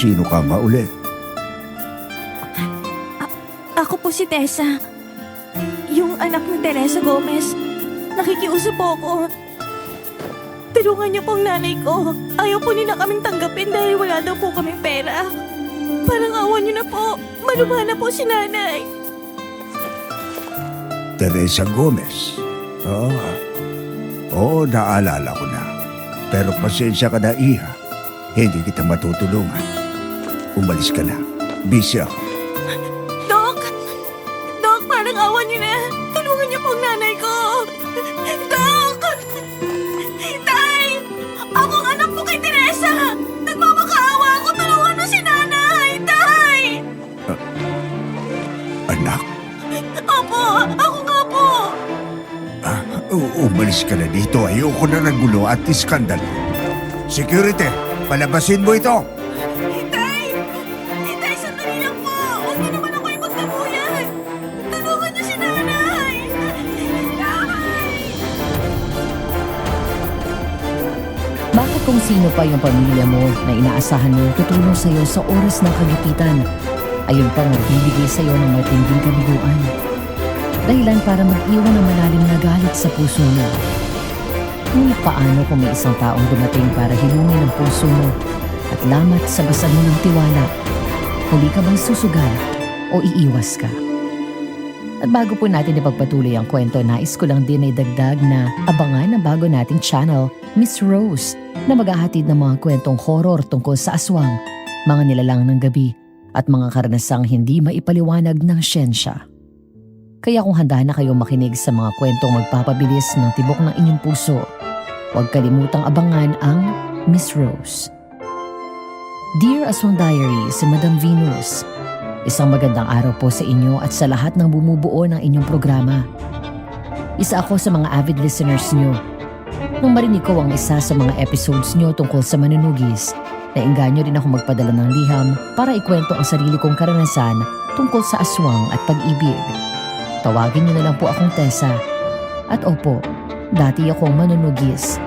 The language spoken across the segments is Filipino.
sino ka nga ulit? Ako po si Tessa. Yung anak ni Teresa Gomez. Nakikiusap po ako. Tulungan niyo po ang nanay ko. Ayaw po nila kaming tanggapin dahil wala daw po kaming pera. Parang awan niyo na po. Maluma na po si nanay. Teresa Gomez. Oo, naalala ko na. Pero pasensya ka na, Iha. Hindi kita matutulungan. Umalis ka na. Busy ako. Dok! Dok, parang awan niyo na. Tulungan niyo po ang nanay ko. Dok! Tay! Ako ang anak po kay Teresa! Nagmamakaawa ako. Tulungan mo si nanay! Tay! Anak, Opo! Ako nga po! umalis ka na dito. Ayoko na ng gulo at iskandalo. Security, palabasin mo ito! Tay! Tay, sandali lang po! Huwag niyo naman ako ipagtabuyan! Tulungan niyo si nanay! Tay! Bakit kung sino pa yung pamilya mo na inaasahan mo tutulong sa'yo sa oras ng kagipitan, ayun pang magbibigay sa'yo ng matinding kabiguan? Dahilan para mag-iwan ng malalim na galit sa puso mo. Ngunit paano kung may isang taong dumating para hilungin ang puso mo at lamat sa basan mo ng tiwala? Huli ka bang susugal o iiwas ka? At bago po natin ipagpatuloy ang kwento, nais ko lang din ay dagdag na abangan ang bago nating channel, Miss Rose, na maghahatid ng mga kwentong horror tungkol sa aswang, mga nilalang ng gabi, at mga karanasang hindi maipaliwanag ng siyensya. Kaya kung handa na kayong makinig sa mga kwentong magpapabilis ng tibok ng inyong puso, huwag kalimutang abangan ang Miss Rose. Dear Aswang Diary, si Madam Venus, isang magandang araw po sa inyo at sa lahat ng bumubuo ng inyong programa. Isa ako sa mga avid listeners nyo. Nung marinig ko ang isa sa mga episodes nyo tungkol sa manunugis, naengganyo rin ako magpadala ng liham para ikwento ang sarili kong karanasan tungkol sa aswang at pag-ibig. Tawagin niyo na lang po akong Tessa. At opo, dati akong manunugis.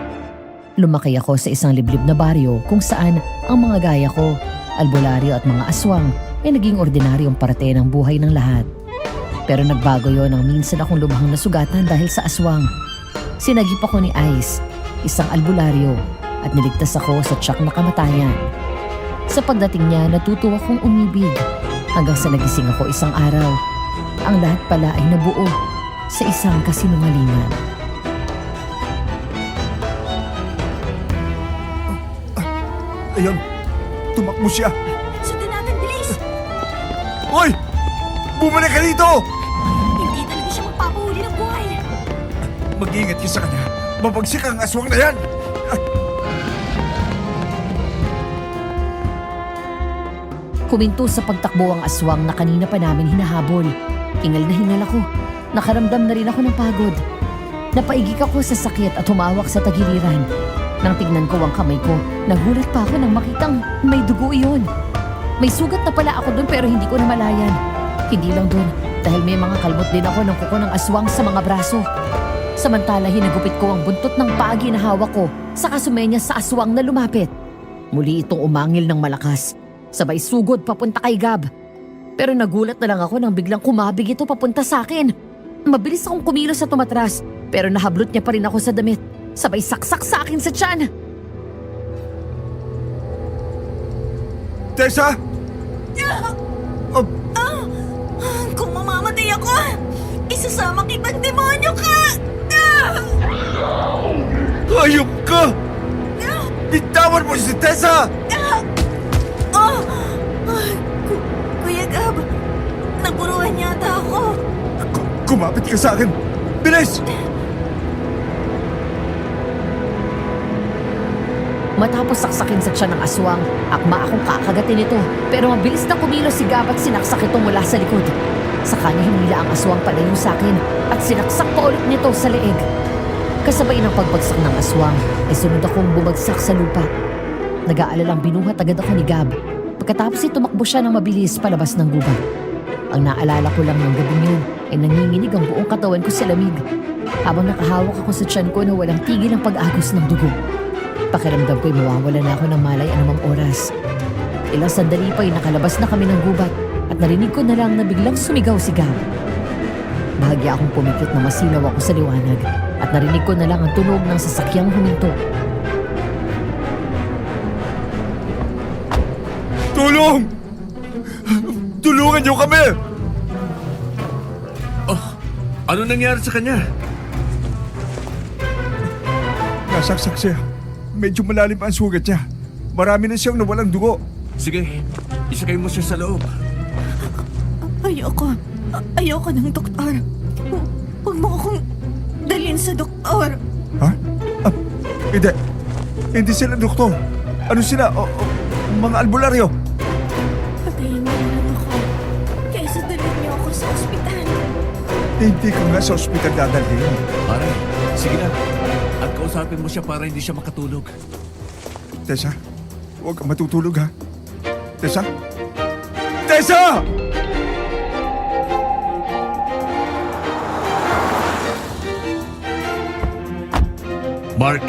Lumaki ako sa isang liblib na baryo kung saan ang mga gaya ko, albularyo at mga aswang ay naging ordinaryong parte ng buhay ng lahat. Pero nagbago yon nang minsan akong lubhang nasugatan dahil sa aswang. Sinagip ako ni Ice, isang albularyo, at niligtas ako sa tiyak na kamatayan. Sa pagdating niya, natuto akong umibig hanggang sa nagising ako isang araw. Ang lahat pala ay nabuo sa isang kasinungalingan. Ayan, tumakbo siya. Sundan natin, bilis! Hoy! Bumalik ka dito! Hindi talaga siya magpapahuli ng buhay. Mag-iingat ka sa kanya. Mabagsik ang aswang na yan! Kuminto sa pagtakbo ang aswang na kanina pa namin hinahabol. Hingal na hingal ako. Nakaramdam na rin ako ng pagod. Napaigik ako sa sakit at humawak sa tagiliran. Nang tignan ko ang kamay ko, nagulat pa ako nang makitang may dugo iyon. May sugat na pala ako doon pero hindi ko namalayan. Hindi lang doon, dahil may mga kalmot din ako ng kuko ng aswang sa mga braso. Samantala hinagupit ko ang buntot ng pagi na hawak ko sa kasumenya sa aswang na lumapit. Muli itong umangil ng malakas. Sabay sugod papunta kay Gab. Pero nagulat na lang ako nang biglang kumabig ito papunta sa akin. Mabilis akong kumilos sa tumatras pero nahablot niya pa rin ako sa damit. Sabay saksak sa akin sa tiyan. Tessa! Kung mamamatay ako, isasama kitang demonyo ka! Hayop ka! Bitawan mo si Tessa! Kuya Gab, naburuhan yata ako. Kumapit ka sa akin! Bilis! Matapos saksakin sa tiyan ng aswang, akma akong kakagatin ito. Pero mabilis na kumilos si Gab at sinaksak ito mula sa likod. Sa kanya hinila ang aswang palayo sa akin at sinaksak pa ulit nito sa leeg. Kasabay ng pagbagsak ng aswang ay sunod akong bumagsak sa lupa. Nag-aalalang binuhat agad ako ni Gab. Pagkatapos ay tumakbo siya ng mabilis palabas ng gubat. Ang naalala ko lang ng gabing yun ay nanginginig ang buong katawan ko sa lamig. Habang nakahawak ako sa tiyan ko na walang tigil ang pag-agos ng dugo. Pakiramdam ko'y mawawala na ako ng malay anumang oras. ilang sandali pa ay nakalabas na kami ng gubat at narinig ko na lang na biglang sumigaw si Gab. Bahagya akong pumikit na masilaw ako sa liwanag at narinig ko na lang ang tunog ng sasakyang huminto. Tulong! Tulungan niyo kami! Ano nangyari sa kanya? Nasaksak siya. Medyo malalim ang sugat niya. Marami na siyang nawalang dugo. Sige, isakay mo siya sa loob. Ayoko. Ayoko ng doktor. Huwag mo akong dalhin sa doktor. Ha? Hindi. Hindi sila doktor. Ano sila? Mga albularyo. Patayin mo na ako. Kaysa dalhin niyo ako sa ospital. Hindi ka nga sa ospital dadalhin. Pare, sige na. At kausapin mo siya para hindi siya makatulog. Tessa, huwag kang matutulog ha. Tessa? Tessa! Mark,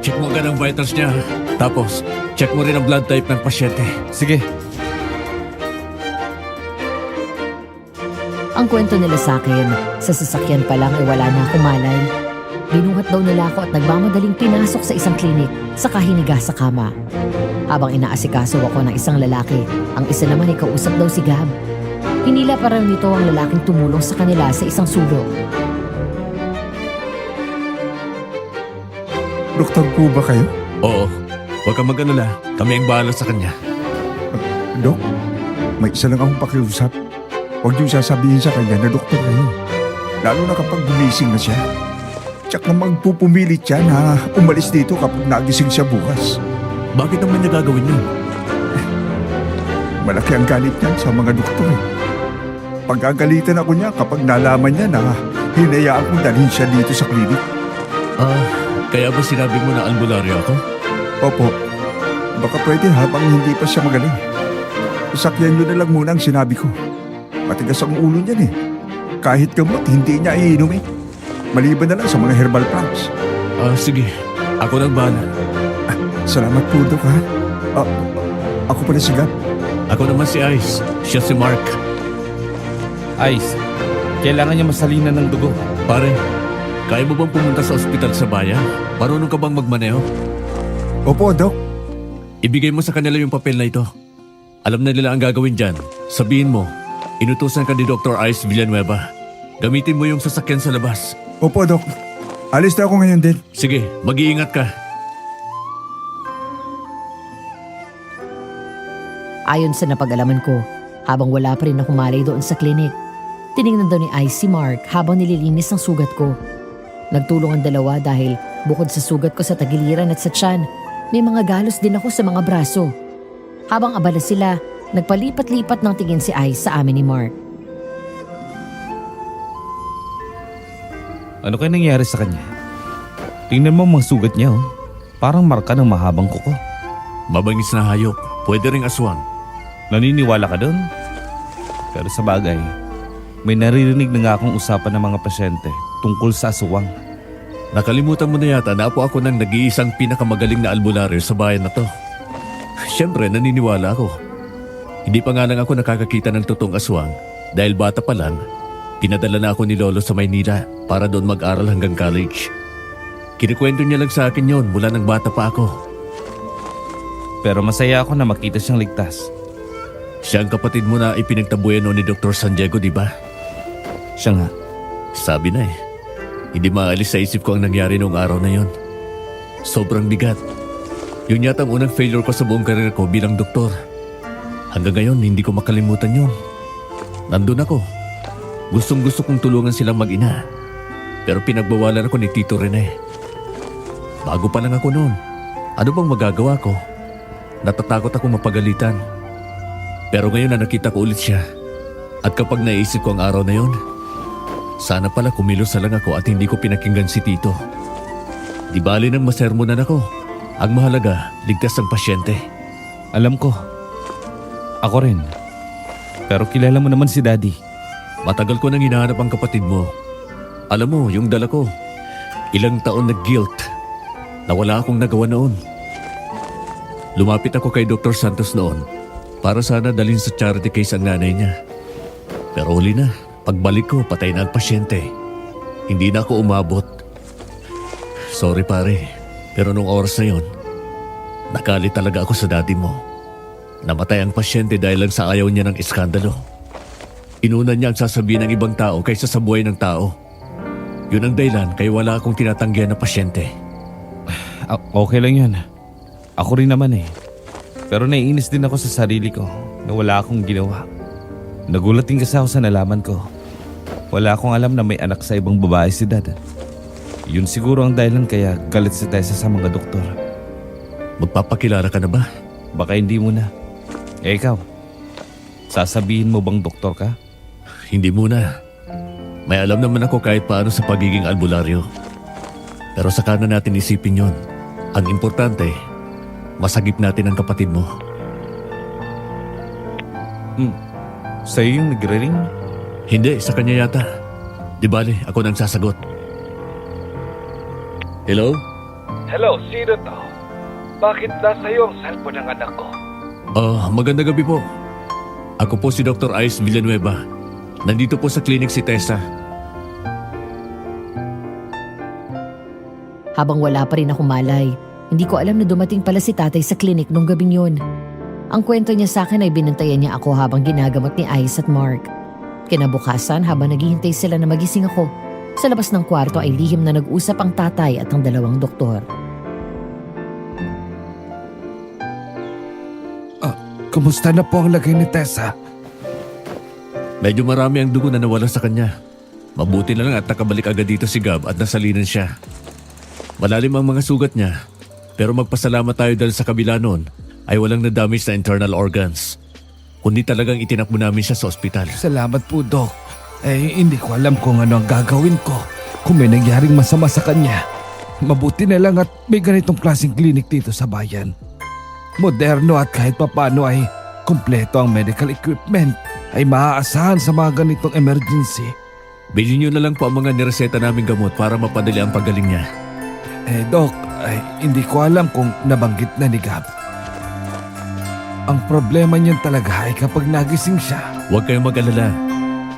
check mo agad ang vitals niya. Tapos, check mo rin ang blood type ng pasyente. Sige. Ang kwento nila sa akin, sa sasakyan pa lang ay wala na akong malay. Binuhat daw nila ako at nagmamadaling pinasok sa isang klinik, saka hiniga sa kama. Habang inaasikaso ako ng isang lalaki, ang isa naman ay kausap daw si Gab. Hinila pa raw nito ang lalaking tumulong sa kanila sa isang sulok. Doktor po ba kayo? Oo, huwag kang mag-alala. Kami ang bahala sa kanya. Dok, may isa lang akong pakiusap. Huwag niyong sasabihin sa kanya na doktor kayo. Lalo na kapag gumising na siya. Tsaka magpupumilit siya na umalis dito kapag nagising siya bukas. Bakit naman niya gagawin yun? Malaki ang galit niyan sa mga doktor eh. Pagkagalitan ako niya kapag nalaman niya na hinayaan kong dalhin siya dito sa klinik. Kaya ba sinabi mo na albularyo ako? Opo, baka pwede habang hindi pa siya magaling. Sakyan niyo na lang muna ang sinabi ko. Matigas ang ulo niyan eh. Kahit gamot, hindi niya iinom eh. Maliban na lang sa mga herbal plants. Sige. Ako nang bahala. Salamat po, Dok ha. Ako pala si Gab. Ako naman si Ice. Siya si Mark. Ice, kailangan niya masalinan ng dugo. Pare, kaya mo bang pumunta sa ospital sa bayan? Marunong ka bang magmaneho? Opo, Dok. Ibigay mo sa kanila yung papel na ito. Alam na nila ang gagawin dyan. Sabihin mo, inutusan ka ni Dr. Ice Villanueva. Gamitin mo yung sasakyan sa labas. Opo, Dok. Alis na ako ngayon din. Sige, mag-iingat ka. Ayon sa napag-alaman ko, habang wala pa rin ako malay doon sa klinik, tiningnan daw ni Ice si Mark habang nililinis ang sugat ko. Nagtulong ang dalawa dahil bukod sa sugat ko sa tagiliran at sa tiyan, may mga galos din ako sa mga braso. Habang abala sila, nagpalipat-lipat ng tingin si Ice sa amin ni Mark. Ano kaya nangyari sa kanya? Tingnan mo ang mga sugat niya, oh. Parang marka ng mahabang kuko. Mabangis na hayop. Pwede ring aswang. Naniniwala ka doon? Pero sa bagay, may naririnig na nga akong usapan ng mga pasyente tungkol sa aswang. Nakalimutan mo na yata na ako ng nag-iisang pinakamagaling na albularyo sa bayan na to. Siyempre, naniniwala ako. Hindi pa nga lang ako nakakakita ng totoong aswang dahil bata pa lang, pinadala na ako ni Lolo sa Maynila para doon mag-aral hanggang college. Kinikwento niya lang sa akin yon mula nang bata pa ako. Pero masaya ako na makita siyang ligtas. Siya ang kapatid mo na ipinagtabuyan ni Dr. San Diego, di ba? Siya nga. Sabi na eh. Hindi maalis sa isip ko ang nangyari noong araw na yon. Sobrang bigat. Yun yata ang unang failure ko sa buong karir ko bilang doktor. Hanggang ngayon, hindi ko makalimutan yun. Nandun ako. Gustong-gusto kong tulungan silang mag-ina. Pero pinagbawalan ako ni Tito Rene. Bago pa lang ako noon. Ano bang magagawa ko? Natatakot ako mapagalitan. Pero ngayon na nakita ko ulit siya. At kapag naisip ko ang araw na yon, sana pala kumilos na lang ako at hindi ko pinakinggan si Tito. Di bali nang masermonan ako. Ang mahalaga, ligtas ang pasyente. Alam ko. Ako rin. Pero kilala mo naman si Daddy. Matagal ko nang hinahanap ang kapatid mo. Alam mo, yung dala ko, ilang taon na guilt na wala akong nagawa noon. Lumapit ako kay Dr. Santos noon para sana dalhin sa charity case ang nanay niya. Pero huli na, pagbalik ko patay na ang pasyente. Hindi na ako umabot. Sorry pare, pero nung oras na yon, nakali talaga ako sa daddy mo. Namatay ang pasyente dahil lang sa ayaw niya ng iskandalo. Inuna niya ang sasabihin ng ibang tao kaysa sa buhay ng tao. Yun ang dahilan kaya wala akong tinatanggihan na pasyente. Okay lang yun. Ako rin naman eh. Pero naiinis din ako sa sarili ko na wala akong ginawa. Nagulat din kasi ako sa nalaman ko. Wala akong alam na may anak sa ibang babae si Dad. Yun siguro ang dahilan kaya galit si Tessa sa mga doktor. Magpapakilala ka na ba? Baka hindi mo na. Eh ikaw, sasabihin mo bang doktor ka? Hindi muna. May alam naman ako kahit paano sa pagiging albularyo. Pero saka na natin isipin yon. Ang importante, masagip natin ang kapatid mo. Sa'yo yung nagre-ring? Hindi, sa kanya yata. Di bale, ako nang sasagot. Hello? Hello, sino to? Bakit nasa iyo ang cellphone ng anak ko? Magandang gabi po. Ako po si Dr. Ice Villanueva. Nandito po sa clinic si Tessa. Habang wala pa rin akong malay, hindi ko alam na dumating pala si tatay sa klinik nung gabing yun. Ang kwento niya sa akin ay binantayan niya ako habang ginagamot ni Ice at Mark. Kinabukasan habang naghihintay sila na magising ako, sa labas ng kwarto ay lihim na nag-usap ang tatay at ang dalawang doktor. Kumusta na po ang lagay ni Tessa? Medyo marami ang dugo na nawala sa kanya. Mabuti na lang at nakabalik agad dito si Gab at nasalinan siya. Malalim ang mga sugat niya, pero magpasalamat tayo dahil sa kabila nun ay walang na-damage na internal organs. Kundi talagang itinakbo namin siya sa ospital. Salamat po, Doc. Hindi ko alam kung ano ang gagawin ko kung may nangyaring masama sa kanya. Mabuti na lang at may ganitong klaseng clinic dito sa bayan. Moderno at kahit papano ay kumpleto ang medical equipment ay maaasahan sa mga ganitong emergency. Bilhin niyo na lang po ang mga nireseta naming gamot para mapadali ang paggaling niya. Doc, hindi ko alam kung nabanggit na ni Gab. Ang problema niyan talaga ay kapag nagising siya. Huwag kayong mag-alala.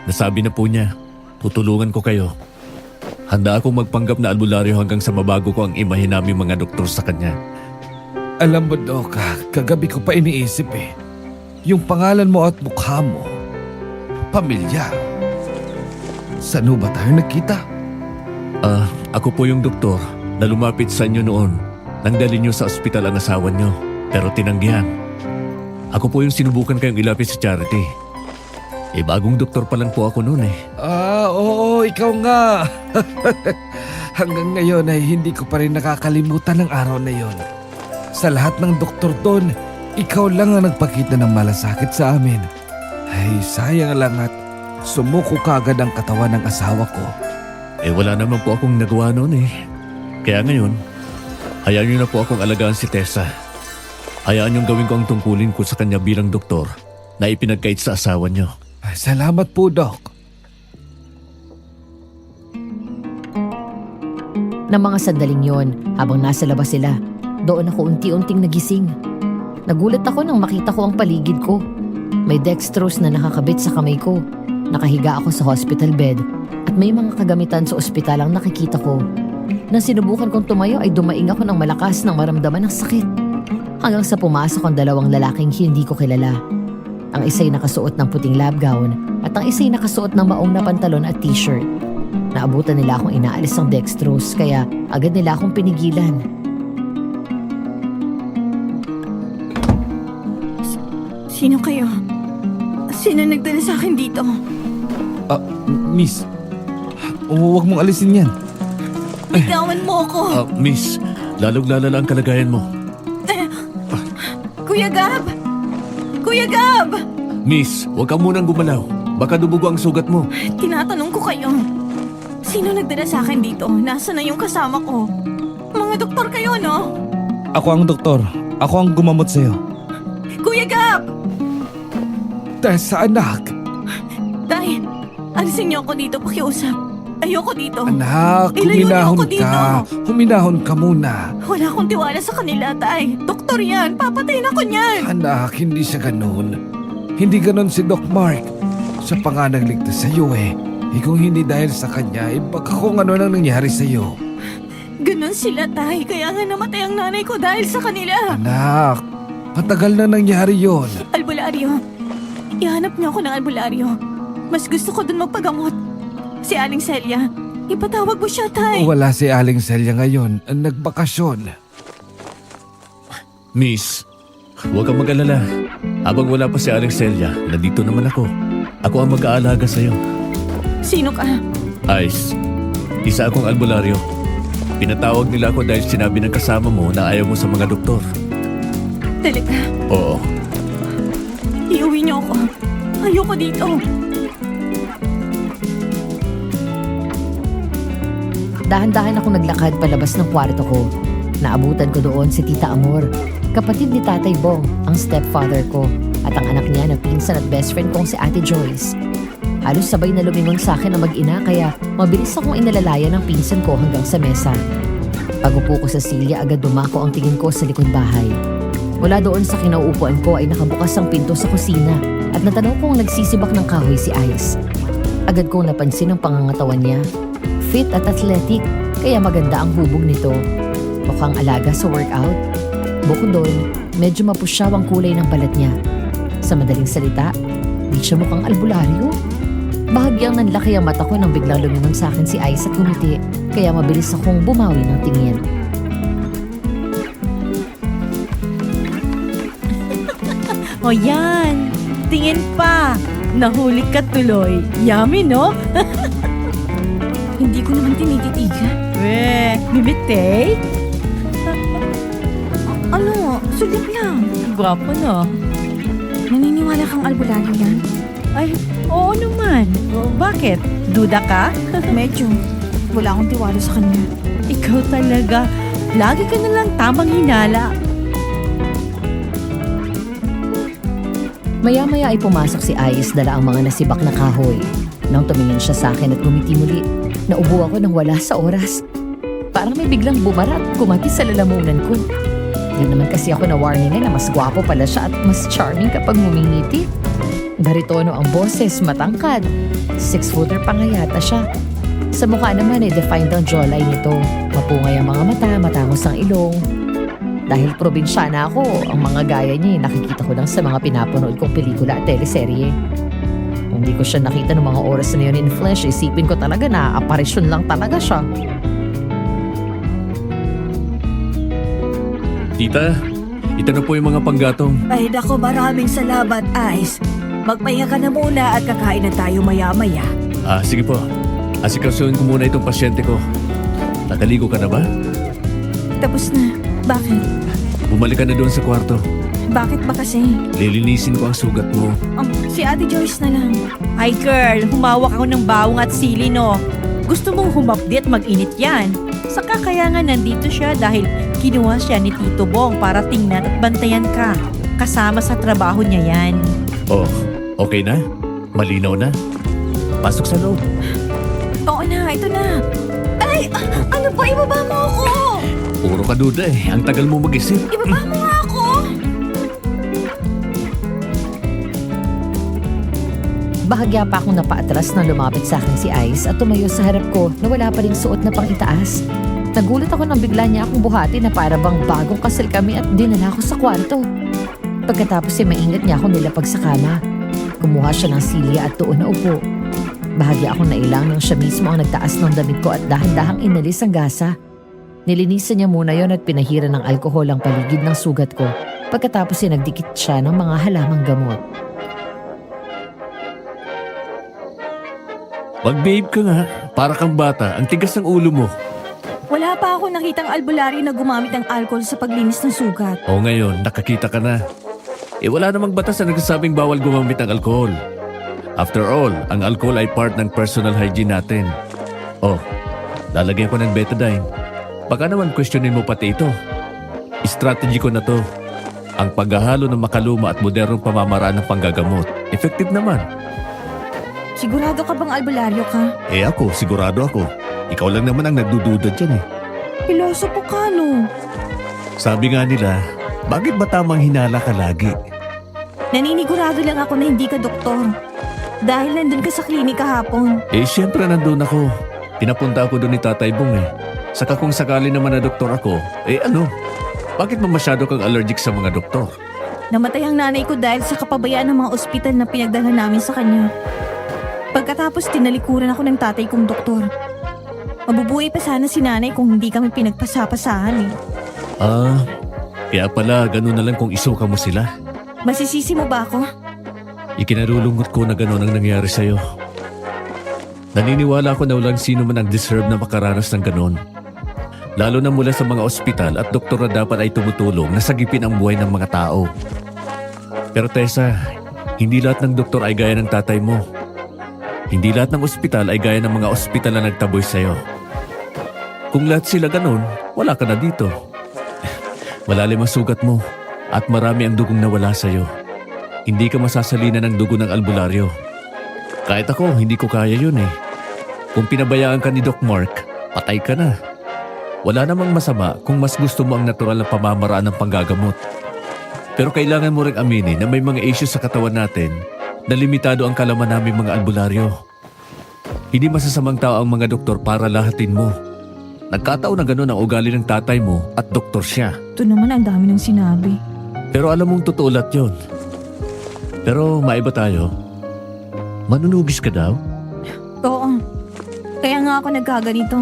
Nasabi na po niya, tutulungan ko kayo. Handa akong magpanggap na albularyo hanggang sa mabago ko ang imahe namin mga doktor sa kanya. Alam mo, Doc, kagabi ko pa iniisip yung pangalan mo at mukha mo. Pamilya. Saan ba tayo nagkita? Ako po yung doktor na lumapit sa inyo noon nang dalhin niyo sa ospital ang asawa niyo, pero tinanggihan. Ako po yung sinubukan kayong ilapit sa charity. Bagong doktor pa lang po ako noon . Oo, ikaw nga. Hanggang ngayon ay hindi ko pa rin nakakalimutan ang araw na yon. Sa lahat ng doktor doon, ikaw lang ang nagpakita ng malasakit sa amin. Ay, sayang lang at sumuko kagad ang katawan ng asawa ko. Wala naman po akong nagawa noon . Kaya ngayon, hayaan niyo na po akong alagaan si Tessa. Hayaan niyong gawin ko ang tungkulin ko sa kanya bilang doktor na ipinagkait sa asawa niyo. Ay, salamat po, Doc. Nang mga sandaling yon, habang nasa labas sila, doon ako unti-unting nagising. Nagulat ako nang makita ko ang paligid ko. May dextrose na nakakabit sa kamay ko. Nakahiga ako sa hospital bed at may mga kagamitan sa ospital ang nakikita ko. Nang sinubukan kong tumayo ay dumaing ako ng malakas nang maramdaman ng sakit. Hanggang sa pumasok ang dalawang lalaking hindi ko kilala. Ang isa'y nakasuot ng puting lab gown at ang isa'y nakasuot ng maong na pantalon at t-shirt. Naabutan nila akong inaalis ng dextrose kaya agad nila akong pinigilan. Sino kayo? Sino nagdala sa akin dito? Miss, huwag mong alisin yan. Bitawan mo ako! Miss, lalong lalala ang kalagayan mo. Kuya Gab! Kuya Gab! Miss, huwag ka munang gumalaw. Baka dumugo ang sugat mo. Tinatanong ko kayo. Sino nagdala sa akin dito? Nasaan na yung kasama ko? Mga doktor kayo, no? Ako ang doktor. Ako ang gumamot sa'yo. Kuya Gab! Tessa, anak. Tay, alisin niyo ako dito pakiusap. Ayoko dito. Anak, Ilayo niyo huminahon ako dito. ka. Huminahon ka muna. Wala akong tiwala sa kanila, Tay. Doktor yan. Papatayin ako niyan. Anak, hindi siya ganun. Hindi ganun si Doc Mark. Siya pa nga nagligtas sa iyo eh. Kung hindi dahil sa kanya, baka kung ano nang nangyari sa iyo. Ganon sila, Tay. Kaya nga namatay ang nanay ko dahil sa kanila. Anak, matagal na nangyari yon. Albularyo. Ihanap niyo ako ng albularyo. Mas gusto ko dun magpagamot. Si Aling Celia. Ipatawag mo siya, Tay. Wala si Aling Celia ngayon. Nagbakasyon. Miss, huwag kang mag-alala. Habang wala pa si Aling Celia, nandito naman ako. Ako ang mag-aalaga sa'yo. Sino ka? Ice, isa akong albularyo. Pinatawag nila ako dahil sinabi ng kasama mo na ayaw mo sa mga doktor. Talaga. Oo. Iuwi niyo ako. Ayoko dito. Dahan-dahan ako naglakad palabas ng kwarto ko. Naabutan ko doon si Tita Amor, kapatid ni Tatay Bong, ang stepfather ko, at ang anak niya na pinsan at best friend kong si Ate Joyce. Halos sabay na lumingon sa akin ang mag-ina kaya mabilis akong inalalayan ng pinsan ko hanggang sa mesa. Pag-upo ko sa silya, agad dumako ang tingin ko sa likod bahay. Mula doon sa kinauupuan ko ay nakabukas ang pinto sa kusina at natanaw kong nagsisibak ng kahoy si Ice. Agad kong napansin ang pangangatawan niya. Fit at athletic, kaya maganda ang hubog nito. Mukhang alaga sa workout. Bukod doon, medyo mapusyaw ang kulay ng balat niya. Sa madaling salita, di siya mukhang albularyo. Bahagyang nanlaki ang mata ko nang biglang lumingon sa akin si Ice at humiti, kaya mabilis akong bumawi ng tingin. O yan. Tingin pa. Nahuli ka tuloy. Yummy, no? Hindi ko naman tinititigan. Bibitay? Ano? Sulit lang. Gwapo no? Naniniwala kang albularyo yan? Ay, oo naman. Bakit? Duda ka? Medyo. Wala akong tiwala sa kanya. Ikaw talaga. Lagi ka na lang tamang hinala. Maya-maya ay pumasok si Ice, dala ang mga nasibak na kahoy. Nang tumingin siya sa akin at gumiti muli, naubo ako nang wala sa oras. Parang may biglang bumarat, kumati sa lalamunan ko. Yan naman kasi ako na warning na mas gwapo pala siya at mas charming kapag ngumingiti. Baritono ang boses, matangkad. 6-footer pa nga yata siya. Sa mukha naman ay defined ang jawline nito. Mapungay ang mga mata, matangos ang ilong. Dahil probinsyana ako, ang mga gaya niya nakikita ko lang sa mga pinapanood kong pelikula at teleserye. Kung di ko siya nakita ng mga oras na yun in flesh, isipin ko talaga na aparisyon lang talaga siya. Tita, ito na po yung mga panggatong. Ay, nako, maraming salamat, Ice. Magpahinga ka na muna at kakain na tayo maya-maya. Sige po. Asikasuhin ko muna itong pasyente ko. Nakaligo ka na ba? Tapos na. Bakit? Bumalik ka na doon sa kwarto. Bakit ba kasi? Lilinisin ko ang sugat mo. Si Ate Joyce na lang. Ay girl, humawak ako ng bawang at sili no. Gusto mong humapdi at mag-init yan. Saka kaya nga nandito siya dahil kinuha siya ni Tito Bong para tingnan at bantayan ka. Kasama sa trabaho niya yan. Oh, okay na? Malinaw na? Pasok sa loob. Oo na, ito na. Ay, ano ba? Ibaba mo ako! Puro ka duda eh. Ang tagal mo mag-isip. Ibaba mo nga ako! Bahagya pa akong napaatras nang lumapit sa akin si Ice at tumayo sa harap ko na wala pa ring suot na pang-itaas. Nagulat ako nang bigla niya akong buhati na para bang bagong kasal kami at dinala ko sa kwarto. Pagkatapos ay maingat niya akong nilapag sa kama. Kumuha siya ng silya at doon na upo. Bahagya akong nailang nang siya mismo ang nagtaas ng damit ko at dahan-dahang inalis ang gasa. Nilinisan niya muna yon at pinahira ng alkohol ang paligid ng sugat ko. Pagkatapos ay nagdikit siya ng mga halamang gamot. Mag-behave ka nga. Para kang bata. Ang tigas ng ulo mo. Wala pa ako nakitang albularyo na gumamit ng alcohol sa paglinis ng sugat. O ngayon, nakakita ka na. Wala namang batas na nagsasabing bawal gumamit ng alkohol. After all, ang alcohol ay part ng personal hygiene natin. Lalagyan ko ng betadine. Baka naman questionin mo pati ito. Strategy ko na to. Ang paghahalo ng makaluma at modernong pamamaraan ng panggagamot. Effective naman. Sigurado ka bang albularyo ka? Eh ako, sigurado ako. Ikaw lang naman ang nagdududa dyan eh. Pilosopo ka, no? Sabi nga nila, bakit ba tamang hinala ka lagi? Naninigurado lang ako na hindi ka doktor. Dahil nandun ka sa klinik kahapon. Eh siyempre nandun ako. Pinapunta ako doon ni Tatay Bong eh. Saka kung sakali naman na doktor ako, eh ano? Bakit ba masyado kang allergic sa mga doktor? Namatay ang nanay ko dahil sa kapabayaan ng mga ospital na pinagdala namin sa kanya. Pagkatapos tinalikuran ako ng tatay kong doktor. Mabubuhay pa sana si nanay kung hindi kami pinagpasapasahan eh. Ah, kaya pala ganun na lang kung isuka mo sila. Masisisi mo ba ako? Ikinarulungot ko na ganun ang nangyari sa'yo. Naniniwala ako na walang sino man ang deserve na makaranas ng ganun. Lalo na mula sa mga ospital at doktor na dapat ay tumutulong na sagipin ang buhay ng mga tao. Pero Tessa, hindi lahat ng doktor ay gaya ng tatay mo. Hindi lahat ng ospital ay gaya ng mga ospital na nagtaboy sa'yo. Kung lahat sila ganun, wala ka na dito. Malalim ang sugat mo at marami ang dugong nawala sa'yo. Hindi ka masasalina ng dugo ng albularyo. Kahit ako, hindi ko kaya yun eh. Kung pinabayaan ka ni Doc Mark, patay ka na. Wala namang masama kung mas gusto mo ang natural na pamamaraan ng panggagamot. Pero kailangan mo ring aminin na may mga issues sa katawan natin na limitado ang kalaman naming mga albularyo. Hindi masasamang tao ang mga doktor para lahatin mo. Nagkataon na gano'n ang ugali ng tatay mo at doktor siya. Ito naman ang dami ng sinabi. Pero alam mong totoo lahat yun. Pero maiba tayo. Manunugis ka daw? Oo. Kaya nga ako nagkaganito.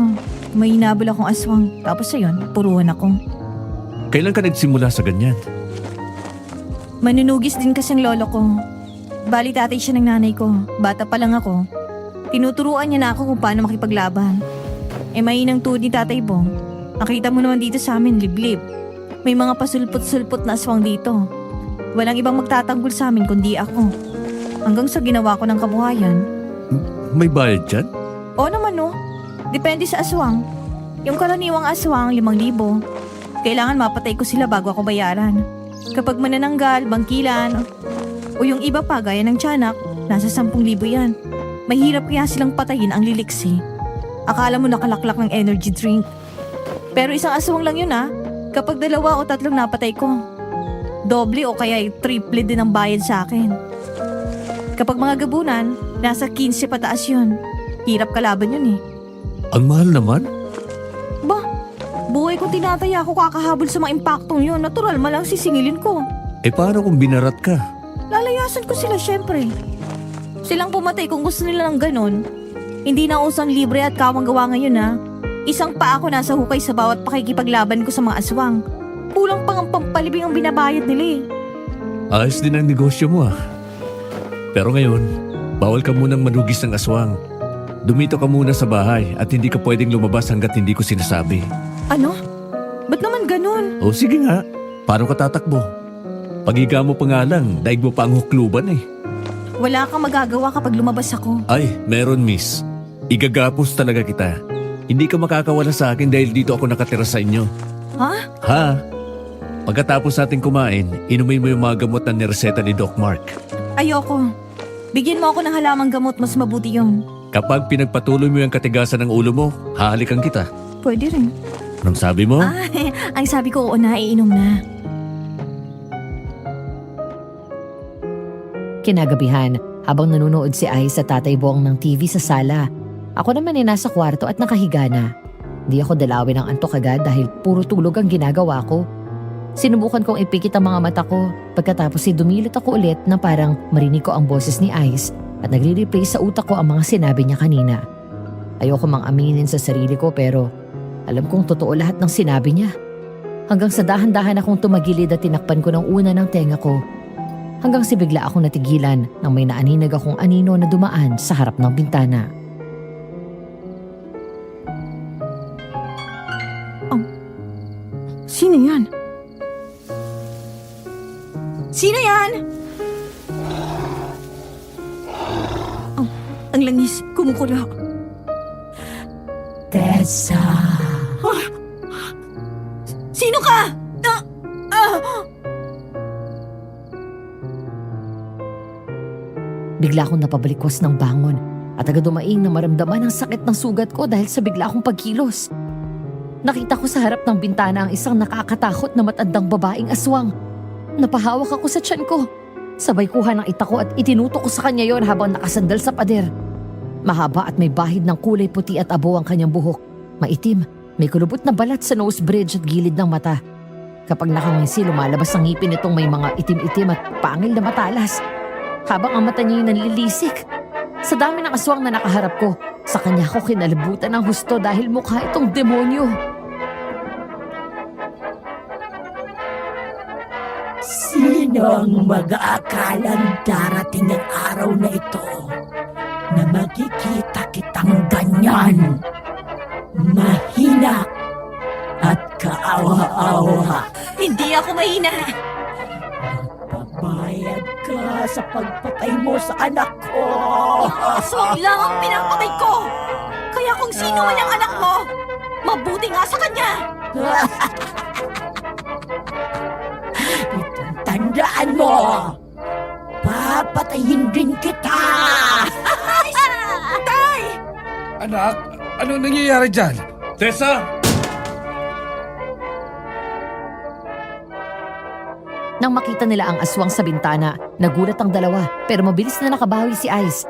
May hinabol akong aswang. Tapos ayun, puruhan ako. Kailan ka nagsimula sa ganyan? Manunugis din kasi ang lolo ko. Bali tatay siya ng nanay ko. Bata pa lang ako. Tinuturuan niya na ako kung paano makipaglaban. Eh mainang tuhod ni Tatay Bong. Nakita mo naman dito sa amin, liblib. May mga pasulpot-sulpot na aswang dito. Walang ibang magtatanggol sa amin kundi ako. Hanggang sa ginawa ko ng kabuhayan. May bayad dyan? Oo naman no. Depende sa aswang. Yung karaniwang aswang, 5,000. Kailangan mapatay ko sila bago ako bayaran. Kapag manananggal, bangkilan, o yung iba pa gaya ng tiyanak, nasa 10,000 yan. Mahirap kaya silang patayin ang liliksi. Akala mo nakalaklak ng energy drink. Pero isang aswang lang yun ah. Kapag 2 o 3 napatay ko. Doble o kaya triple din ang bayad sa akin. Kapag mga gabunan, nasa 15 pataas yun. Hirap kalaban yun eh. Ang mahal naman? Ba, buhay kong tinataya ako kakahabol sa mga impaktong yun. Natural malang sisingilin ko. Eh paano kung binarat ka? Lalayasan ko sila syempre. Silang pumatay kung gusto nila ng ganon. Hindi na usang libre at kawang gawa ngayon ha. Isang pa ako nasa hukay sa bawat pakikipaglaban ko sa mga aswang. Kulang pang ang pampalibing ang binabayad nila eh. Ayos din ang negosyo mo ah. Pero ngayon, bawal ka munang manugis ng aswang. Dumito ka muna sa bahay at hindi ka pwedeng lumabas hanggat hindi ko sinasabi. Ano? Ba't naman ganon? O sige nga, paano ka tatakbo? Paghiga mo pa nga lang, daig mo pa ang hukluban eh. Wala kang magagawa kapag lumabas ako. Ay, meron miss. Igagapos talaga kita. Hindi ka makakawala sa akin dahil dito ako nakatira sa inyo. Ha? Ha? Pagkatapos natin kumain, inumin mo yung mga gamot na nireseta ni Doc Mark. Ayoko. Bigyan mo ako ng halamang gamot, mas mabuti yun. Kapag pinagpatuloy mo yung katigasan ng ulo mo, hahalikan kita. Pwede rin. Anong sabi mo? Ang sabi ko, oo na, iinom na. Kinagabihan, habang nanonood si Ai sa Tatay Bong ng TV sa sala, ako naman ay nasa kwarto at nakahiga na. Di ako dalawin ng antok agad dahil puro tulog ang ginagawa ko. Sinubukan kong ipikit ang mga mata ko pagkatapos dumilot ako ulit na parang marinig ko ang boses ni Ice at nagre-replay sa utak ko ang mga sinabi niya kanina. Ayoko mang aminin sa sarili ko pero alam kong totoo lahat ng sinabi niya. Hanggang sa dahan-dahan akong tumagilid at tinakpan ko ng una ng tenga ko. Hanggang si bigla akong natigilan nang may naaninag akong anino na dumaan sa harap ng bintana. Sino yan? Sino yan? Oh, ang langis. Kumukulo. Tessa! Sino ka? Bigla akong napabalikwas ng bangon at agad dumaing na maramdaman ang sakit ng sugat ko dahil sa bigla akong pagkilos. Nakita ko sa harap ng bintana ang isang nakakatakot na matandang babaeng aswang. Napahawak ako sa tiyan ko. Sabay kuha ng ita ko at itinutok ko sa kanya yon habang nakasandal sa pader. Mahaba at may bahid ng kulay puti at abo ang kanyang buhok. Maitim, may kulubot na balat sa nose bridge at gilid ng mata. Kapag nakangisi, lumalabas ang ngipin nitong may mga itim-itim at pangil na matalas. Habang ang mata niya nanlilisik. Sa dami ng aswang na nakaharap ko, sa kanya ko kinalibutan ng husto dahil mukha itong demonyo. Sino ang mag-aakalang darating ang araw na ito na makikita kitang ganyan? Mahina at kaawa-awa. Hindi ako mahina. Pabayad ka sa pagpatay mo sa anak ko. Aswang lang ang pinapatay ko. Kaya kung sino man ang anak mo, mabuti nga sa kanya. Tandaan mo, papatayin din kita. Tay! Anak, ano nangyayari dyan? Tessa! Nang makita nila ang aswang sa bintana, nagulat ang dalawa pero mabilis na nakabawi si Ice.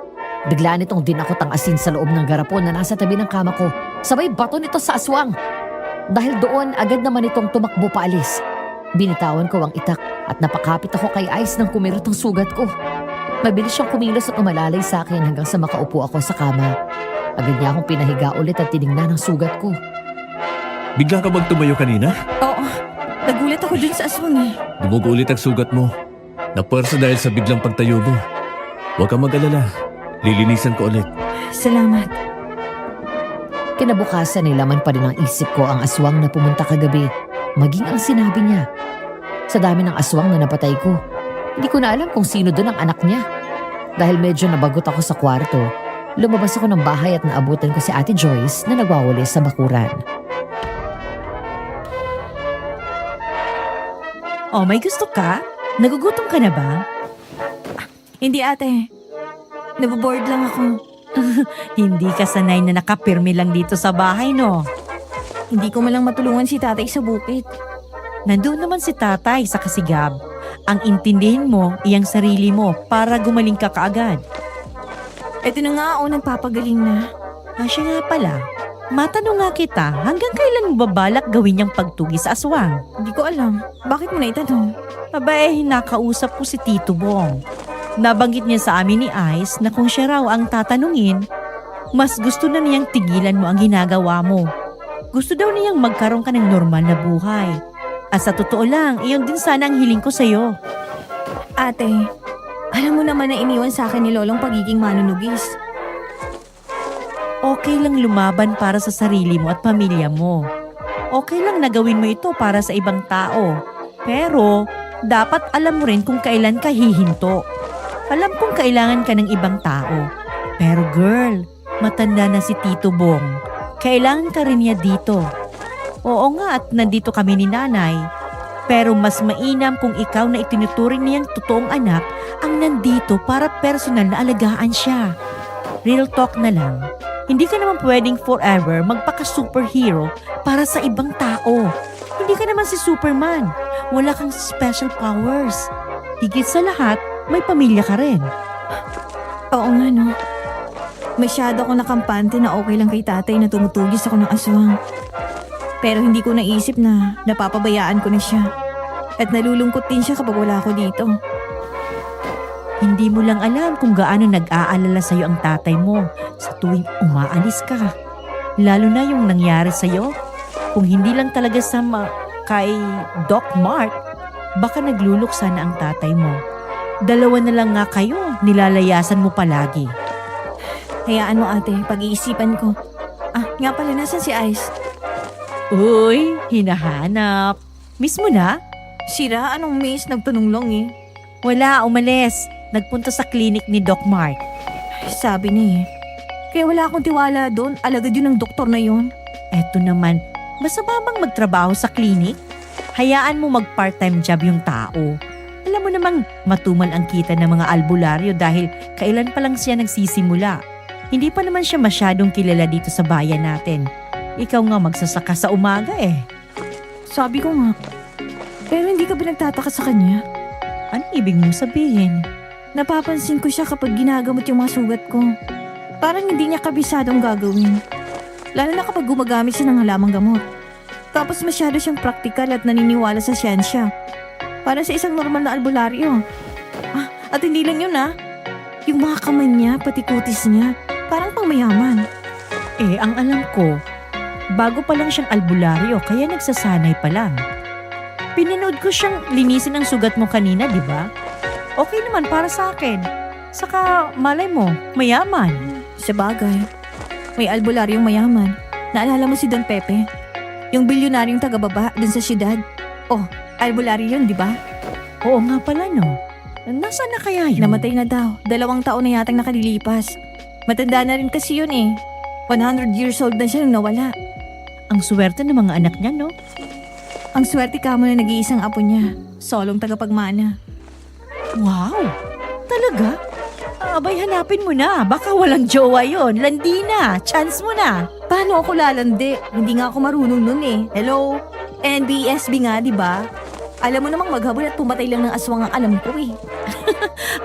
Bigla nitong dinakot ang asin sa loob ng garapon na nasa tabi ng kama ko. Sabay bato nito sa aswang. Dahil doon, agad naman itong tumakbo paalis. Binitawan ko ang itak at napakapit ako kay Ice nang kumirot ang sugat ko. Mabilis siyang kumilos at umalalay sa akin hanggang sa makaupo ako sa kama. Agad niya akong pinahiga ulit at tinignan ang sugat ko. Bigla ka bang tumayo kanina? Oo, nagulat ako dun sa aswang eh. Dumugo ulit ang sugat mo. Napuwersa dahil sa biglang pagtayo mo. Huwag kang mag-alala. Lilinisan ko ulit. Salamat. Kinabukasan ay laman pa rin ang isip ko ang aswang na pumunta kagabi, maging ang sinabi niya. Sa dami ng aswang na napatay ko, hindi ko na alam kung sino doon ang anak niya. Dahil medyo nabagot ako sa kwarto, lumabas ako ng bahay at naabutan ko si Ate Joyce na nagwawalis sa bakuran. Oh, may gusto ka? Nagugutom ka na ba? Hindi ate. Naboboard lang ako. Hindi ka sanay na nakapirmi lang dito sa bahay, no? Hindi ko malang matulungan si tatay sa bukid. Nandun naman si tatay sa kasigab. Ang intindihin mo, iyang sarili mo para gumaling ka kaagad. Eto na nga nagpapagaling na. Siya nga pala. Matanong nga kita, hanggang kailan mo babalak gawin niyang pagtugi sa aswang? Hindi ko alam. Bakit mo na itanong? Nakausap ko si Tito Bong. Nabanggit niya sa amin ni Ice na kung siya raw ang tatanungin, mas gusto na niyang tigilan mo ang ginagawa mo. Gusto daw niyang magkaroon ka ng normal na buhay. At sa totoo lang, iyon din sana ang hiling ko sa'yo. Ate, alam mo naman na iniwan sa akin ni Lolong pagiging manunugis. Okay lang lumaban para sa sarili mo at pamilya mo. Okay lang na gawin mo ito para sa ibang tao. Pero, dapat alam mo rin kung kailan ka hihinto. Alam kong kailangan ka ng ibang tao. Pero girl, matanda na si Tito Bong. Kailangan ka rin niya dito. Oo nga at nandito kami ni nanay. Pero mas mainam kung ikaw na itinuturing niyang totoong anak ang nandito para personal na alagaan siya. Real talk na lang. Hindi ka naman pwedeng forever magpaka-superhero para sa ibang tao. Hindi ka naman si Superman. Wala kang special powers. Higit sa lahat, may pamilya ka rin. Oo nga no. Masyado ako nakampante na okay lang kay tatay na tumutugis ako ng aswang. Pero hindi ko naisip na napapabayaan ko na siya. At nalulungkot din siya kapag wala ako dito. Hindi mo lang alam kung gaano nag-aalala sa'yo ang tatay mo sa tuwing umaalis ka. Lalo na yung nangyari sa'yo. Kung hindi lang talaga kay Doc Mark, baka nagluluksa na ang tatay mo. Dalawa na lang nga kayo, nilalayasan mo palagi. Hayaan mo ate, pag-iisipan ko. Nga pala, nasan si Ice? Uy, hinahanap. Miss mo na? Sira, anong miss? Nagtanong lang eh. Wala, umalis. Nagpunta sa clinic ni Doc Mark. Sabi niya eh. Kaya wala akong tiwala doon. Alagad yun ng doktor na yun. Eto naman, masama bang magtrabaho sa clinic? Hayaan mo mag-part-time job yung tao. Alam mo mo namang matumal ang kita ng mga albularyo dahil kailan pa lang siya nagsisimula. Hindi pa naman siya masyadong kilala dito sa bayan natin. Ikaw nga magsasaka sa umaga eh. Sabi ko nga. Pero hindi ka ba nagtataka sa kanya? Ano ibig mong sabihin? Napapansin ko siya kapag ginagamot yung mga sugat ko. Parang hindi niya kabisadong gagawin. Lalo na kapag gumagamit siya ng halamang gamot. Tapos masyado siyang praktikal at naniniwala sa siyensya. Para sa isang normal na albularyo. At hindi lang yun Yung mga kamay niya, pati kutis niya, parang pangmayaman. Eh, ang alam ko, bago pa lang siyang albularyo kaya nagsasanay pa lang. Pininood ko siyang linisin ang sugat mo kanina, di ba? Okay naman para sa akin. Saka malay mo, mayaman. Sa bagay, may albularyong mayaman. Naalala mo si Don Pepe? Yung bilyonaryong taga-baba dun sa syudad. Oh, albularyo yun, di ba? Oo nga pala no. Nasaan na kaya yun? Namatay na daw. 2 taon na yatang nakalilipas. Matanda na rin kasi yun eh. 100 years old na siya nung nawala. Ang swerte ng mga anak niya, no? Ang swerte ka mo na nag-iisang apo niya. Solong tagapagmana. Wow! Talaga? Abay, hanapin mo na. Baka walang jowa yon. Landi na. Chance mo na. Paano ako lalandi? Hindi nga ako marunong nun eh. Hello? NBSB nga, di ba? Alam mo namang maghabol at pumatay lang ng aswang ang alam ko eh.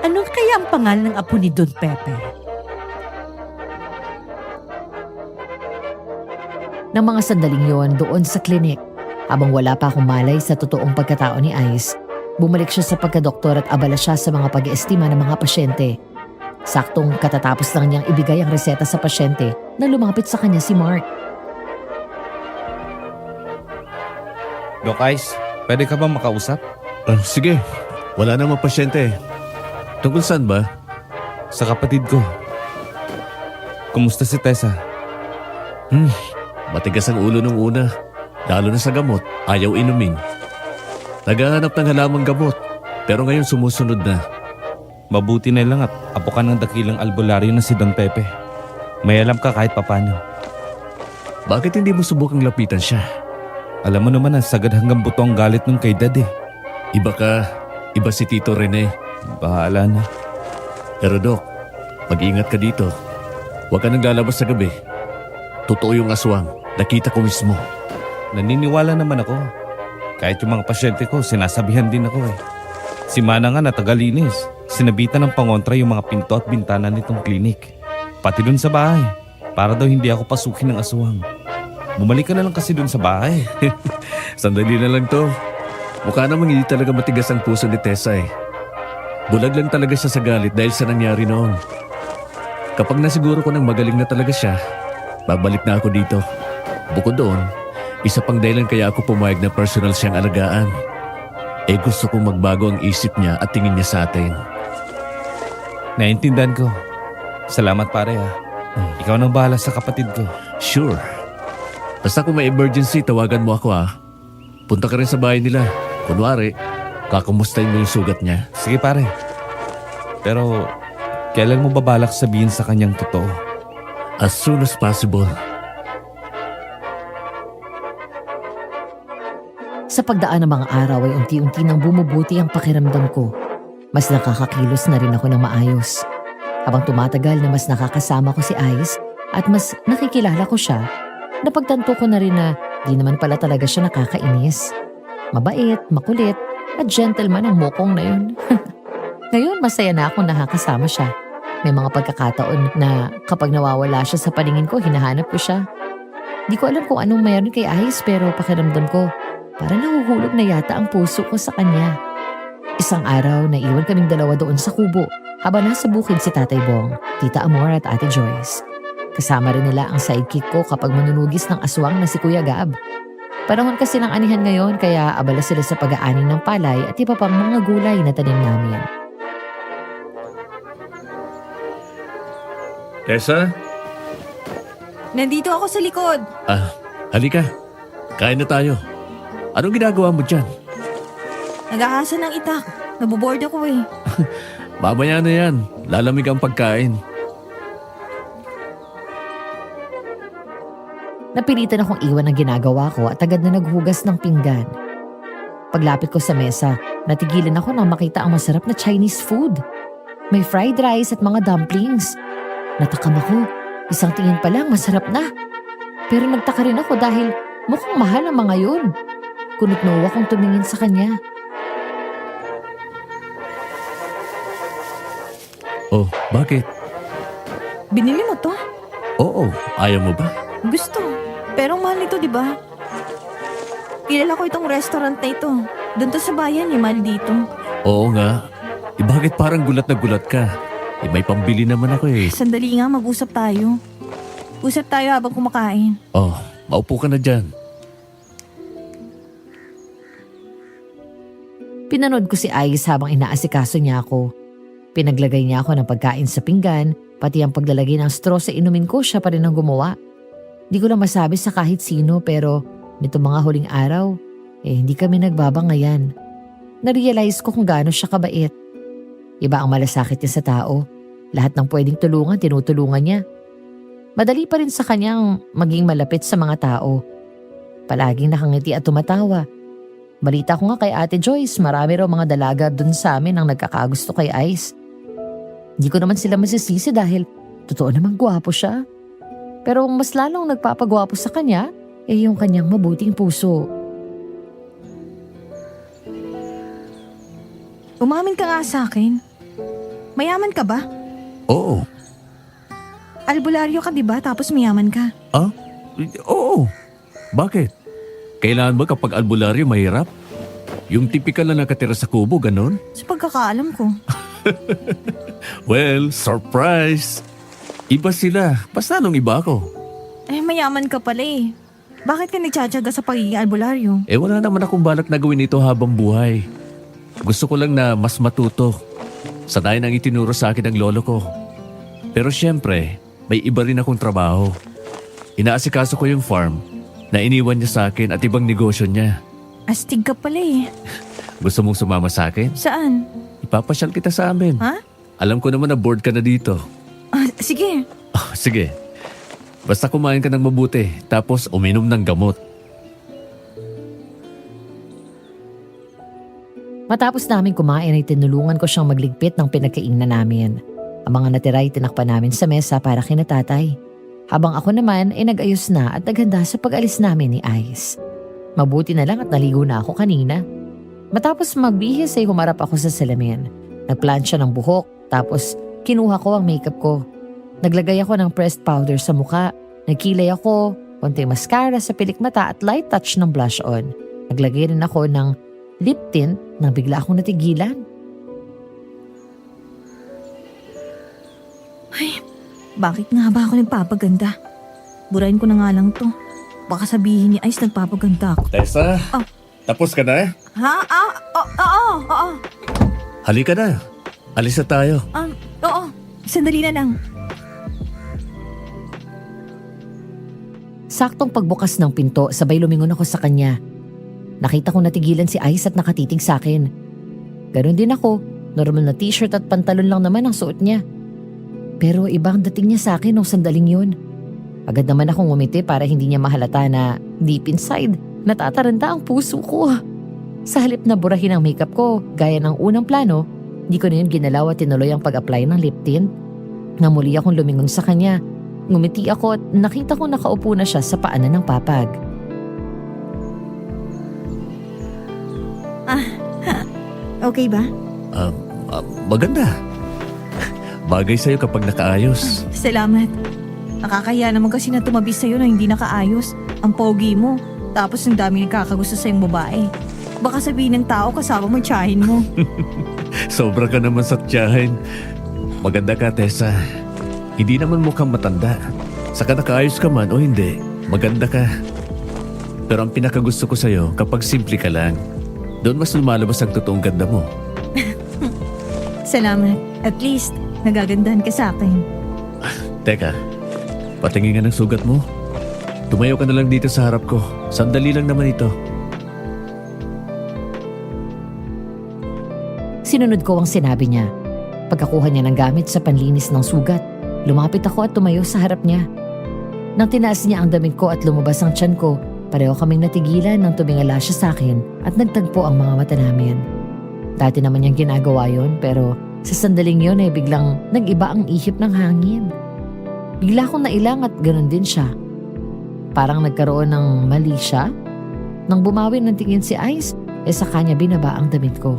Anong kaya ang pangalan ng apo ni Don Pepe? Nang mga sandaling yon doon sa klinik, habang wala pa akong malay sa totoong pagkatao ni Ice, bumalik siya sa pagkadoktor at abala siya sa mga pag-iestima ng mga pasyente. Saktong katatapos lang niyang ibigay ang reseta sa pasyente na lumapit sa kanya si Mark. Doc Ice, pwede ka bang makausap? Sige, wala namang pasyente. Tungkol saan ba? Sa kapatid ko. Kumusta si Tessa? Matigas ang ulo nung una. Lalo na sa gamot, ayaw inumin. Naghahanap ng halamang gamot, pero ngayon sumusunod na. Mabuti na lang at apo ka ng dakilang albularyo na si Don Pepe. May alam ka kahit papano. Bakit hindi mo subukang lapitan siya? Alam mo naman ang sagad hanggang buto ang galit nung kay Dad eh. Iba ka, iba si Tito Rene. Bahala na. Pero Dok, mag-ingat ka dito. Huwag ka nang lalabas sa gabi. Totoo yung aswang, nakita ko mismo. Naniniwala naman ako. Kahit yung mga pasyente ko, sinasabihan din ako eh. Si Mana nga na tagalinis. Sinabitan ng pangontra yung mga pinto at bintana nitong klinik. Pati dun sa bahay. Para daw hindi ako pasukin ng aswang. Bumalik ka na lang kasi dun sa bahay. Sandali na lang to. Mukha namang hindi talaga matigas ang puso ni Tessa eh. Bulag lang talaga siya sa galit dahil sa nangyari noon. Kapag nasiguro ko nang magaling na talaga siya, babalik na ako dito. Bukod doon, isa pang dahilan kaya ako pumayag na personal siyang alagaan. Eh gusto kong magbago ang isip niya at tingin niya sa atin. Naintindihan ko. Salamat pare ha. Ikaw nang bahala sa kapatid ko. Sure. Basta kung may emergency, tawagan mo ako ha. Punta ka rin sa bahay nila. Kunwari, kakumustahin mo yung sugat niya. Sige pare. Pero kailan mo babalak sabihin sa kanyang totoo? As soon as possible. Sa pagdaan ng mga araw ay unti-unti nang bumubuti ang pakiramdam ko. Mas nakakakilos na rin ako ng maayos. Habang tumatagal na mas nakakasama ko si Ice at mas nakikilala ko siya, napagtanto ko na rin na di naman pala talaga siya nakakainis. Mabait, makulit, at gentleman ang mokong na yun. Ngayon masaya na akong nakakasama siya. May mga pagkakataon na kapag nawawala siya sa paningin ko, hinahanap ko siya. Di ko alam kung anong mayroon kay Ice pero pakiramdam ko, parang nahuhulog na yata ang puso ko sa kanya. Isang araw, naiwan kaming dalawa doon sa kubo habang nasa bukid si Tatay Bong, Tita Amor at Ate Joyce. Kasama rin nila ang sidekick ko kapag manunugis ng aswang na si Kuya Gab. Panahon kasi ng anihan ngayon kaya abala sila sa pag-aaning ng palay at iba pang mga gulay na tanim namin. Tessa? Nandito ako sa likod. Halika. Kain na tayo. Anong ginagawa mo dyan? Nag-aasa ng itak. Naboboard ako eh. Mamaya na yan. Lalamig ang pagkain. Napilitan akong iwan ang ginagawa ko at agad na naghugas ng pinggan. Paglapit ko sa mesa, natigilan ako nang makita ang masarap na Chinese food. May fried rice at mga dumplings. Natakam ako. Isang tingin pa lang, masarap na. Pero nagtaka rin ako dahil mukhang mahal ang mga yun. Kunot-noo akong tumingin sa kanya. Oh, bakit? Binili mo to? Oo, ayaw mo ba? Gusto. Pero ang mahal nito, di ba? Kilala ko itong restaurant na ito. Doon to sa bayan, mahal dito. Oo nga. Bakit parang gulat na gulat ka? May pambili naman ako eh. Sandali nga, mag-usap tayo. Usap tayo habang kumakain. Oh, maupo ka na dyan. Pinanood ko si Ice habang inaasikaso niya ako. Pinaglagay niya ako ng pagkain sa pinggan, pati ang paglalagay ng straw sa inumin ko, siya pa rin ang gumawa. Di ko lang masabi sa kahit sino pero nito mga huling araw, hindi kami nagbabangayan. Narealize ko kung gaano siya kabait. Iba ang malasakit niya sa tao. Lahat ng pwedeng tulungan, tinutulungan niya. Madali pa rin sa kanyang maging malapit sa mga tao. Palaging nakangiti at tumatawa. Balita ko nga kay Ate Joyce, marami raw mga dalaga dun sa amin ang nagkakagusto kay Ice. Hindi ko naman sila masisisi dahil totoo namang gwapo siya. Pero ang mas lalong nagpapagwapo sa kanya, yung kanyang mabuting puso. Umamin ka nga sa akin. Mayaman ka ba? Oo. Albularyo ka, di ba? Tapos mayaman ka. Ah? Oo. Bakit? Kailangan ba kapag albularyo mahirap? Yung tipikal na nakatira sa kubo, ganon? Sa pagkakaalam ko. Well, surprise! Iba sila. Basta nung iba ako. Mayaman ka pala eh. Bakit ka nagtsatsaga sa pagiging albularyo? Wala naman akong balak na gawin ito habang buhay. Gusto ko lang na mas matuto. Sanayan ang itinuro sa akin ng lolo ko. Pero syempre, may iba rin akong trabaho. Inaasikaso ko yung farm na iniwan niya sa akin at ibang negosyo niya. Astig ka pala eh. Gusto mong sumama sa akin? Saan? Ipapasyal kita sa amin. Ha? Alam ko naman na bored ka na dito. Sige. Oh, sige. Basta kumain ka ng mabuti, tapos uminom ng gamot. Matapos namin kumain ay tinulungan ko siyang magligpit ng pinagkainan namin. Ang mga natira ay tinakpan namin sa mesa para kina tatay. Habang ako naman ay nag-ayos na at naghanda sa pag-alis namin ni Ice. Mabuti na lang at naligo na ako kanina. Matapos magbihis ay humarap ako sa salamin. Nagplansya ng buhok, tapos kinuha ko ang makeup ko. Naglagay ako ng pressed powder sa muka, nagkilay ako, konting mascara sa pilik mata at light touch ng blush on. Naglagay rin ako ng lip tint nang bigla akong natigilan. Bakit nga ba ako nagpapaganda? Burahin ko na nga lang to. Baka sabihin ni Ice nagpapaganda ako. Tessa, Oh. tapos ka na? Ha? Oo. Halika na. Alis na tayo. Oo. Sandali na lang. Saktong pagbukas ng pinto, sabay lumingon ako sa kanya. Nakita kong natigilan si Ice at nakatitig sa akin. Ganon din ako, normal na t-shirt at pantalon lang naman ang suot niya. Pero ibang dating niya sa akin nung sandaling yun. Agad naman akong ngumiti para hindi niya mahalata na deep inside, natataranta ang puso ko. Sa halip na burahin ang makeup ko, gaya ng unang plano, di ko na yun ginalaw at tinuloy ang pag-apply ng lip tint. Nga muli akong lumingon sa kanya. Ngumiti ako at nakita kong nakaupo na siya sa paanan ng papag. Okay ba? Maganda. Bagay sa'yo kapag nakaayos. Salamat. Nakakaya naman kasi na tumabi sa'yo na hindi nakaayos. Ang pogi mo. Tapos ang dami nagkakagusto sa'yong babae. Baka sabihin ng tao kasama mo tsahin mo. Sobra ka naman sa tiyahin. Maganda ka, Tessa. Hindi naman mukhang matanda. Saka nakaayos ka man o hindi, maganda ka. Pero ang pinakagusto ko sa'yo kapag simple ka lang. Doon mas lumalabas ang totoong ganda mo. Salamat. At least, nagagandahan ka sa akin. Teka, patingin nga ng sugat mo. Tumayo ka na lang dito sa harap ko. Sandali lang naman ito. Sinunod ko ang sinabi niya. Pagkakuha niya ng gamit sa panlinis ng sugat, lumapit ako at tumayo sa harap niya. Nang tinaas niya ang damit ko at lumabas ang tiyan ko, Pareho kaming natigilan nang tumingala siya sa akin at nagtagpo ang mga mata namin. Dati naman niyang ginagawa yon pero sa sandaling yon ay biglang nag-iba ang ihip ng hangin. Bigla akong nailang at ganun din siya. Parang nagkaroon ng mali siya. Nang bumawi ng tingin si Ice, sa kanya binaba ang damit ko.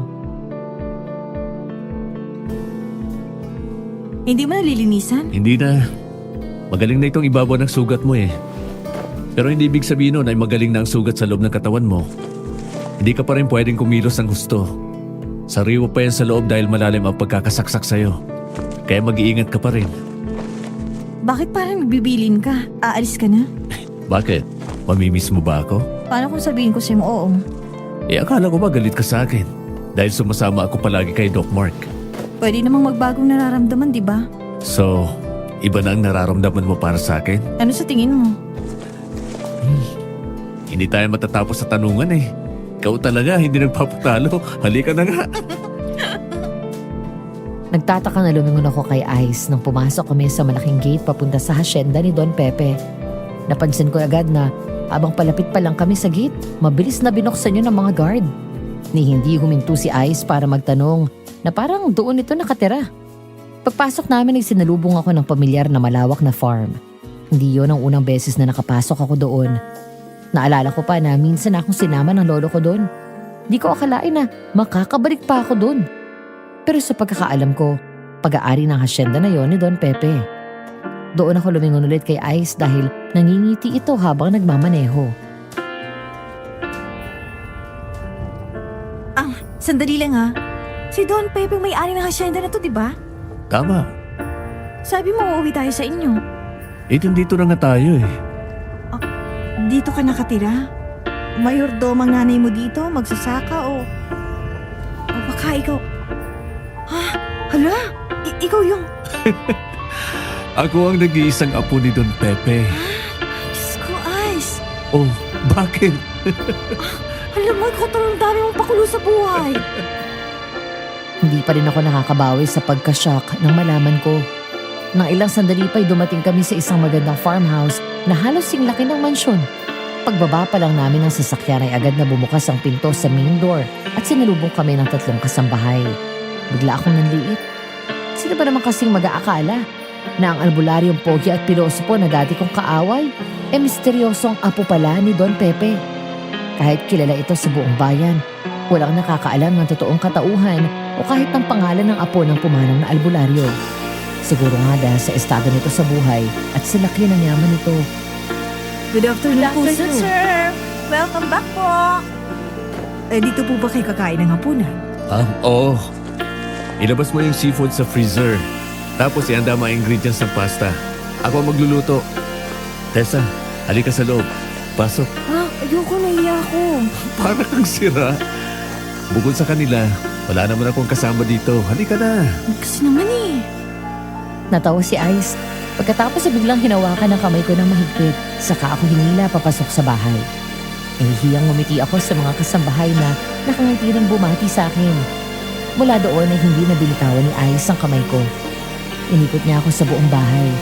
Hindi mo nalilinisan? Hindi na. Magaling na itong ibabaw ng sugat mo eh. Pero hindi ibig sabihin nun ay magaling na ang sugat sa loob ng katawan mo. Hindi ka pa rin pwedeng kumilos ng gusto. Sariwa pa yan sa loob dahil malalim ang pagkakasaksak sa'yo. Kaya mag-iingat ka pa rin. Bakit parang nagbibilin ka? Aalis ka na? Bakit? Mamimiss mo ba ako? Paano kung sabihin ko sa'yo oo? Akala ko ba galit ka sa akin? Dahil sumasama ako palagi kay Doc Mark. Pwede namang magbagong nararamdaman, di ba? So, iba na ang nararamdaman mo para sa akin? Ano sa tingin mo? Hindi tayo matatapos sa tanungan eh. Ikaw talaga, hindi nagpapatalo. Halika na nga. Nagtataka na lumingon ako kay Ice nang pumasok kami sa malaking gate papunta sa hasyenda ni Don Pepe. Napansin ko agad na habang palapit pa lang kami sa gate, mabilis na binuksan yun ng mga guard. Ni hindi huminto si Ice para magtanong na parang doon ito nakatira. Pagpasok namin ay sinalubong ako ng pamilyar na malawak na farm. Hindi yon ang unang beses na nakapasok ako doon. Naalala ko pa na minsan akong sinama ng lolo ko doon. Di ko akalain na makakabalik pa ako doon. Pero sa pagkakaalam ko, pag-aari ng hasyenda na yon ni Don Pepe. Doon ako lumingon ulit kay Ice dahil nangingiti ito habang nagmamaneho. Sandali lang ha. Si Don Pepe may-ari ng hasyenda na to, di ba? Tama. Sabi mo uuwi tayo sa inyo. Dito na nga tayo eh. Dito ka nakatira? Mayordom ang nanay mo dito? Magsasaka o baka ikaw... Ha? Hala? Ikaw yung... Ako ang nag-iisang apo ni Don Pepe. Diyos ko, Ice. Oh, bakit? Alam mo, ikaw talagang dami mong pakulo sa buhay. Hindi pa rin ako nakakabawi sa pagka-shock nang malaman ko. Nang ilang sandali pa'y dumating kami sa isang magandang farmhouse na halos sing laki ng mansyon. Pagbaba pa lang namin ng sasakyan ay agad na bumukas ang pinto sa main door at sinalubong kami ng 3 kasambahay. Bigla akong nanliit. Sino ba naman kasing mag-aakala na ang albularyong pogi at pilosopo na dati kong kaaway misteryosong apo pala ni Don Pepe. Kahit kilala ito sa buong bayan, walang nakakaalam ng totoong katauhan o kahit ng pangalan ng apo ng pumanong na albularyo. Siguro nga dahil sa estado nito sa buhay at sa laki ng yaman nito. Good afternoon, po, sir. Welcome back po. Dito po ba kayo kakain ng hapunan? Oo. Ilabas mo yung seafood sa freezer. Tapos ihanda mga ingredients ng pasta. Ako ang magluluto. Tessa, halika sa loob. Pasok. Ayoko, nahiya ako. Para kang sira. Bukod sa kanila, wala naman akong kasama dito. Halika na. Kasi naman eh. Natawa si Ice. Pagkatapos ay biglang hinawakan ng kamay ko ng mahigpit, saka ako hinila papasok sa bahay. Nahihiyang ngumiti ako sa mga kasambahay na nakangiti ng bumati sa akin. Mula doon ay hindi na binitawan ni Ice ang kamay ko. Inikot niya ako sa buong bahay.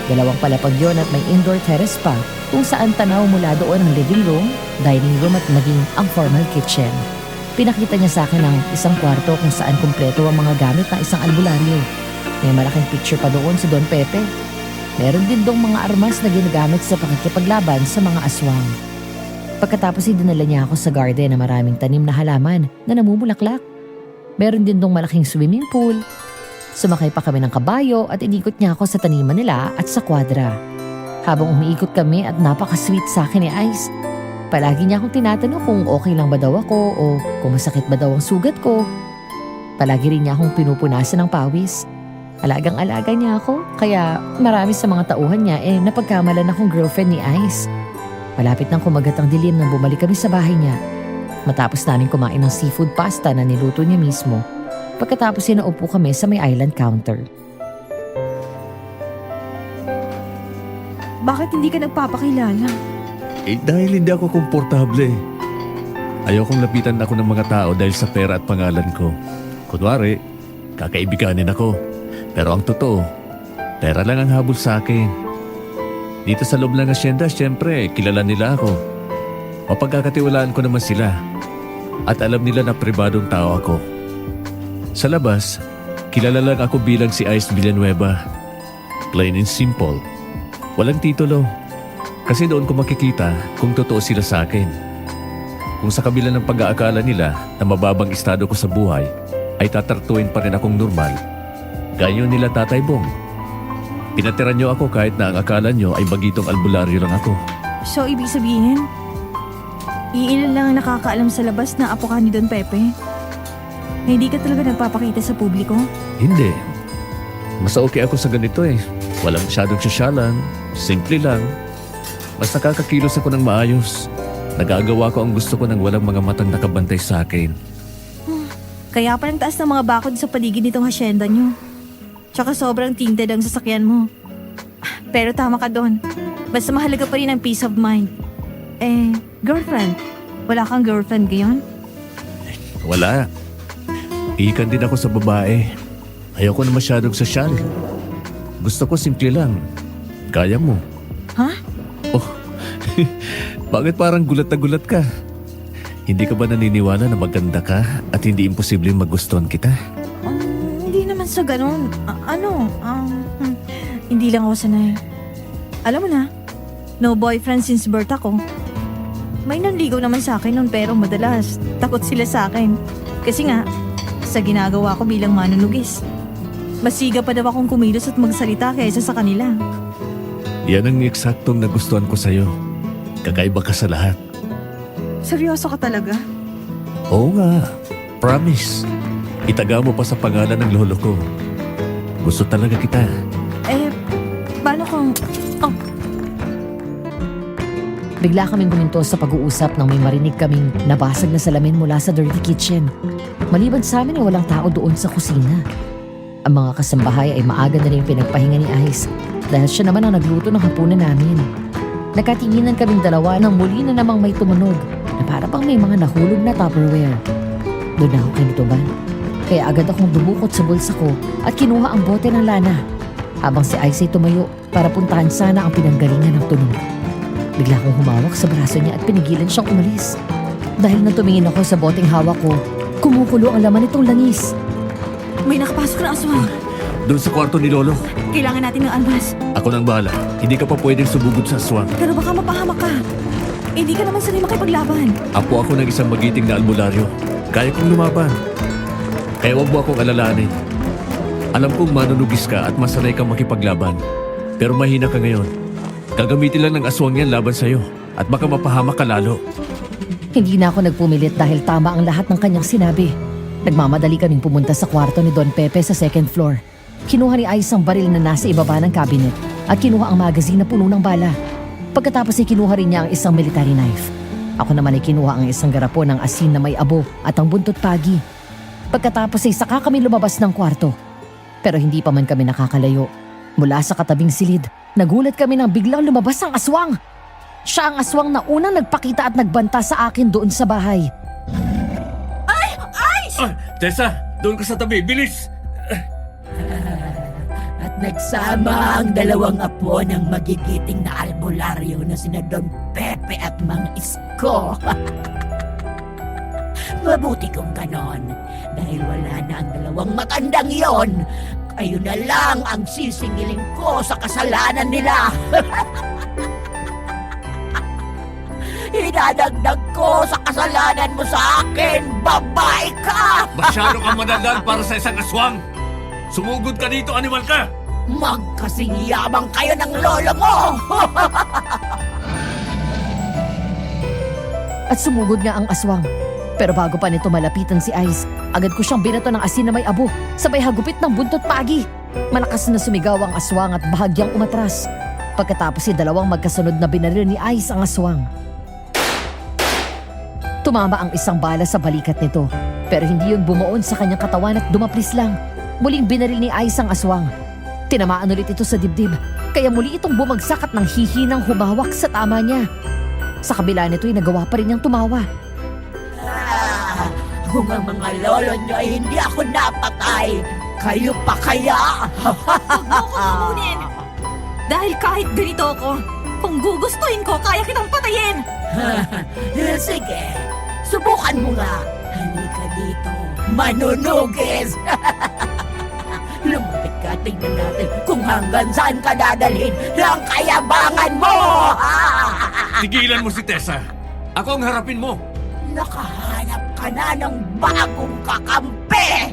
2 palapag yun at may indoor terrace pa kung saan tanaw mula doon ang living room, dining room at maging ang formal kitchen. Pinakita niya sa akin ang isang kwarto kung saan kumpleto ang mga gamit ng isang albularyo. May malaking picture pa doon si Don Pepe. Meron din dong mga armas na ginagamit sa pakikipaglaban sa mga aswang. Pagkatapos ay dinala niya ako sa garden na maraming tanim na halaman na namumulaklak. Meron din dong malaking swimming pool. Sumakay pa kami ng kabayo at inikot niya ako sa taniman nila at sa kwadra. Habang umiikot kami at napaka-sweet sa akin ni Ice, palagi niya akong tinatanong kung okay lang ba daw ako o kung masakit ba daw ang sugat ko. Palagi rin niya akong pinupunasan ng pawis. Alagang-alaga niya ako, kaya marami sa mga tauhan niya napagkamalan akong girlfriend ni Ice. Malapit nang kumagat ang dilim nang bumalik kami sa bahay niya. Matapos namin kumain ng seafood pasta na niluto niya mismo, pagkatapos naupo kami sa may island counter. Bakit hindi ka nagpapakilala? Dahil hindi ako komportable. Ayokong lapitan ako ng mga tao dahil sa pera at pangalan ko. Kunwari, kakaibiganin ako. Pero ang totoo, pera lang ang habol sa akin. Dito sa loob ng asyenda, syempre, kilala nila ako. Mapagkakatiwalaan ko naman sila at alam nila na pribadong tao ako. Sa labas, kilala lang ako bilang si Ice Villanueva. Plain and simple. Walang titulo. Kasi doon ko makikita kung totoo sila sa akin. Kung sa kabila ng pag-aakala nila na mababang estado ko sa buhay, ay tatartuin pa rin akong normal. Ganyan nila Tatay Bong. Pinatira niyo ako kahit na ang akala niyo ay bagitong albularyo lang ako. So, ibig sabihin, iilan lang ang nakakaalam sa labas na apo ka ni Don Pepe? Na hindi ka talaga nagpapakita sa publiko? Hindi. Mas okay ako sa ganito eh. Walang masyadong sosyalan, simple lang. Mas nakakakilos ako ng maayos. Nagagawa ko ang gusto ko nang walang mga matang nakabantay sa akin. Kaya pa ng taas ng mga bakod sa paligid nitong hasyenda nyo. Tsaka sobrang tinted ang sasakyan mo. Pero tama ka doon. Basta mahalaga pa rin ang peace of mind. Girlfriend? Wala kang girlfriend ngayon? Wala. Ikan din ako sa babae. Ayoko na masyadong sosyal. Gusto ko simple lang. Kaya mo. Ha? Oh, bakit parang gulat na gulat ka? Hindi ka ba naniniwala na maganda ka at hindi imposibleng magustuhan kita? Hindi naman sa ganun. Hindi lang ako sanay. Alam mo na, no boyfriend since birth ako. May nanligaw naman sa akin nun pero madalas takot sila sa akin. Kasi nga, sa ginagawa ko bilang manunugis. Masiga pa daw akong kumilos at magsalita kaysa sa kanila. Yan ang eksaktong nagustuhan ko sa'yo. Kakaiba ka sa lahat. Seryoso ka talaga? Oo nga. Promise. Itaga mo pa sa pangalan ng lolo ko. Gusto talaga kita. Paano kung... Bigla kaming guminto sa pag-uusap nang may marinig kaming nabasag na salamin mula sa dirty kitchen. Maliban sa amin ay walang tao doon sa kusina. Ang mga kasambahay ay maaga na rin pinagpahinga ni Ice dahil siya naman ang nagluto ng hapunan namin. Nakatinginan kaming dalawa nang muli na namang may tumunog na para pang may mga nahulog na Tupperware. Doon na ako kinutuban. Kaya agad akong dumukot sa bulsa ko at kinuha ang bote ng lana habang si Ice ay tumayo para puntahan sana ang pinanggalingan ng tunog. Bigla akong humawak sa braso niya at pinigilan siyang umalis. Dahil nang tumingin ako sa boteng hawak ko, kumukulo ang laman nitong langis. May nakapasok na aswang. Doon sa kwarto ni lolo. Kailangan natin ng almas. Ako nang bahala. Hindi ka pa pwedeng sumugod sa aswang. Pero baka mapahamak ka. Hindi ka naman sanay makipaglaban. Apo ako ng isang magiting na albularyo. Kaya kong lumaban. Kaya wag mo akong alalahanin. Alam kong manunugis ka at masanay kang makipaglaban. Pero mahina ka ngayon. Gagamitin lang ng aswang yan laban sa'yo. At baka mapahamak ka lalo. Hindi na ako nagpumilit dahil tama ang lahat ng kanyang sinabi. Nagmamadali kaming pumunta sa kwarto ni Don Pepe sa second floor. Kinuha ni Ice ang baril na nasa ibaba ng cabinet at kinuha ang magazine na puno ng bala. Pagkatapos ay kinuha rin niya ang isang military knife. Ako naman ay kinuha ang isang garapon ng asin na may abo at ang buntot pagi. Pagkatapos ay saka kami lumabas ng kwarto. Pero hindi pa man kami nakakalayo. Mula sa katabing silid, nagulat kami nang biglang lumabas ang aswang. Siya ang aswang na unang nagpakita at nagbanta sa akin doon sa bahay. Tessa! Doon ka sa tabi! Bilis! At nagsama ang dalawang apo ng magigiting na albularyo na sina Don Pepe at Mang Isko. Mabuti kung ganon. Dahil wala na ang dalawang matandang yon. Kayo na lang ang sisingilin ko sa kasalanan nila. Idadagdag ko sa kasalanan mo sa akin, babae ka! Masyado kang madalag para sa isang aswang! Sumugod ka dito, animal ka! Magkasing yabang kayo ng lolo mo! At sumugod nga ang aswang. Pero bago pa nito malapitan si Ice, agad ko siyang binato ng asin na may abo, sabay hagupit ng buntot pagi. Malakas na sumigaw ang aswang at bahagyang umatras. Pagkatapos si dalawang magkasunod na binaril ni Ice ang aswang. Tumama ang isang bala sa balikat nito, pero hindi yun bumuon sa kanyang katawan at dumaplis lang. Muling binaril ni Ice ang aswang. Tinamaan ulit ito sa dibdib, kaya muli itong bumagsak at nang hihinang humawak sa tama niya. Sa kabila nito ay nagawa pa rin niyang tumawa. Kung ang mga lolo nyo ay hindi ako napatay, kayo pa kaya? Huwag mo ko tamunin! Dahil kahit ganito ako, Kung gugustuhin ko, kaya kitang patayin! Sige, subukan mo nga. Halika dito, manunugis! Lumapit ka, tingnan natin kung hanggang saan ka dadalhin ng kayabangan mo! Tigilan mo si Tessa. Ako ang harapin mo. Nakahanap ka na ng bagong kakampi!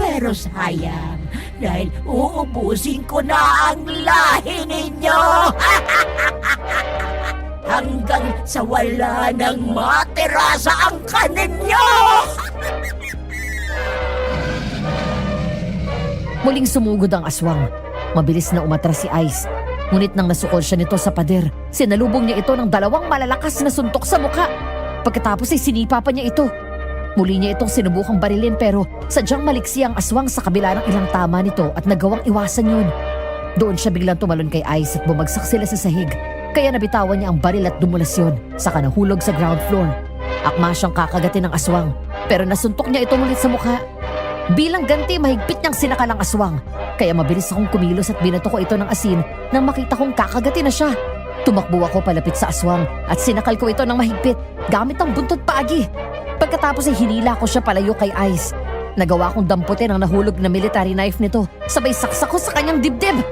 Pero sayang, dahil uubusin ko na ang lahi ninyo! Hanggang sa wala nang matira sa angkan ninyo! Muling sumugod ang aswang. Mabilis na umatras si Ice. Ngunit nang nasukol siya nito sa pader, sinalubong niya ito ng 2 malalakas na suntok sa muka. Pagkatapos ay sinipa pa niya ito. Muli niya itong sinubukang barilin pero sadyang maliksi ang aswang sa kabila ng ilang tama nito at nagawang iwasan yun. Doon siya biglang tumalon kay Ice at bumagsak sila sa sahig. Kaya nabitawan niya ang baril at dumulas yun, saka nahulog sa ground floor. Akma siyang kakagatin ng aswang pero nasuntok niya ito ulit sa mukha. Bilang ganti, mahigpit niyang sinakal ang aswang. Kaya mabilis akong kumilos at binato ko ito ng asin nang makita kong kakagatin na siya. Tumakbo ako palapit sa aswang at sinakal ko ito ng mahigpit gamit ang buntot paagi. Pagkatapos ay hinila ko siya palayo kay Ice. Nagawa kong damputin ang nahulog na military knife nito, sabay saksak ko sa kanyang dibdib.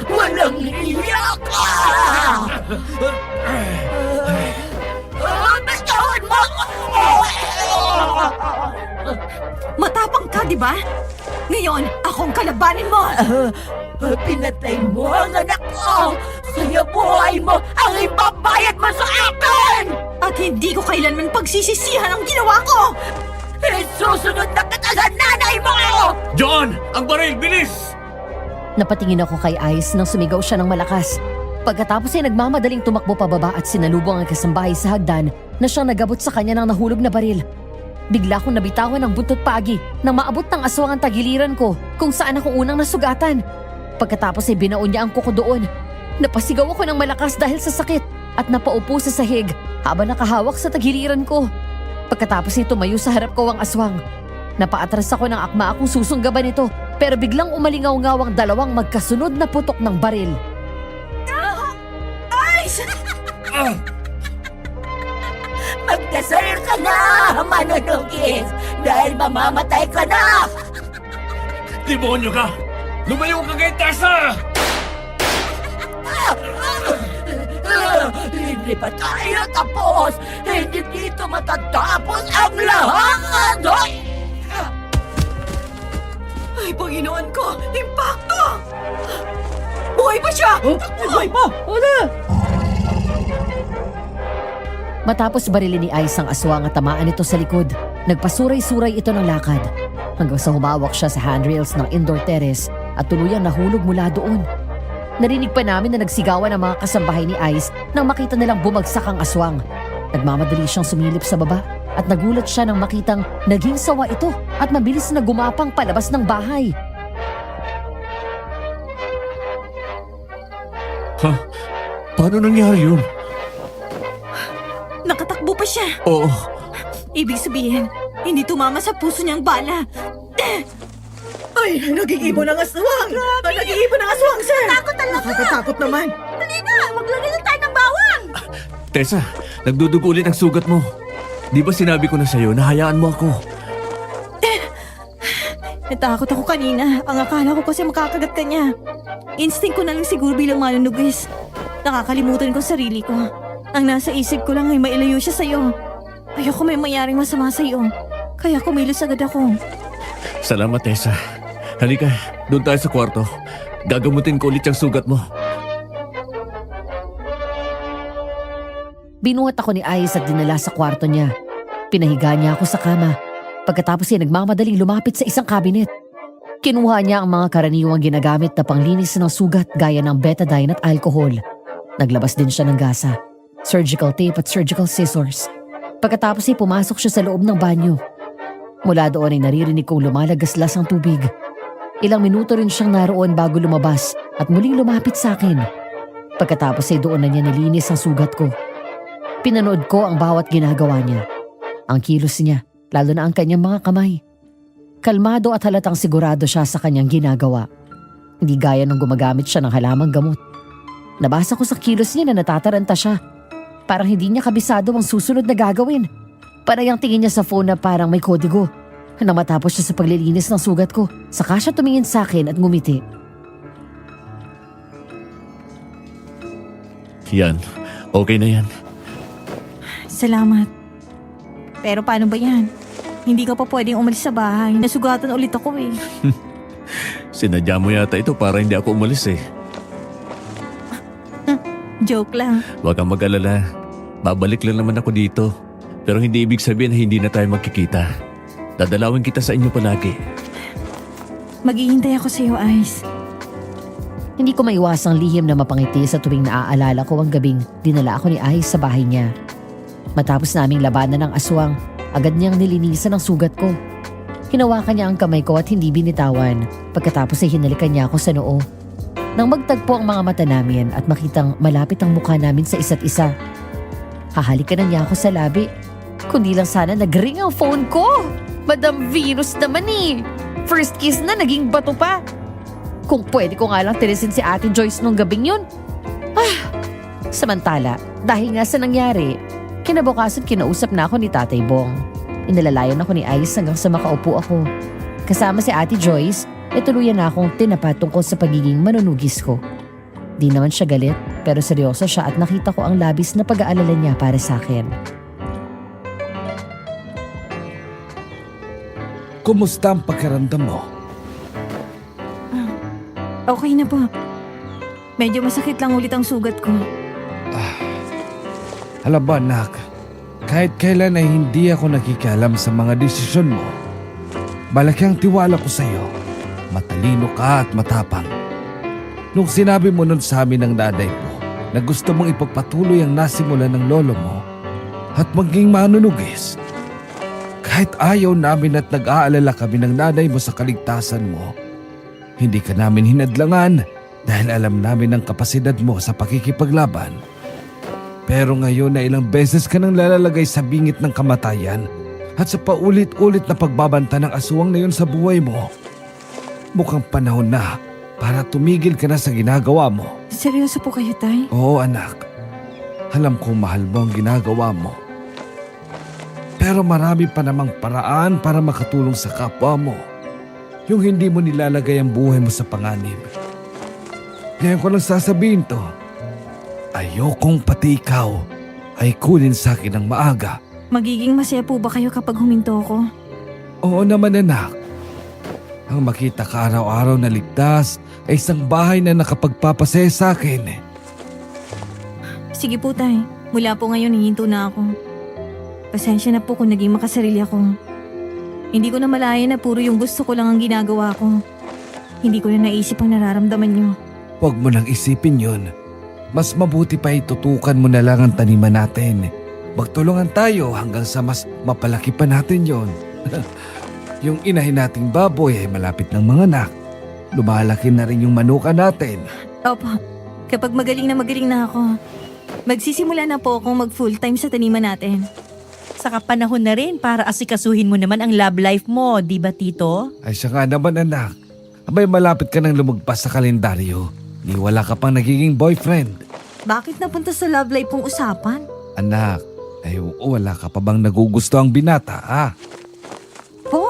Walang iyak ka! Bastahon mo ako! Matapang ka, di ba? Ngayon, akong kalabanin mo! Pinatay mo ang anak ko! Kaya buhay mo ang ibabayad mo sa akin! At hindi ko kailanman pagsisisihan ang ginawa ko! Susunod na kita sa nanay mo! John! Ang baril! Bilis! Napatingin ako kay Ice nang sumigaw siya ng malakas. Pagkatapos ay nagmamadaling tumakbo pababa at sinalubong ang kasambahay sa hagdan na siyang nagabot sa kanya ng nahulog na baril. Bigla kong nabitawan ang buntot paagi nang maabot ng aswang ang tagiliran ko kung saan ako unang nasugatan. Pagkatapos ay binaon niya ang kuko doon. Napasigaw ako ng malakas dahil sa sakit at napaupo sa sahig habang nakahawak sa tagiliran ko. Pagkatapos ay tumayo sa harap ko ang aswang. Napaatras ako ng akma akong susunggaban ito pero biglang umalingaw-ngaw ang 2 magkasunod na putok ng baril. Ice! Magdasal ka na, manunugis! Dahil mamamatay ka na! Demonyo ka! Lumayo ka kay Tessa! Hindi pa tayo tapos! Hindi dito matatapos ang lahat! Ay, Panginoon ko! Impacto! Buhay pa siya! Buhay pa! Matapos barilin ni Ice ang aswang at tamaan ito sa likod, nagpasuray-suray ito ng lakad hanggang sa humawak siya sa handrails ng indoor terrace at tuluyang nahulog mula doon. Narinig pa namin na nagsigawan ang mga kasambahay ni Ice nang makita nilang bumagsak ang aswang. Nagmamadali siyang sumilip sa baba at nagulat siya nang makitang naging sawa ito at mabilis na gumapang palabas ng bahay. Ha? Paano nangyari yun? Nakatakbo pa siya! Oo. Ibig sabihin, hindi tumama sa puso niyang bala. Ay, nag-iibon ang aswang! Nag-iibon ang aswang, sir! Takot talaga! Nakakatakot naman! Dali na! Maglagay na tayo ng bawang! Tessa, nagdudugo ulit ang sugat mo. Di ba sinabi ko na sa'yo na hayaan mo ako? Natakot ako kanina. Ang akala ko kasi makakagat ka niya. Instinct ko na lang siguro bilang manunugis. Nakakalimutan ko sarili ko. Ang nasa isip ko lang ay mailayo siya sa'yo. Ayoko may mayaring masama sa'yo. Kaya kumilos agad ako. Salamat, Tessa. Halika, doon tayo sa kwarto. Gagamutin ko ulit yung sugat mo. Binuhat ako ni Ice at dinala sa kwarto niya. Pinahiga niya ako sa kama. Pagkatapos ay nagmamadaling lumapit sa isang kabinet. Kinuha niya ang mga karaniwang ginagamit na panglinis ng sugat gaya ng betadine at alcohol. Naglabas din siya ng gasa, surgical tape at surgical scissors. Pagkatapos ay pumasok siya sa loob ng banyo. Mula doon ay naririnig kong lumalagaslas ang tubig. Ilang minuto rin siyang naroon bago lumabas at muling lumapit sa akin. Pagkatapos ay doon na niya nilinis ang sugat ko. Pinanood ko ang bawat ginagawa niya. Ang kilos niya, lalo na ang kanyang mga kamay. Kalmado at halatang sigurado siya sa kanyang ginagawa. Hindi gaya nung gumagamit siya ng halamang gamot. Nabasa ko sa kilos niya na natataranta siya. Parang hindi niya kabisado ang susunod na gagawin. Panay ang tingin niya sa phone na parang may kodigo. Nang matapos siya sa paglilinis ng sugat ko, saka siya tumingin sa akin at ngumiti. Yan, okay na yan. Salamat. Pero paano ba yan? Hindi ka pa pwedeng umalis sa bahay. Nasugatan ulit ako eh. Sinadya mo yata ito para hindi ako umalis eh. Joke lang. Huwag kang mag-alala. Babalik lang naman ako dito. Pero hindi ibig sabihin na hindi na tayo magkikita. Dadalawin kita sa inyo palagi. Maghihintay ako sa iyo, Ice. Hindi ko maiwasang lihim na mapangiti sa tuwing naaalala ko ang gabing dinala ako ni Ice sa bahay niya. Matapos naming labanan ng aswang, agad niyang nilinisan ang sugat ko. Hinawakan niya ang kamay ko at hindi binitawan. Pagkatapos ay hinalikan niya ako sa noo. Nang magtagpo ang mga mata namin at makitang malapit ang mukha namin sa isa't isa, hahalikan na niya ako sa labi. Kundi lang sana nag-ring ang phone ko. Madam Venus naman eh. First kiss na naging bato pa. Kung pwede ko nga lang tirisin si Ate Joyce nung gabing yun. Samantala, dahil nga sa nangyari, kinabukasan kinausap na ako ni Tatay Bong. Inalalayan ako ni Ice hanggang sa makaupo ako. Kasama si Ate Joyce, tuluyan na akong tinapat tungkol sa pagiging manunugis ko. Di naman siya galit, pero seryoso siya at nakita ko ang labis na pag-aalala niya para sa akin. Kumusta ang pakiramdam mo? Okay na po. Medyo masakit lang ulit ang sugat ko. Alam ba, anak, kahit kailan ay hindi ako nakikialam sa mga desisyon mo. Malaki ang tiwala ko sa iyo. Matalino ka at matapang. Nung sinabi mo nun sa amin ng nanay mo na gusto mong ipagpatuloy ang nasimulan ng lolo mo at maging manunugis, kahit ayaw namin at nag-aalala kami ng nanay mo sa kaligtasan mo, hindi ka namin hinadlangan dahil alam namin ang kapasidad mo sa pakikipaglaban. Pero ngayon na ilang beses ka nang lalalagay sa bingit ng kamatayan at sa paulit-ulit na pagbabanta ng aswang na yun sa buhay mo, mukhang panahon na para tumigil ka na sa ginagawa mo. Seryoso po kayo, Tay? Oo, anak. Alam kong mahal mo ang ginagawa mo. Pero marami pa namang paraan para makatulong sa kapwa mo. Yung hindi mo nilalagay ang buhay mo sa panganib. Ngayon ko lang sasabihin to. Ayokong pati ikaw ay kunin sa akin ng maaga. Magiging masaya po ba kayo kapag huminto ko? Oo naman, anak. Ang makita ka araw-araw na ligtas ay isang bahay na nakapagpapasaya sa akin. Sige po, Tay. Mula po ngayon, hihinto na ako. Pasensya na po kung naging makasarili ako. Hindi ko na malaya na puro yung gusto ko lang ang ginagawa ko. Hindi ko na naisip ang nararamdaman niyo. Huwag mo nang isipin yun. Mas mabuti pa itutukan mo na lang ang taniman natin. Magtulungan tayo hanggang sa mas mapalaki pa natin yon. Yung inahin nating baboy ay malapit ng mga anak. Lumalaki na rin yung manuka natin. Opo, kapag magaling na ako, magsisimula na po akong mag-full time sa taniman natin. Saka panahon na rin para asikasuhin mo naman ang love life mo, di ba Tito? Ay siya nga naman, anak. Abay malapit ka nang lumagpas sa kalendaryo. Ni wala ka pang nagiging boyfriend. Bakit napunta sa love life pong usapan? Anak, ay wala ka pa bang nagugusto ang binata, ha? Po?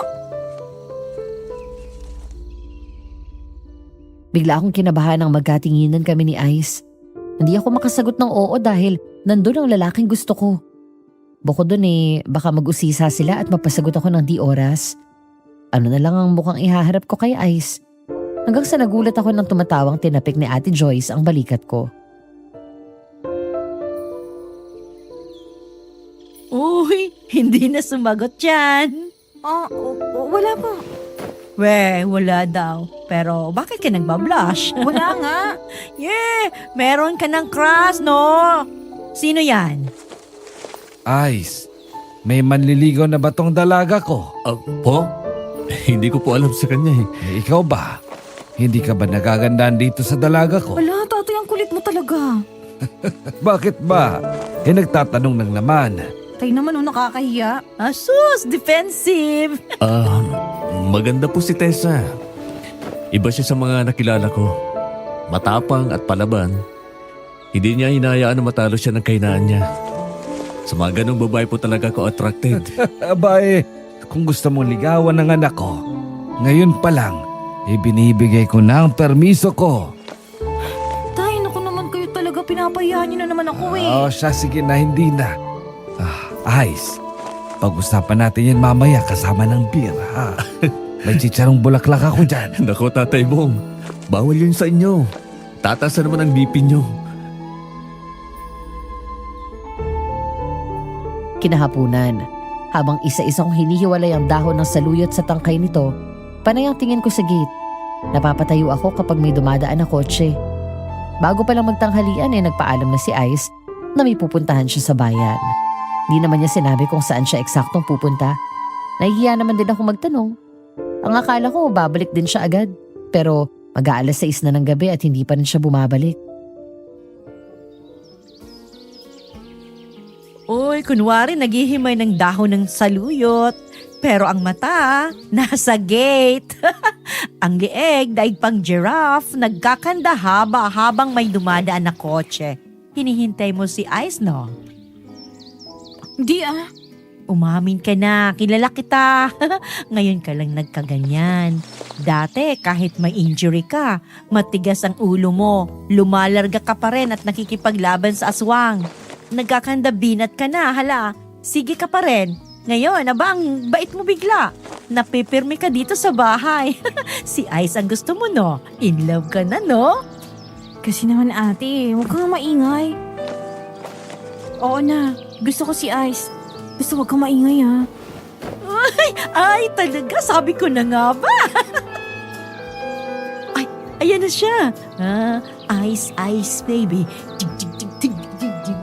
Bigla akong kinabahan nang magkatinginan kami ni Ice. Hindi ako makasagot ng oo dahil nandun ang lalaking gusto ko. Bukod dun baka mag-usisa sila at mapasagot ako ng di oras. Ano na lang ang mukhang ihaharap ko kay Ice. Hanggang sa nagulat ako nang tumatawang tinapik ni Ate Joyce ang balikat ko. Uy, hindi na sumagot yan. Wala po. Wala daw. Pero bakit ka nagbablush? Wala nga. Meron ka ng crush, no? Sino yan? Ice, may manliligaw na ba tong dalaga ko? Po? Hindi ko po alam sa kanya eh. Ikaw ba? Hindi ka ba nagagandaan dito sa dalaga ko? Wala, tatay, ang kulit mo talaga. Bakit ba? Nagtatanong ng naman. Tay naman, nakakahiya. Asus, defensive. Maganda po si Tessa. Iba siya sa mga nakilala ko. Matapang at palaban. Hindi niya hinayaan na matalo siya ng kahinaan niya. Sa mga ganong babae po talaga ako attracted. Abay, kung gusto mong ligawan ng anak ko, ngayon pa lang, ibinibigay ko na ang permiso ko. Tay, naku naman kayo talaga. Pinapayahan niyo na naman ako eh. Oh, siya, sige na, hindi na. Ice, pag-usapan natin yan mamaya kasama ng beer, ha? May chicharong bulaklak ako dyan. Nako, Tatay Bong. Bawal yun sa inyo. Tataas na naman ang BP niyo. Kinahapunan, habang isa-isang hinihiwalay ang dahon ng saluyot sa tangkay nito, panay ang tingin ko sa gate. Napapatayo ako kapag may dumadaan na kotse. Bago pa lang magtanghalian nagpaalam na si Ice na may pupuntahan siya sa bayan. Di naman niya sinabi kung saan siya eksaktong pupunta. Nahihiya naman din ako magtanong. Ang akala ko babalik din siya agad. Pero mag-aalas 6 na ng gabi at hindi pa rin siya bumabalik. Uy, kunwari naghihimay ng dahon ng saluyot. Pero ang mata, nasa gate. Ang lieg, daig pang giraffe, nagkakanda haba habang may dumadaan na kotse. Hinihintay mo si Ice, no? Di ah. Umamin ka na, kilala kita. Ngayon ka lang nagkaganyan. Dati, kahit may injury ka, matigas ang ulo mo, lumalarga ka pa rin at nakikipaglaban sa aswang. Nagkakanda binat ka na, hala. Sige ka pa rin. Ngayon, abang, bait mo bigla. Napipirmi ka dito sa bahay. Si Ice ang gusto mo, no? In love ka na, no? Kasi naman ate, huwag kang maingay. Oo na, gusto ko si Ice. Gusto huwag kang maingay ha. Ay, talaga, sabi ko na nga ba? Ay, ayan na siya. Ice, ice, baby. Tig, tig, tig, tig, tig, tig.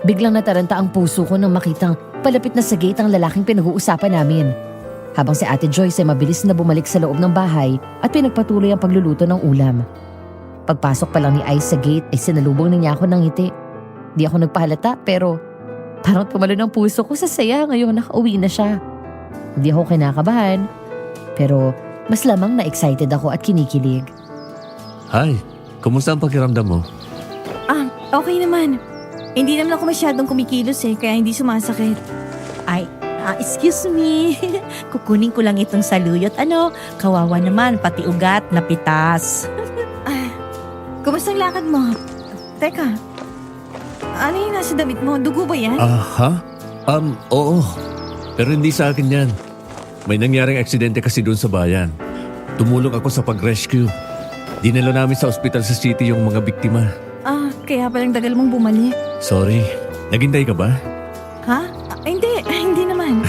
Biglang nataranta ang puso ko nang makitang palapit na sa gate ang lalaking pinag-uusapan namin. Habang si Ate Joyce ay mabilis na bumalik sa loob ng bahay at pinagpatuloy ang pagluluto ng ulam. Pagpasok pa lang ni Ice sa gate ay sinalubong na niya ako ng ngiti. Di ako nagpahalata pero parang tumalon ang puso ko sa saya ngayon nakauwi na siya. Hindi ako kinakabahan pero mas lamang na excited ako at kinikilig. Hi, kumusta ang pakiramdam mo? Ah, okay naman. Hindi naman ako masyadong kumikilos kaya hindi sumasakit. Ay, excuse me. Kukunin ko lang itong saluyot. Ano, kawawa naman, pati ugat, napitas. Kumusta ang lakad mo? Teka, ano yung nasa damit mo? Dugo ba yan? Ha? Oo. Pero hindi sa akin yan. May nangyaring aksidente kasi doon sa bayan. Tumulong ako sa pag-rescue. Dinala namin sa ospital sa city yung mga biktima. Kaya palang tagal mong bumalik. Sorry, naghintay ka ba? Ha? Hindi naman.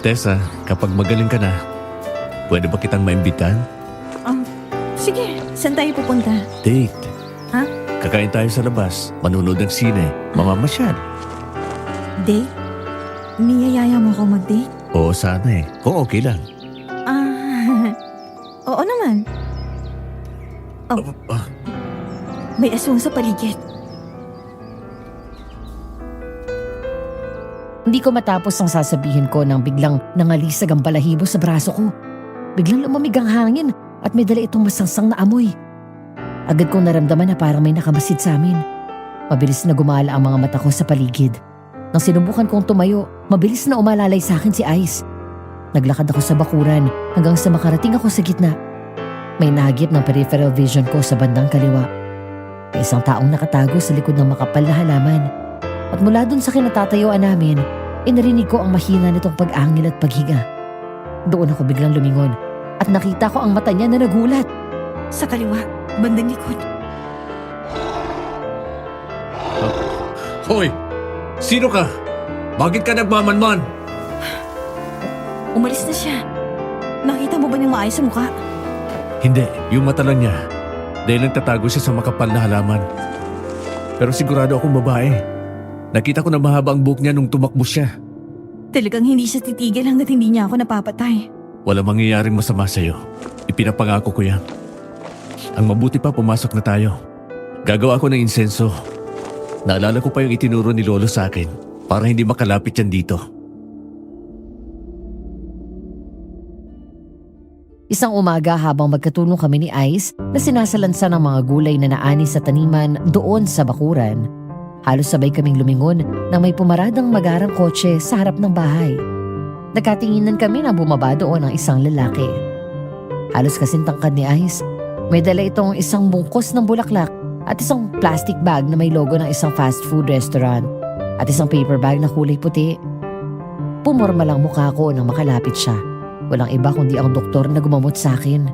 Tessa, kapag magaling ka na, pwede ba kitang maimbitan? Sige, saan tayo pupunta? Date. Ha? Kakain tayo sa labas, manunood ng sine, mamamasyal. Date? Niyayaya mo ako mag-date? Oo, sana kung okay lang. Oo naman. May aswang sa paligid. Hindi ko matapos ang sasabihin ko nang biglang nangalisag ang balahibo sa braso ko. Biglang lumamig ang hangin at may dala itong masangsang na amoy. Agad kong naramdaman na parang may nakamasid sa amin. Mabilis na gumala ang mga mata ko sa paligid. Nang sinubukan kong tumayo, mabilis na umalalay sa akin si Ice. Naglakad ako sa bakuran hanggang sa makarating ako sa gitna. May nahagip ng peripheral vision ko sa bandang kaliwa. May isang taong nakatago sa likod ng makapal na halaman. At mula dun sa kinatatayuan namin, narinig ko ang mahina nitong pag-angil at paghinga. Doon ako biglang lumingon at nakita ko ang mata niya na nagulat. Sa kaliwa, bandang likod. Hoy! Sino ka? Bakit ka nagmamanman? Umalis na siya. Nakita mo ba niyang maayos sa mukha? Hindi, yung mata lang niya. Dahil nagtatago siya sa makapal na halaman. Pero sigurado akong babae. Nakita ko na mahaba ang buhok niya nung tumakbo siya. Talagang hindi siya titigil hanggat hindi niya ako napapatay. Walang mangyayaring masama sa'yo. Ipinapangako ko yan. Ang mabuti pa, pumasok na tayo. Gagawa ako ng insenso. Naalala ko pa yung itinuro ni Lolo sa akin para hindi makalapit yan dito. Isang umaga habang magkatulong kami ni Ice na sinasalansan ng mga gulay na naani sa taniman doon sa bakuran, halos sabay kaming lumingon nang may pumaradang magarang kotse sa harap ng bahay. Nagkatinginan kami na bumaba doon ang isang lalaki. Halos kasing tangkad ni Ice, may dala itong isang bungkos ng bulaklak at isang plastic bag na may logo ng isang fast food restaurant at isang paper bag na kulay puti. Pumorma lang mukha ko nang makalapit siya. Walang iba kundi ang doktor na gumamot sa akin.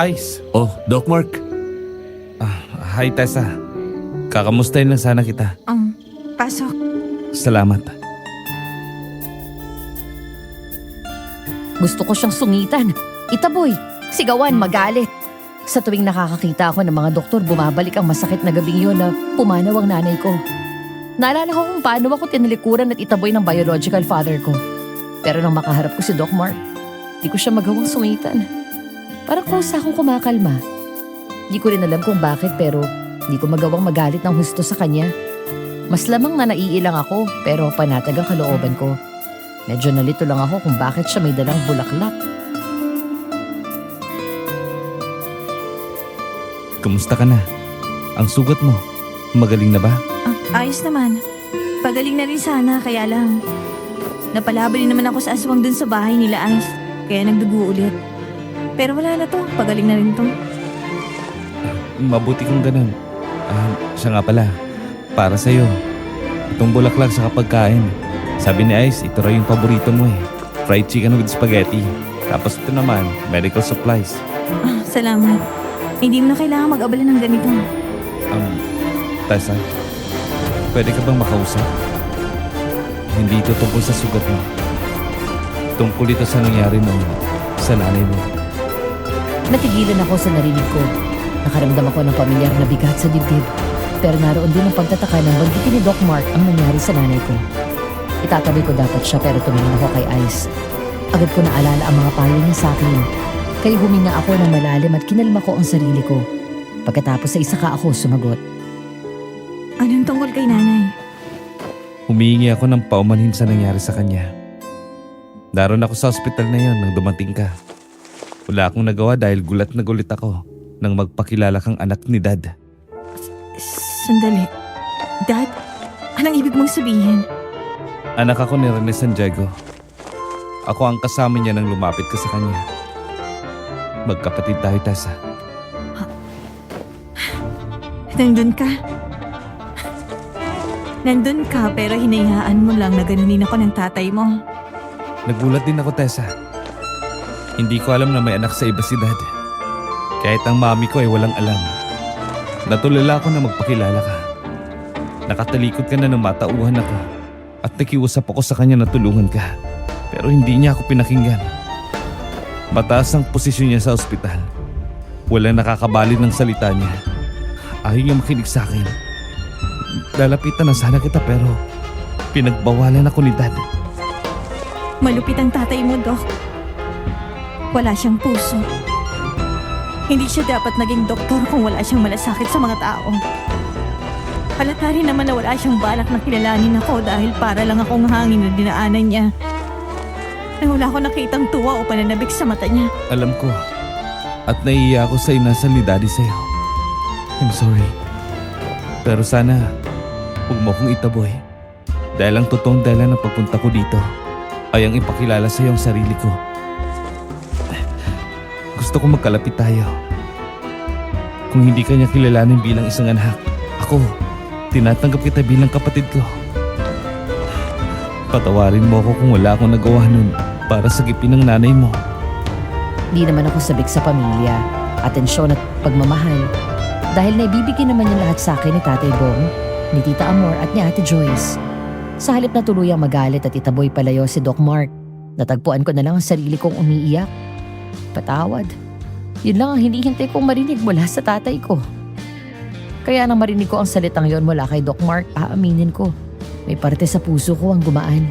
Ice! Oh, Doc Mark. Hi Tessa. Kakamustahin lang sana kita. Pasok. Salamat. Gusto ko siyang sungitan, itaboy, sigawan, magalit. Sa tuwing nakakakita ako ng mga doktor, bumabalik ang masakit na gabing yun na pumanaw ang nanay ko. Naalala ko kung paano ako tinalikuran at itaboy ng biological father ko. Pero nang makaharap ko si Doc Mark, di ko siya magawang sungitan. Parang kusa akong kumakalma. Di ko rin alam kung bakit pero di ko magawang magalit ng husto sa kanya. Mas lamang na naiilang ako pero panatag ang kalooban ko. Medyo nalito lang ako kung bakit siya may dalang bulaklak. Kumusta ka na? Ang sugat mo, magaling na ba? Ayos naman. Pagaling na rin sana, kaya lang. Napalaban din naman ako sa aswang dun sa bahay nila Ice. Kaya nagdugo ulit. Pero wala na to, pagaling na rin to. Mabuti kung ganun. Siya nga pala, para sa'yo. Itong bulaklak sa kapagkain. Sabi ni Ice, ito raw yung paborito mo eh. Fried chicken with spaghetti. Tapos ito naman, medical supplies. Salamat. Hindi mo na kailangan mag-abala ng ganito. Tessa, pwede ka bang makausap? Hindi ito tungkol sa sugat mo. Tungkol ito sa nangyari noon sa nanay mo. Natigilan ako sa narinig ko. Nakaramdam ako ng pamilyar na bigat sa dibdib. Pero naroon din ang pagtataka ng banggitin ni Doc Mark ang nangyari sa nanay ko. Itatabi ko dapat siya pero tumingin ako kay Ice. Agad ko naalala ang mga payo niya sa akin. Kaya huminga ako ng malalim at kinalma ko ang sarili ko. Pagkatapos ay isa ka ako sumagot. Anong tungkol kay nanay? Humihingi ako ng paumanhin sa nangyari sa kanya. Daron ako sa ospital na yon nang dumating ka. Wala akong nagawa dahil gulat na gulit ako nang magpakilala kang anak ni Dad. Sandali. Dad, anong ibig mong sabihin? Anak ako ni Rene Santiago. Ako ang kasama niya nang lumapit ka sa kanya. Magkapatid tayo, Tessa. Nandun ka? Nandun ka pero hinayaan mo lang na ganunin ako ng tatay mo. Nagulat din ako, Tessa. Hindi ko alam na may anak sa iba si Dad. Kahit ang mami ko ay walang alam. Natulala ako na magpakilala ka. Nakatalikod ka na nang matauhan ako. At nakiusap ako sa kanya na tulungan ka. Pero hindi niya ako pinakinggan. Mataas ang posisyon niya sa ospital. Walang nakakabali ng salita niya. Ayaw niya makinig sa akin. Lalapitan na sana kita pero pinagbawalan ako ni Dad. Malupit ang tatay mo, Doc. Wala siyang puso. Hindi siya dapat naging doktor kung wala siyang malasakit sa mga tao. Halata rin naman na wala siyang balak na kilalanin ako dahil para lang akong hangin na dinaanan niya. Na wala ko nakitang tuwa o pananabik sa mata niya. Alam ko. At naiiya ako sa inasal ni Daddy sa'yo. I'm sorry. Pero sana, huwag mo kong itaboy. Dahil ang totoong dahilan ng pagpunta ko dito ay ang ipakilala sa'yo ang sarili ko. Gusto ko magkalapit tayo. Kung hindi ka niya kilalanin bilang isang anak, ako, tinatanggap kita bilang kapatid ko. Patawarin mo ako kung wala akong nagawa nun para sagipin ng nanay mo. Di naman ako sabik sa pamilya, atensyon at pagmamahal. Dahil naibibigay naman yung lahat sa akin ni Tatay Bong, ni Tita Amor at ni Ate Joyce. Sa halip na tuluyang magalit at itaboy palayo si Doc Mark, natagpuan ko na lang ang sarili kong umiiyak. Patawad. Yun lang ang hinihintay kong marinig mula sa tatay ko. Kaya nang marinig ko ang salitang yon mula kay Doc Mark, aaminin ko. May parte sa puso ko ang gumaan.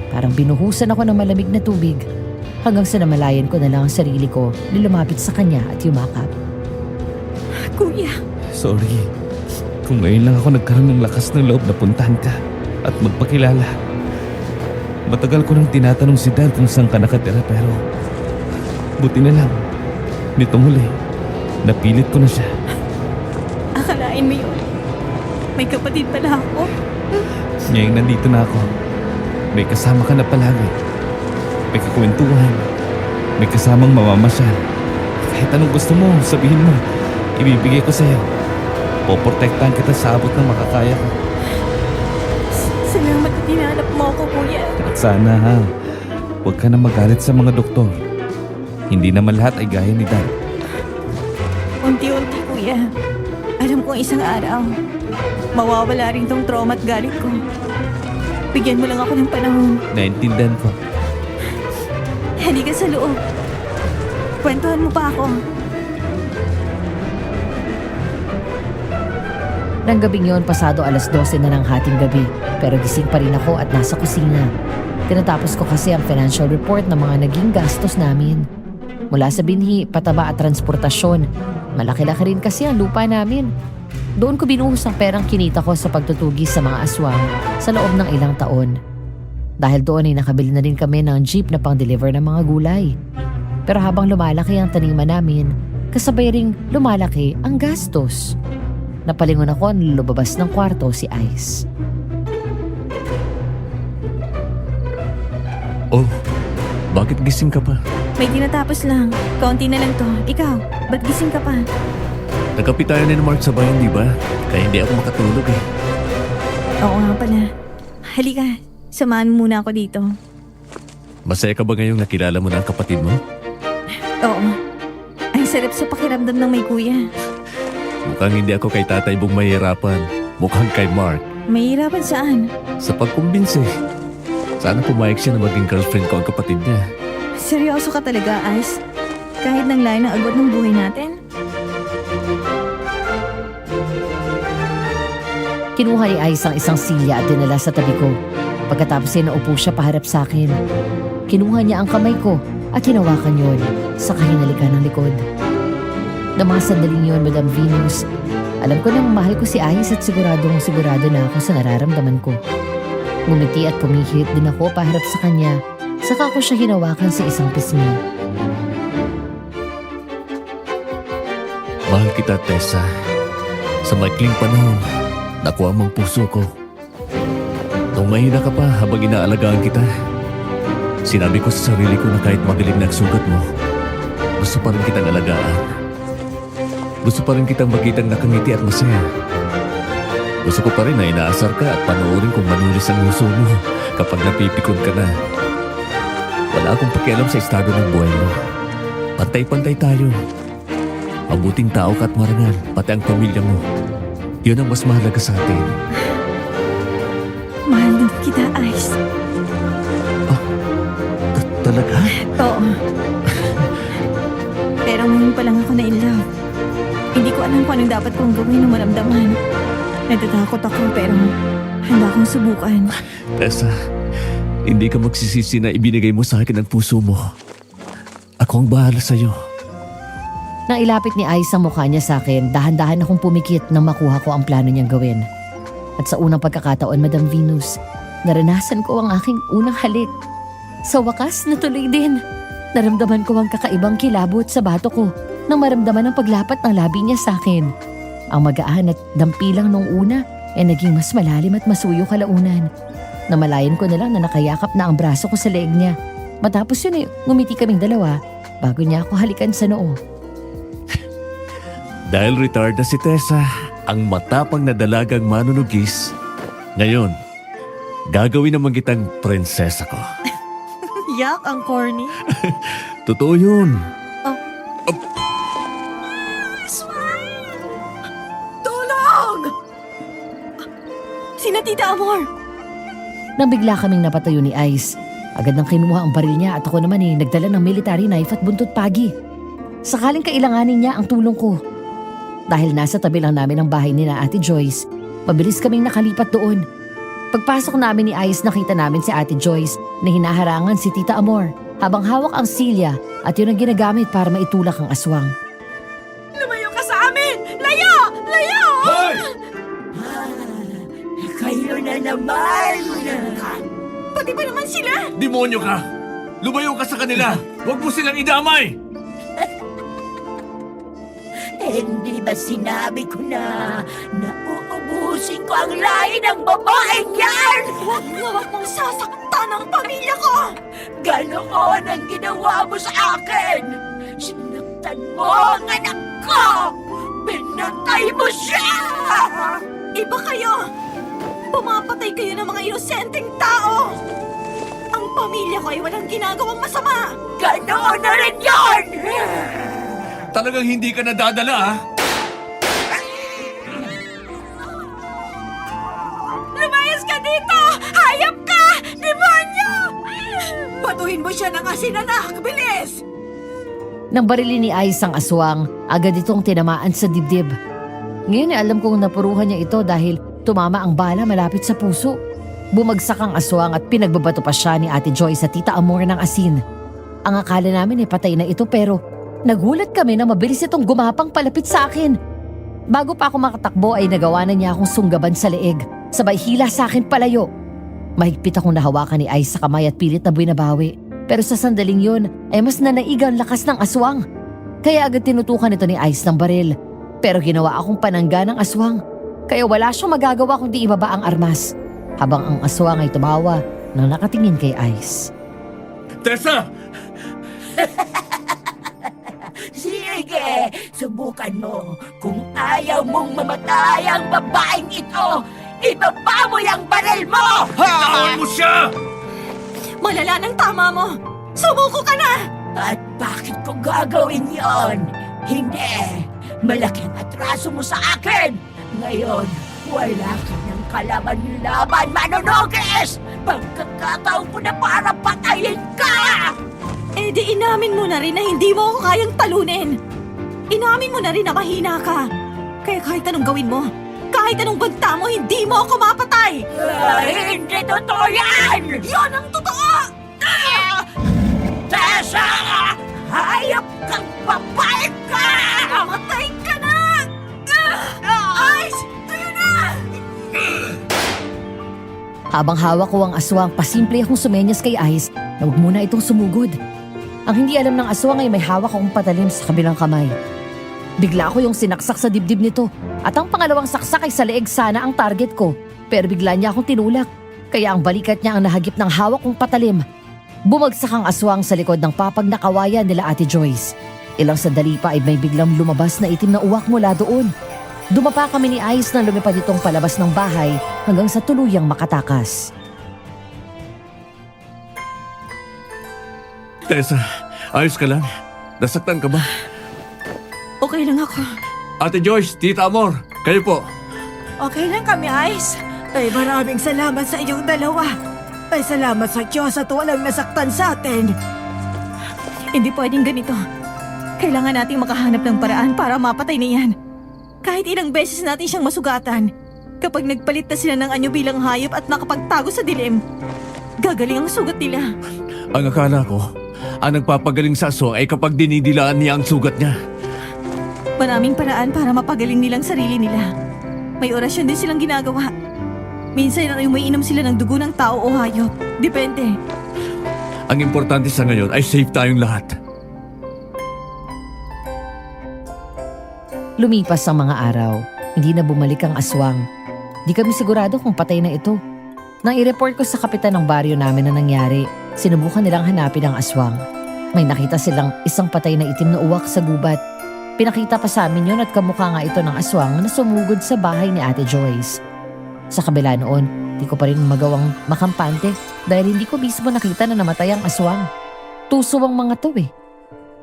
Parang binuhusan ako ng malamig na tubig hanggang sa namalayan ko na lang ang sarili ko na lumapit sa kanya at yumakap. Kuya, Sorry. Kung ngayon lang ako nagkaroon ng lakas ng loob na puntahan ka at magpakilala. Matagal ko nang tinatanong si Dad kung saan ka nakatira pero buti na lang. Nitong huli, napilit ko na siya. Akalain mo yun. May kapatid pala ako. Ngayong nandito na ako, may kasama ka na palagi. May kakwentuhan, may kasamang mamamasyal. Kahit anong gusto mo, sabihin mo, ibibigay ko sa'yo. Poprotektahan kita sa abot ng makakaya ko. Salamat na tinanap mo ako, kuya. At sana ha, huwag ka na magalit sa mga doktor. Hindi naman lahat ay gaya ni Dad. Unti-unti, kuya. Alam kong isang araw, mawawala rin tong trauma at galit ko. Bigyan mo lang ako ng panahon. Naintindihan ko. Halika sa loob. Kwentuhan mo pa ako. Nang gabing yon, pasado 12:00 na ng hating gabi, pero gising pa rin ako at nasa kusina. Tinatapos ko kasi ang financial report ng mga naging gastos namin. Mula sa binhi, pataba at transportasyon. Malaki-laki rin kasi ang lupa namin. Doon ko binuhos ang perang kinita ko sa pagtutugi sa mga aswang sa loob ng ilang taon. Dahil doon ay nakabili na rin kami ng jeep na pang-deliver ng mga gulay. Pero habang lumalaki ang taniman namin, kasabay ring lumalaki ang gastos. Napalingon ako nang lumabas ng kwarto si Ice. Oh, bakit gising ka pa? May tinatapos lang. Kaunti na lang to. Ikaw, ba't gising ka pa? Nagkape tayo ni Mark sa bayan, di ba? Kaya hindi ako makatulog eh. Oo nga pala. Halika, samahan mo muna ako dito. Masaya ka ba ngayong nakilala mo na ang kapatid mo? Oo. Ang sarap sa pakiramdam ng may kuya. Mukhang hindi ako kay Tatay Bong mahirapan. Mukhang kay Mark. Mahirapan saan? Sa pagkumbinse. Sana pumayag siya na maging girlfriend ko ang kapatid niya. Seryoso ka talaga, Ice? Kahit nang layo ng agwat ng buhay natin? Kinuha ni Ice ang isang silya at dinala sa tabi ko. Pagkatapos ay naupo siya paharap sa akin. Kinuha niya ang kamay ko at hinawakan yun, saka hinalikan ng likod. Na mga sandaling yun, Madam Venus, alam ko nang mahal ko si Ice at sigurado na ako sa nararamdaman ko. Ngumiti at pumihit din ako paharap sa kanya, saka ko siya hinawakan sa isang pisngi. Mahal kita, Tessa. Sa maikling panahon, nakuha mong puso ko. Nung mahina ka pa habang inaalagaan kita, sinabi ko sa sarili ko na kahit magaling na ang sugat mo, gusto pa rin kitang alagaan. Gusto pa rin kitang makitang nakangiti at masaya. Gusto ko pa rin na inaasar ka at panoorin kung manulis ang nguso mo kapag napipikon ka na. Wala akong pakialam sa estado ng buhay mo. Pantay-pantay tayo. Mabuting tao ka at marangal, pati ang pamilya mo. Yun ang mas mahalaga sa atin. Mahal din kita, Ice. Talaga? Oo. Pero ngayon pa lang ako na in love. Hindi ko alam kung anong dapat kong gawin o maramdaman. Natatakot ako pero handa akong subukan. Tessa, hindi ka magsisisi na ibinigay mo sa akin ang puso mo. Ako ang bahala sa'yo. Nang ilapit ni Ice ang mukha niya sa akin, dahan-dahan akong pumikit nang makuha ko ang plano niyang gawin. At sa unang pagkakataon, Madam Venus, naranasan ko ang aking unang halik. Sa wakas, natuloy din. Naramdaman ko ang kakaibang kilabot sa bato ko nang maramdaman ang paglapat ng labi niya sa akin. Ang magaan at dampilang nung una ay naging mas malalim at masuyo kalaunan. Namalayan ko na lang na nakayakap na ang braso ko sa leeg niya. Matapos yun ngumiti kaming dalawa bago niya ako halikan sa noo. Dahil retired na si Tessa, ang matapang na dalagang manunugis, ngayon, gagawin naman kitang prinsesa ko. Yak, ang corny. Totoo yun. Tulong! Sina Tita Amor? Nang bigla kaming napatayo ni Ice, agad nang kinuha ang baril niya at ako naman nagdala ng military knife at buntot pagi. Sakaling kailanganin niya ang tulong ko. Dahil nasa tabi lang namin ang bahay ni na Ate Joyce, mabilis kaming nakalipat doon. Pagpasok namin ni Ice, nakita namin si Ate Joyce na hinaharangan si Tita Amor habang hawak ang silya at yun ang ginagamit para maitulak ang aswang. Lumayo ka sa amin! Layo! Layo! Kayo na naman! Pati ba naman sila? Demonyo ka! Lumayo ka sa kanila! Huwag mo silang idamay! Hindi ba sinabi ko na uubusin ko ang lahi ng babaeng yan? Huwag mong sasaktan ang pamilya ko! Ganoon ang ginawa mo sa akin! Sinaktan mo ang anak ko! Pinatay mo siya! Iba kayo! Pumapatay kayo ng mga inosenteng tao! Ang pamilya ko ay walang ginagawang masama! Ganoon na rin yun! Talagang hindi ka nadadala, ha? Lumayas ka dito! Hayop ka! Demonyo! Patuhin mo siya ng asin, anak! Bilis! Nang barilin ni Ice ang aswang, agad itong tinamaan sa dibdib. Ngayon ay alam kong napuruhan niya ito dahil tumama ang bala malapit sa puso. Bumagsak ang aswang at pinagbabato pa siya ni Ate Joy sa Tita Amor ng asin. Ang akala namin ay patay na ito pero nagulat kami na mabilis itong gumapang palapit sa akin. Bago pa ako makatakbo ay nagawa na niya akong sunggaban sa leeg, sabay hila sa akin palayo. Mahigpit akong nahawakan ni Ice sa kamay at pilit na binabawi. Pero sa sandaling yun ay mas nanaiga ang lakas ng aswang. Kaya agad tinutukan ito ni Ice ng baril. Pero ginawa akong panangga ng aswang. Kaya wala siyang magagawa kundi ibaba ang armas. Habang ang aswang ay tumawa nang nakatingin kay Ice. Tessa! Sige, subukan mo. Kung ayaw mong mamatay ang babaeng ito, ibaba mo yung baril mo! Tawan mo siya! Malala ng tama mo! Sumuko ka na! At bakit ko gagawin yon? Hindi! Malaking atraso mo sa akin! Ngayon, wala ka ng kalaban-laban, manunugis! Pagkakataon ko na para patayin ka! Eh di inamin mo na rin na hindi mo ako kayang talunin. Inamin mo na rin na mahina ka. Kaya kahit anong gawin mo, kahit anong banta mo, hindi mo ako mapatay! Hindi totoo yan! Yan ang totoo! Tessa! Hayop kang babae ka! Matay ka na! Ice! Tayo na! Habang hawak ko ang aswang, pasimple akong sumenyas kay Ice na huwag muna itong sumugod. Ang hindi alam ng aswang ay may hawak akong patalim sa kabilang kamay. Bigla ko yung sinaksak sa dibdib nito at ang pangalawang saksak ay sa leeg sana ang target ko. Pero bigla niya akong tinulak, kaya ang balikat niya ang nahagip ng hawak kong patalim. Bumagsak ang aswang sa likod ng papag na kawayan nila Ate Joyce. Ilang sandali pa ay may biglang lumabas na itim na uwak mula doon. Dumapa kami ni Ice na lumipad itong palabas ng bahay hanggang sa tuluyang makatakas. Tessa, ayos ka lang? Nasaktan ka ba? Okay lang ako. Ate Joyce, Tita Amor, kayo po. Okay lang kami, Ice. Ay maraming salamat sa iyong dalawa. Ay salamat sa Diyos at walang nasaktan sa atin. Hindi pwedeng ganito. Kailangan nating makahanap ng paraan para mapatay na yan. Kahit ilang beses natin siyang masugatan, kapag nagpalit na sila ng anyo bilang hayop at nakapagtago sa dilim, gagaling ang sugat nila. Ang akala ko, ang nagpapagaling sa aswang ay kapag dinidilaan niya ang sugat niya. Maraming paraan para mapagaling nilang sarili nila. May orasyon din silang ginagawa. Minsan ay umiinom sila ng dugo ng tao o hayop. Depende. Ang importante sa ngayon ay safe tayong lahat. Lumipas ang mga araw, hindi na bumalik ang aswang. Di kami sigurado kung patay na ito. Nang i-report ko sa kapitan ng baryo namin na nangyari, sinubukan nilang hanapin ang aswang. May nakita silang isang patay na itim na uwak sa gubat. Pinakita pa sa amin yun at kamukha nga ito ng aswang na sumugod sa bahay ni Ate Joyce. Sa kabila noon, di ko pa rin magawang makampante dahil hindi ko mismo nakita na namatay ang aswang. Tuso ang mga to eh.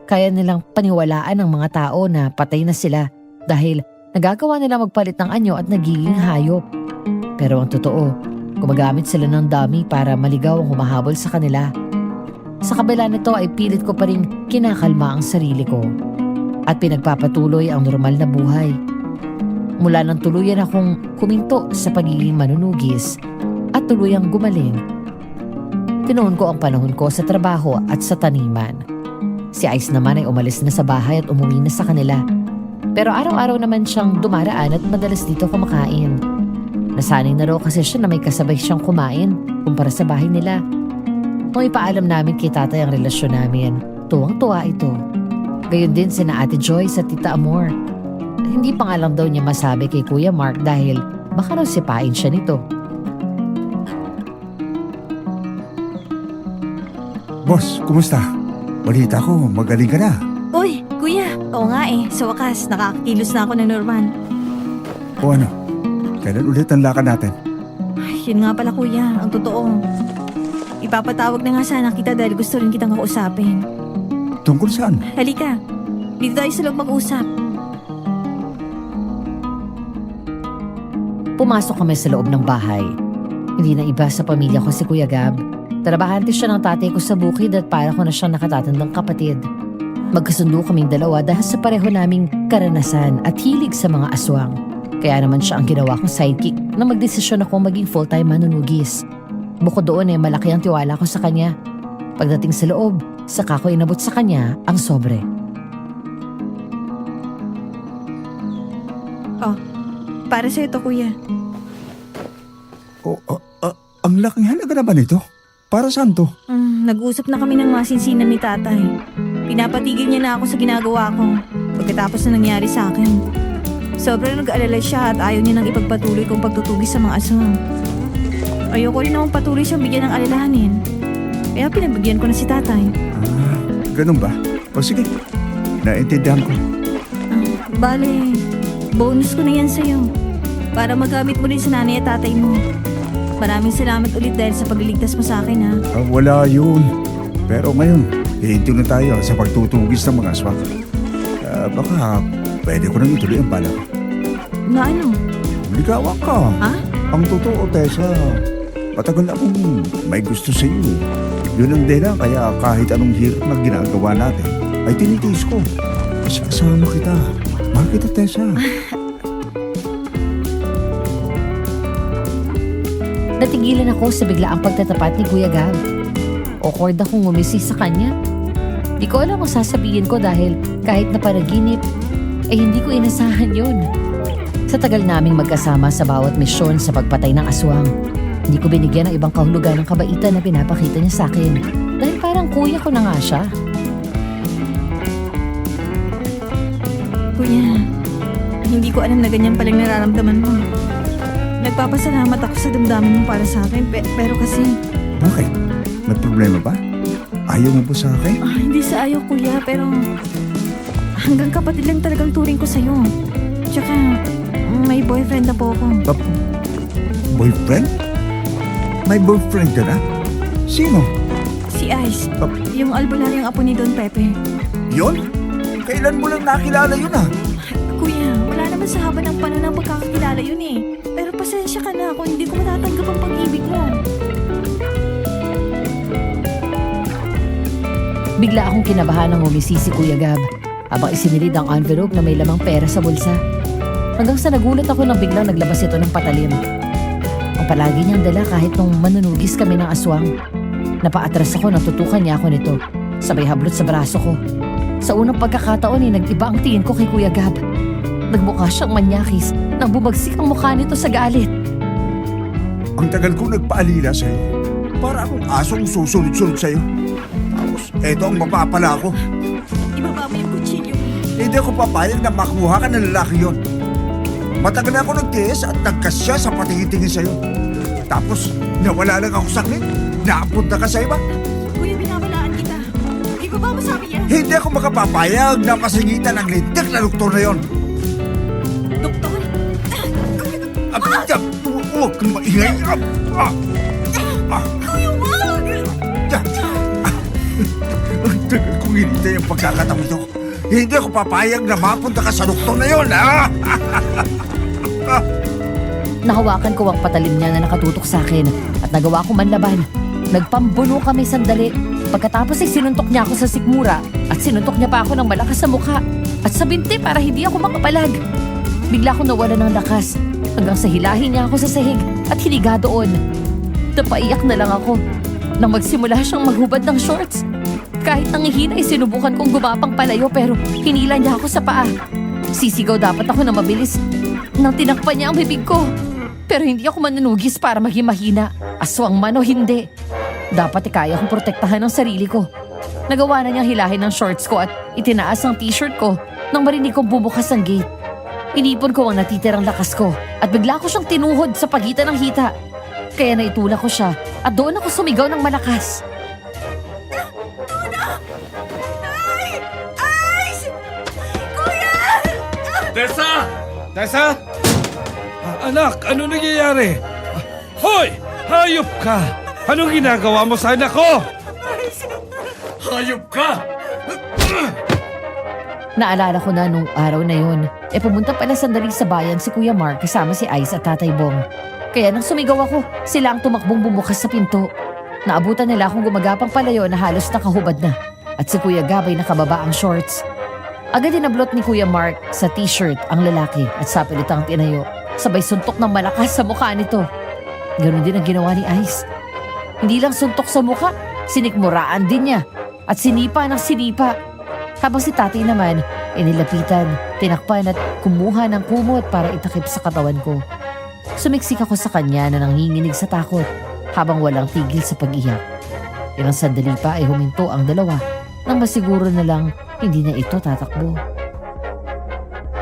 Kaya nilang paniwalaan ng mga tao na patay na sila dahil nagagawa nila magpalit ng anyo at nagiging hayop. Pero ang totoo, gumagamit sila ng dummy para maligaw ang humahabol sa kanila. Sa kabila nito ay pilit ko pa rin kinakalma ang sarili ko at pinagpapatuloy ang normal na buhay. Mula nang tuluyan akong kuminto sa pagiging manunugis at tuluyang gumaling. Tinuon ko ang panahon ko sa trabaho at sa taniman. Si Ice naman ay umalis na sa bahay at umuwi na sa kanila. Pero araw-araw naman siyang dumaraan at madalas dito kumakain. Nasanay na raw kasi siya na may kasabay siyang kumain. kumpara sa bahay nila. Nung ipaalam namin kay tatay ang relasyon namin, tuwang-tuwa ito. Gayon din sina Ate Joyce at Tita Amor. Hindi pa nga lang daw niya masabi kay Kuya Mark dahil baka raw sipain siya nito. Boss, kumusta? Balita ko, magaling ka na. Uy, kuya. Oo nga eh. Sa wakas, nakakakilos na ako ng normal. O ano? Kailan ulit ang lakad natin? Ay, yun nga pala kuya. Ang totoo. Ipapatawag na nga sana kita dahil gusto rin kitang kausapin. Tungkol saan? Halika. Dito tayo sa loob mag-usap. Pumasok kami sa loob ng bahay. Hindi na iba sa pamilya ko si Kuya Gab. Trabahante siya ng tatay ko sa bukid at para ko na siyang nakatatandang kapatid. Magkasundo kaming dalawa dahil sa pareho naming karanasan at hilig sa mga aswang. Kaya naman siya ang ginawa kong sidekick na magdesisyon ako maging full-time manunugis. Bukod doon malaki ang tiwala ko sa kanya. Pagdating sa loob, saka ko inabot sa kanya ang sobre. Para sa ito kuya. Ang laking halaga naman ito. Para saan to? Nag-usap na kami ng masinsinan ni tatay. Pinapatigil niya na ako sa ginagawa ko pagkatapos na nangyari sa akin. Sobrang nag-alala siya at ayaw niya nang ipagpatuloy kong pagtutugis sa mga aswang. Ayoko rin namang patuloy siyang bigyan ng alalahanin. Kaya pinagbigyan ko na si tatay. Ganun ba? O sige, naintindihan ko. Bale, bonus ko na yan sa'yo. Para magamit mo rin sa nanay at tatay mo. Maraming salamat ulit dahil sa pagliligtas mo sa akin ha. Wala yun. Pero ngayon, hihinto na tayo sa pagtutugis ng mga aswang. Baka pwede ko nang ituloy ang bala ko. Na ano? Ligawan ka. Ha? Ang totoo, Tessa, matagal na akong may gusto sa iyo. Yun ang dahilan kaya kahit anong hirap na ginagawa natin, ay tinitiis ko. Kasi kasama kita. Mahal kita, Tessa. Natigilan ako sa biglaang pagtatapat ni Kuya Gab. Awkward akong ngumisi sa kanya. Di ko alam kung sasabihin ko dahil kahit na panaginip, hindi ko inasahan yun. Sa tagal naming magkasama sa bawat misyon sa pagpatay ng aswang, hindi ko binigyan ng ibang kahulugan ng kabaitan na pinapakita niya sa akin. Dahil parang kuya ko na nga siya. Kuya, hindi ko alam na ganyan palang nararamdaman mo. Nagpapasalamat ako sa damdamin mo para sa akin, pero kasi... Bakit? May problema ba? Ayaw mo ba sa akin? Hindi sa ayaw kuya, pero... hanggang kapatid lang talagang turing ko sa'yo. Tsaka, may boyfriend na po ako. Boyfriend? May boyfriend ka na? Sino? Si Ice, yung albularyang apo ni Don Pepe. Yon? Kailan mo lang nakilala yun ah? Kuya, wala naman sa haba ng panahon ng pagkakakilala yun eh. Pero pasensya ka na kung hindi ko matatanggap ang pag-ibig mo. Bigla akong kinabahan ng ngumisi si Kuya Gab habang isinilid ang envelope na may lamang pera sa bulsa. Hanggang sa nagulat ako nang biglang naglabas ito ng patalim. Ang palagi niyang dala kahit nung manunugis kami ng aswang. Napaatras ako nang tutukan niya ako nito. Sabay hablot sa braso ko. Sa unang pagkakataon nag-iba ang tingin ko kay Kuya Gab. Nagmukha siyang manyakis nang bumagsik ang mukha nito sa galit. Ang tagal ko nagpaalila sa'yo. Para akong asong susunod-sunod sa'yo. Tapos, eto ang mapapala ko. Ibaba mo yung kutsilyo. Hindi ako papayag na makuha ka ng lalaki yon. Matagal na ako nagtiis at nagkasya sa patingin-tingin sa'yo. Tapos, nawala lang ako saglit. Naapunta ka sa iba. Kuya, binabalaan kita. Ibaba mo sa akin yan. Hindi ako makapapayag na masingitan ang lintik na doktor na yon. Doktor? Huwag kang maingay. Kuya, wag! Ang tagal kong hinintay ang pagkakataon ito. Hindi ako papayag na mapunta ka sa doktor na yon. Nahawakan ko ang patalim niya na nakatutok sa akin at nagawa ko manlaban. Nagpambuno kami sandali. Pagkatapos sinuntok niya ako sa sikmura at sinuntok niya pa ako ng malakas sa mukha at sa binti para hindi ako makapalag. Bigla akong nawala ng lakas hanggang sa hilahin niya ako sa sahig at hiniga doon. Napaiyak na lang ako nang magsimula siyang maghubad ng shorts. Kahit nangihina sinubukan kong gumapang palayo pero hinila niya ako sa paa. Sisigaw dapat ako na mabilis nang tinakpan niya ang bibig ko. Pero hindi ako manunugis para maging mahina Aswang man o hindi. Dapat kaya kong protektahan ang sarili ko. Nagawa na niyang hilahin ang shorts ko at itinaas ang t-shirt ko nang marinig kong bumukas ang gate. Inipon ko ang natitirang lakas ko at bigla ko siyang tinuhod sa pagitan ng hita. Kaya naitulak ko siya at doon ako sumigaw ng malakas. Tessa! Tessa? Anak, ano nangyayari? Hoy! Hayop ka! Anong ginagawa mo sa anak ko? Hayop ka! Naalala ko na nung araw na yun, pumunta pala sandali sa bayan si Kuya Mark kasama si Ice at Tatay Bong. Kaya nang sumigaw ako, sila ang tumakbong bumukas sa pinto. Naabutan nila akong gumagapang palayo na halos nakahubad na at si Kuya Gab ay nakababa ang shorts. Agad dinablot ni Kuya Mark sa t-shirt ang lalaki at sapilitang tinayo. Sabay suntok ng malakas sa mukha nito. Ganon din ang ginawa ni Ice. Hindi lang suntok sa mukha, sinikmuraan din niya at sinipa ng sinipa. Habang si tatay naman, inilapitan, tinakpan at kumuha ng kumot para itakip sa katawan ko. Sumiksik ako sa kanya na nanginginig sa takot habang walang tigil sa pag-iyak. Ilang sandali pa ay huminto ang dalawa nang masiguro na lang hindi na ito tatakbo.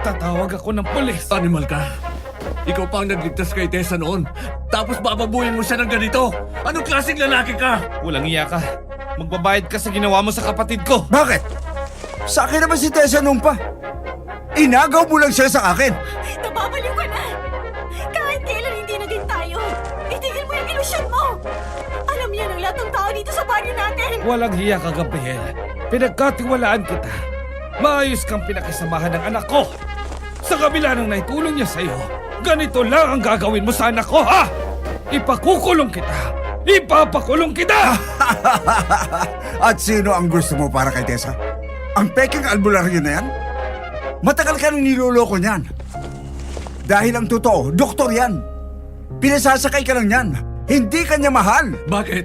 Tatawag ako ng pulis. Animal ka! Ikaw pa ang nagligtas kay Tessa noon. Tapos bababuhin mo siya ng ganito. Anong klaseng lalaki ka? Walang iya ka. Magbabayad ka sa ginawa mo sa kapatid ko. Bakit? Sa akin naman si Tessa noon pa. Inagaw mo lang siya sa akin. Nababaliw ka na! Kahit kailan hindi naging tayo, itigil mo yung ilusyon mo! Alam niya ng lahat ng tao dito sa baryo natin! Walang hiya ka, Gabriel. Pinagkatiwalaan kita. Maayos kang pinakisamahan ng anak ko. Sa kabila ng naitulong niya sa'yo, ganito lang ang gagawin mo sa anak ko, ha? Ipakukulong kita! Ipapakulong kita! At sino ang gusto mo para kay Tessa? Ang peking albularyo na yan? Matagal ka nang niloloko niyan. Dahil ang totoo, doktor yan. Pinasasakay ka lang yan. Hindi ka niya mahal. Bakit?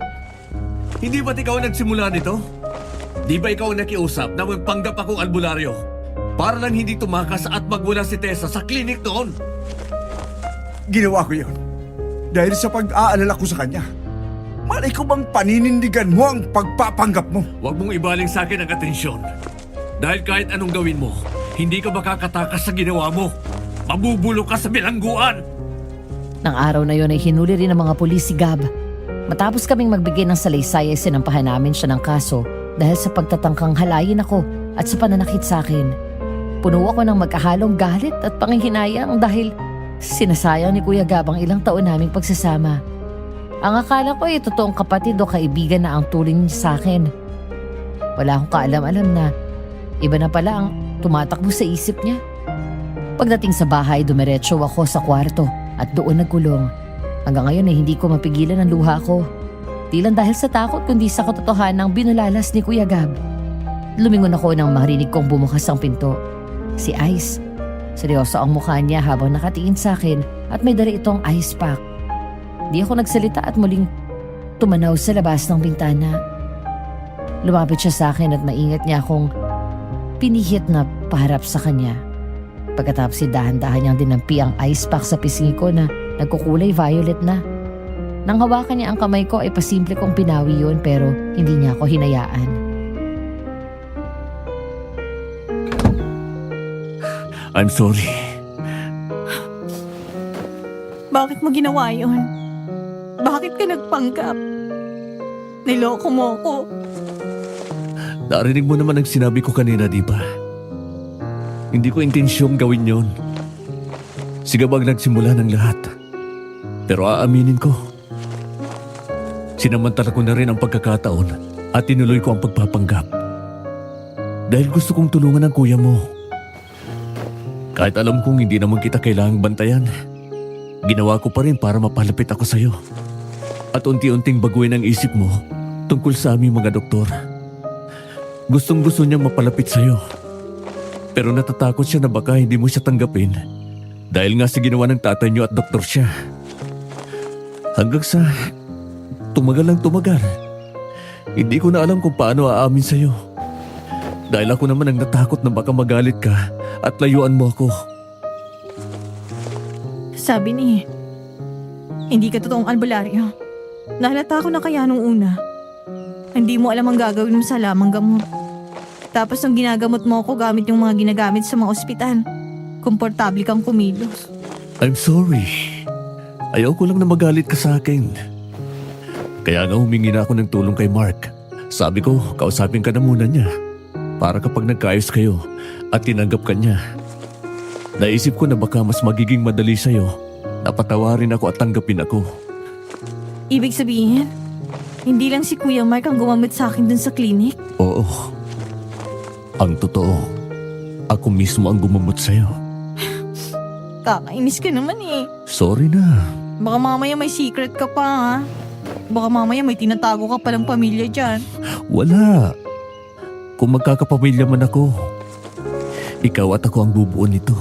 Hindi ba't ikaw ang nagsimula nito? Di ba ikaw ang nakiusap na magpanggap akong albularyo? Para lang hindi tumakas at magmula si Tessa sa klinik noon. Ginawa ko yun. Dahil sa pag-aalala ko sa kanya. Malay ko bang paninindigan mo ang pagpapanggap mo? Huwag mong ibaling sa akin ang atensyon. Dahil kahit anong gawin mo, hindi ka makakatakas sa ginawa mo. Mabubulok ka sa bilangguan. Nang araw na yon ay hinuli rin ng mga pulis si Gab. Matapos kaming magbigay ng salaysay ay sinampahan namin siya ng kaso dahil sa pagtatangkang halayin ako at sa pananakit sa akin. Puno ako ng magkahalong galit at panghihinayang dahil sinasayang ni Kuya Gab ang ilang taon naming pagsasama. Ang akala ko ay totoong kapatid o kaibigan na ang turing niya sa akin. Wala akong kaalam-alam na iba na pala ang tumatakbo sa isip niya. Pagdating sa bahay, dumiretso ako sa kwarto at doon nagkulong. Hanggang ngayon ay hindi ko mapigilan ang luha ko. Di lang dahil sa takot kundi sa katotohanan ng binulalas ni Kuya Gab. Lumingon ako nang marinig kong bumukas ang pinto. Si Ice. Seryoso ang mukha niya habang nakatingin sa akin at may dala itong ice pack. Di ako nagsalita at muling tumanaw sa labas ng bintana. Lumapit siya sa akin at maingat niya akong pinihit na paharap sa kanya. Pagkatapos dahan-dahan niyang dinampi ang ice pack sa pisngi ko na nagkukulay violet na. Nang hawakan niya ang kamay ko ay pasimple kong pinawi yun pero hindi niya ako hinayaan. I'm sorry. Bakit mo ginawa yun? Bakit ka nagpanggap? Niloko mo ako. Narinig mo naman ang sinabi ko kanina, di ba? Hindi ko intensyong gawin yon. Si Gab ang nagsimula ng lahat. Pero aaminin ko, sinamantala ko na rin ang pagkakataon at tinuloy ko ang pagpapanggap. Dahil gusto kong tulungan ang kuya mo. Kahit alam kong hindi naman kita kailangang bantayan, ginawa ko pa rin para mapalapit ako sa'yo. At unti-unting baguhin ang isip mo tungkol sa aming mga doktor. Gustong-gusto niyang mapalapit sa'yo. Pero natatakot siya na baka hindi mo siya tanggapin dahil nga sa ginawa ng tatay niyo at doktor siya. Hanggang sa tumagal lang tumagal. Hindi ko na alam kung paano aamin sa'yo. Dahil ako naman ang natakot na baka magalit ka at layuan mo ako. Sabi ni, hindi ka totoong albularyo. Nahalata ko na kaya nung una. Hindi mo alam ang gagawin mo sa lamang gamot. Tapos nung ginagamot mo ako gamit yung mga ginagamit sa mga ospital, komportable kang kumilos. I'm sorry. Ayaw ko lang na magalit ka sa akin. Kaya nga humingi na ako ng tulong kay Mark. Sabi ko, kausapin ka na muna niya. Para kapag nagkaayos kayo at tinanggap ka niya. Naisip ko na baka mas magiging madali sa'yo na patawarin ako at tanggapin ako. Ibig sabihin, hindi lang si Kuya Mark ang gumamit sa akin dun sa clinic. Oo. Ang totoo, ako mismo ang gumamot sa'yo. Kakainis ka naman eh. Sorry na. Baka mamaya may secret ka pa ha. Baka mamaya may tinatago ka palang pamilya dyan. Wala. Kung magkakapamilya man ako, ikaw at ako ang bubuo nito.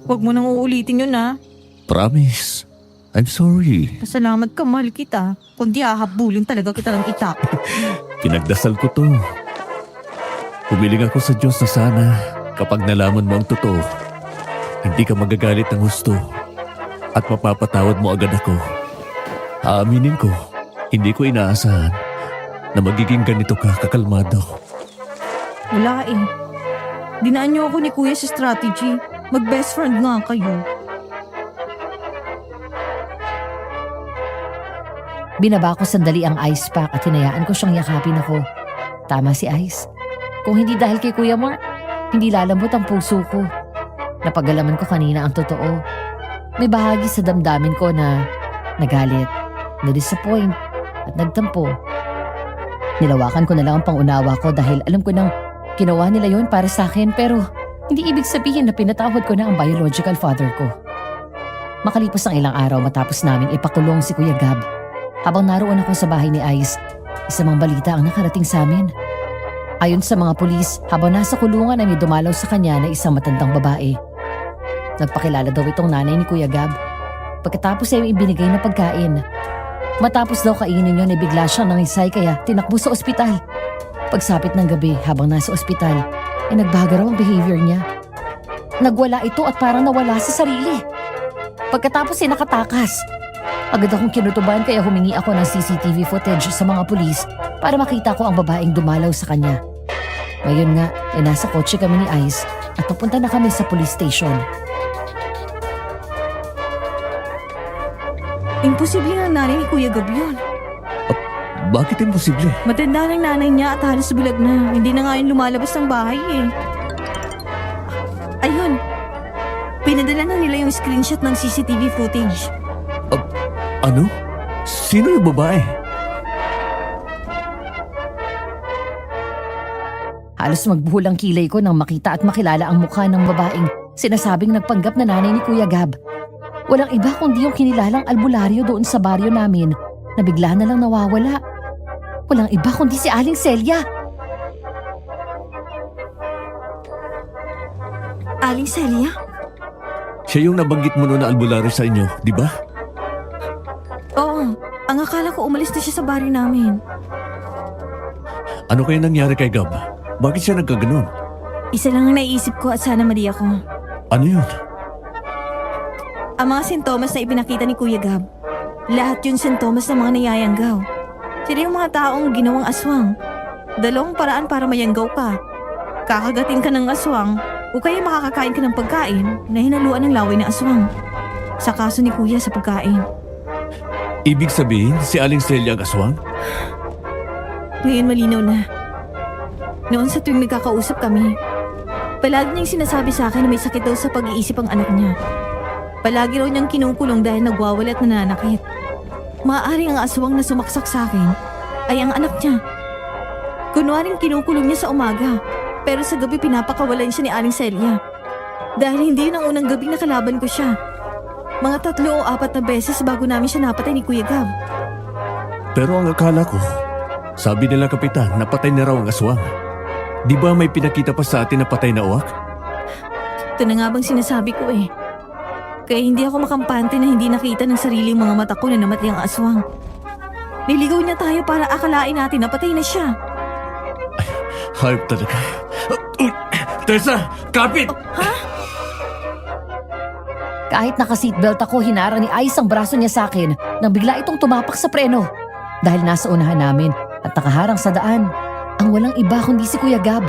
Huwag mo nang uulitin yun ha. Promise. I'm sorry. Pasalamat ka, mahal kita. Kundi hahabulin talaga kita ng itak. Pinagdasal ko to. Humiling ako sa Diyos na sana kapag nalaman mo ang totoo, hindi ka magagalit ng husto at mapapatawad mo agad ako. Aaminin ko, hindi ko inaasahan na magiging ganito ka kakalmado. Wala eh. Dinaan niyo ako ni Kuya sa strategy. Mag-best friend nga kayo. Binaba ko sandali ang ice pack at hinayaan ko siyang yakapin ako. Tama si Ice. Kung hindi dahil kay Kuya Mark, hindi lalambot ang puso ko. Napagalaman ko kanina ang totoo. May bahagi sa damdamin ko na nagalit, na-disappoint at nagtampo. Nilawakan ko na lang ang pangunawa ko dahil alam ko nang ginawa nila yon para sa akin pero hindi ibig sabihin na pinatawad ko na ang biological father ko. Makalipas ang ilang araw matapos naming ipakulong si Kuya Gab. Habang naroon ako sa bahay ni Ice, isa mang balita ang nakarating sa amin. Ayon sa mga pulis, habang nasa kulungan ay may dumalaw sa kanya na isang matandang babae. Nagpakilala daw itong nanay ni Kuya Gab. Pagkatapos ay ibinigay na pagkain. Matapos daw kainin yun ay bigla siyang nangisay kaya tinakbo sa ospital. Pagsapit ng gabi habang nasa ospital, ay nagbago raw ang behavior niya. Nagwala ito at parang nawala sa sarili. Pagkatapos ay nakatakas. Agad akong kinutuban kaya humingi ako ng CCTV footage sa mga pulis para makita ko ang babaeng dumalaw sa kanya. Ngayon nga, ay nasa kotse kami ni Ice at papunta na kami sa police station. Imposible ang nanay ni Kuya Gab yun. Bakit imposible? Matanda ng nanay niya at halos bulag na. Hindi na nga yun lumalabas ng bahay eh. Ayun. Pinadala na nila yung screenshot ng CCTV footage. Ano? Sino yung babae? Halos magbuhol ang kilay ko nang makita at makilala ang mukha ng babaeng sinasabing nagpanggap na nanay ni Kuya Gab. Walang iba kundi yung kinilalang albularyo doon sa baryo namin na bigla na lang nawawala. Walang iba kundi si Aling Celia. Aling Celia? Siya yung nabanggit mo noon na albularyo sa inyo, di ba? Oo. Ang akala ko umalis na siya sa baryo namin. Ano kaya nangyari kay Gab? Bakit siya nagkaganon? Isa lang ang naisip ko at sana mali ako. Ano yun? Ang mga sintomas na ipinakita ni Kuya Gab. Lahat yun sintomas ng mga nayayanggaw. Sila yung mga taong ginawang aswang. Dalawang paraan para mayanggaw ka. Kakagatin ka ng aswang o kaya makakakain ka ng pagkain na hinaluan ng laway ng aswang. Sa kaso ni Kuya sa pagkain. Ibig sabihin, si Aling Celia ang aswang? Ngayon malinaw na. Noon sa tuwing nagkakausap kami, palagi niyang sinasabi sa akin na may sakit daw sa pag-iisip ang anak niya. Palagi raw niyang kinukulong dahil nagwawala at nananakit. Maaaring ang aswang na sumaksak sa akin ay ang anak niya. Kunwaring kinukulong niya sa umaga, pero sa gabi pinapakawalan siya ni Aling Celia. Dahil hindi yun ang unang gabing nakalaban ko siya. Mga 3 o 4 na beses bago namin siya napatay ni Kuya Gab. Pero ang akala ko, sabi nila kapitan, napatay na raw ang aswang. Di ba may pinakita pa sa atin na patay na uwak? Ito na nga bang sinasabi ko eh. Kaya hindi ako makampante na hindi nakita ng sariling mga mata ko na namatay ang aswang. Niligaw niya tayo para akalain natin na patay na siya. Hayop talaga. Uy! Tessa! Kapit! Kahit naka-seatbelt ako, hinara ni Ice ang braso niya sa akin nang bigla itong tumapak sa preno. dahil nasa unahan namin at nakaharang sa daan. Ang walang iba kundi si Kuya Gab.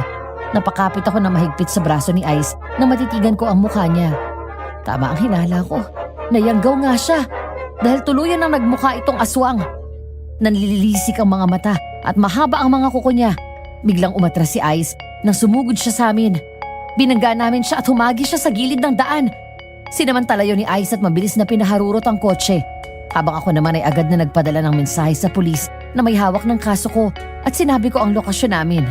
Napakapit ako na mahigpit sa braso ni Ice na matitigan ko ang mukha niya. Tama ang hinala ko. Nayanggaw nga siya dahil tuluyan ang nagmukha itong aswang. Nanlilisik ang mga mata at mahaba ang mga kuko niya. Biglang umatras si Ice nang sumugod siya sa amin. Binangga namin siya at humagi siya sa gilid ng daan. Sinamantala yun ni Ice at mabilis na pinaharurot ang kotse. Habang ako naman ay agad na nagpadala ng mensahe sa pulis na may hawak ng kaso ko at sinabi ko ang lokasyon namin.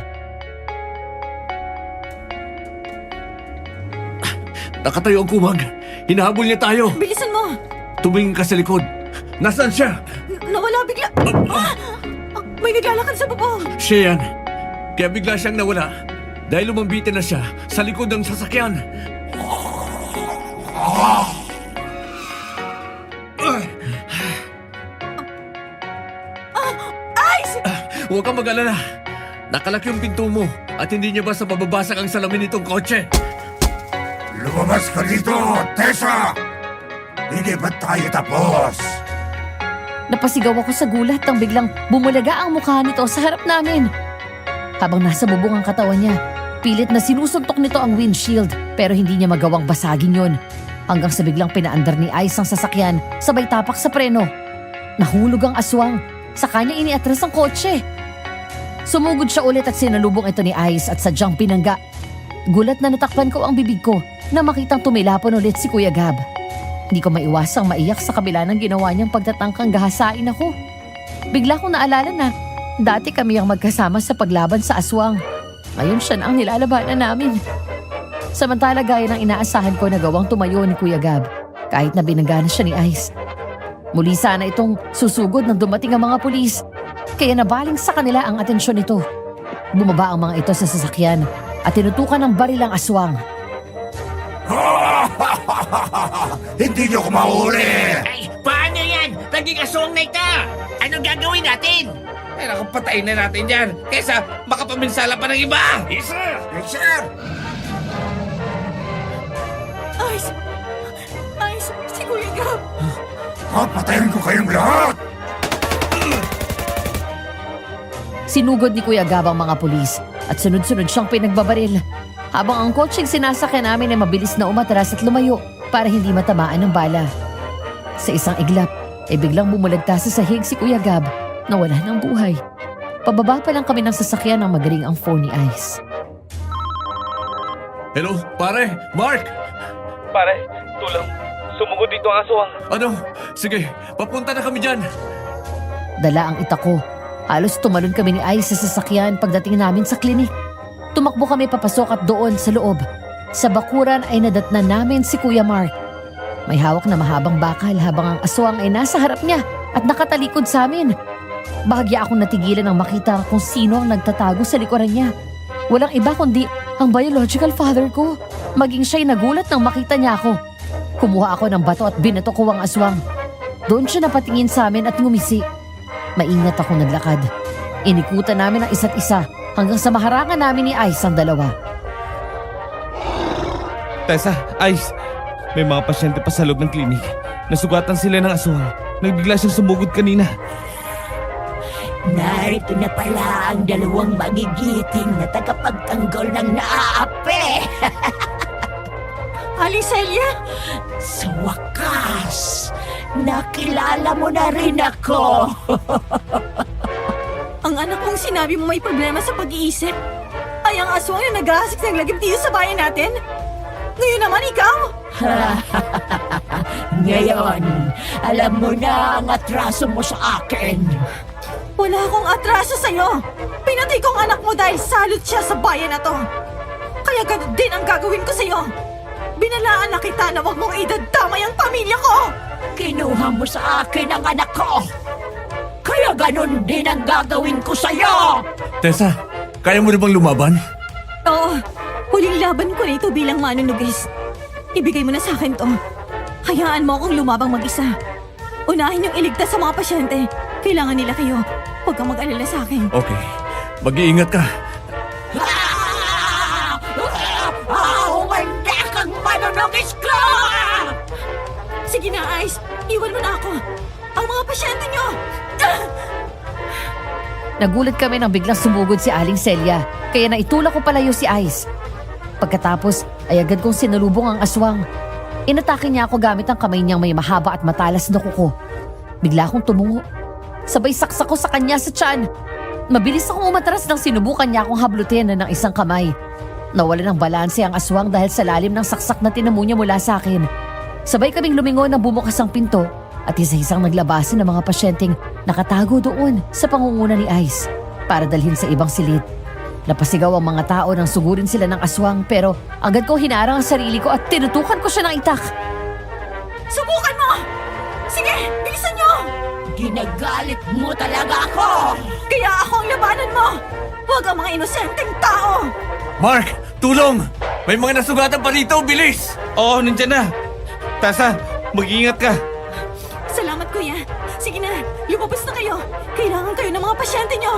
Nakatayo ang kumag. Hinahabol niya tayo. Bilisan mo! Tumingin ka sa likod. Nasaan siya? Nawala bigla! May naglalakad sa bubong! Siya yan. Kaya bigla siyang nawala. Dahil lumambitin na siya sa likod ng sasakyan. Ice! Huwag kang mag-alala. Nakalak yung pinto mo at hindi niya basta mababasag ang salamin nitong kotse. Lumabas ka dito, Tessa! Hindi ba tayo tapos? Napasigaw ako sa gulat nang biglang bumulaga ang mukha nito sa harap namin. Habang nasa bubong ang katawan niya, pilit na sinusuntok nito ang windshield pero hindi niya magawang basagin yon. Hanggang sa biglang pinaandar ni Ice ang sasakyan sabay tapak sa preno. Nahulog ang aswang, sa kanya iniatras ang kotse. Sumugod siya ulit at sinalubong ito ni Ice at sadyang pinangga. Gulat na natakpan ko ang bibig ko na makitang tumilapon ulit si Kuya Gab. Hindi ko maiwasang maiyak sa kabila ng ginawa niyang pagtatangkang gahasain ako. Bigla kong naalala na dati kami ang magkasama sa paglaban sa aswang. Ngayon siya na ang nilalabanan namin. Samantala gaya ng inaasahan ko na gawang tumayo ni Kuya Gab kahit na binangga na siya ni Ice. Muli sana itong susugod nang dumating ang mga pulis kaya nabaling sa kanila ang atensyon nito. Bumaba ang mga ito sa sasakyan at tinutukan ng baril ang aswang. Hindi niyo ko mahuli! Ay, paano yan? Naging aswang na ito! Anong gagawin natin? Ay naku, patayin na natin yan. Kesa makapaminsala pa ng iba. Yes, sir! Yes, sir! Ice! Ice! Si Kuya Gab! Papatayin ko kayong lahat! Sinugod ni Kuya Gab ang mga pulis at sunod-sunod siyang pinagbabaril. Habang ang kotseng sinasakyan namin ay mabilis na umatras at lumayo para hindi matamaan ng bala. Sa isang iglap ay biglang bumulagta sa sahig si Kuya Gab na wala ng buhay. Pababa pa lang kami ng sasakyan nang magaling ang phone ni Ice. Hello, pare? Mark? Pare, tulong. Sumugod dito ang aswang. Ano? Sige, papunta na kami dyan. Dala ang itak ko. Halos tumalon kami ni Ice sa sasakyan pagdating namin sa klinik. Tumakbo kami papasok at doon sa loob. Sa bakuran ay nadatnan namin si Kuya Mark. May hawak na mahabang bakal habang ang aswang ay nasa harap niya at nakatalikod sa amin. Bahagya akong natigilan nang makita kung sino ang nagtatago sa likuran niya. Walang iba kundi ang biological father ko. Maging siya'y nagulat nang makita niya ako. Kumuha ako ng bato at binato ko ang aswang. Doon siya napatingin sa amin at ngumisi. Maingat ako naglakad. Inikutan namin ang isa't isa hanggang sa maharangan namin ni Ice ang dalawa. Tessa, Ice, may mga pasyente pa sa loob ng klinik. Nasugatan sila ng aswang. Nagbigla siyang sumugod kanina. Narito na pala ang dalawang magigiting na tagapagtanggol ng naaapi. Alicelia! Sa wakas, nakilala mo na rin ako. Ang anak kong sinabi mo may problema sa pag-iisip ay ang aswang na nag-aasik ng lagim dito sa bayan natin. Ngayon naman ikaw! Ngayon, alam mo na ang atraso mo sa akin. Wala akong atraso sa'yo. Pinatay ko ang anak mo dahil salot siya sa bayan na to. Kaya ganun din ang gagawin ko sa'yo. Binalaan na kita na huwag mong idadamay ang pamilya ko. Kinuha mo sa akin ang anak ko. Kaya ganun din ang gagawin ko sa'yo. Tessa, kaya mo na bang lumaban? Oo, huling laban ko na ito bilang manunugis. Ibigay mo na sa akin to. Hayaan mo akong lumabang mag-isa. Unahin yung iligtas sa mga pasyente. Kailangan nila kayo. Huwag kang mag-alala sa akin. Okay, mag-iingat ka. Humanda kang manunugis ko! Sige na, Ice. Iwan mo na ako. Ang mga pasyente nyo! Nagulat kami nang biglang sumugod si Aling Celia, kaya naitulak ko palayo si Ice. Pagkatapos ay agad kong sinalubong ang aswang. Inatake niya ako gamit ang kamay niyang may mahaba at matalas na kuko. Bigla akong tumungo. Sabay saksak ko sa kanya sa tiyan. Mabilis akong umatras nang sinubukan niya akong hablutin ng isang kamay. Nawala ng balanse ang aswang dahil sa lalim ng saksak na tinamo niya mula sa akin. Sabay kaming lumingon nang bumukas ang pinto at isa-isang naglabasan ng mga pasyenteng nakatago doon sa pangunguna ni Ice para dalhin sa ibang silid. Napasigaw ang mga tao nang sugurin sila ng aswang pero agad ko hinarang ang sarili ko at tinutukan ko siya ng itak. Subukan mo! Sige, bilisan niyo! Ginagalit mo talaga ako! Kaya ako ang labanan mo! Huwag ang mga inosenteng tao! Mark! Tulong! May mga nasugatan pa rito! Bilis! Oo, nandyan na. Tessa, mag-iingat ka. Salamat, kuya. Sige na, lumabas na kayo. Kailangan kayo ng mga pasyente niyo.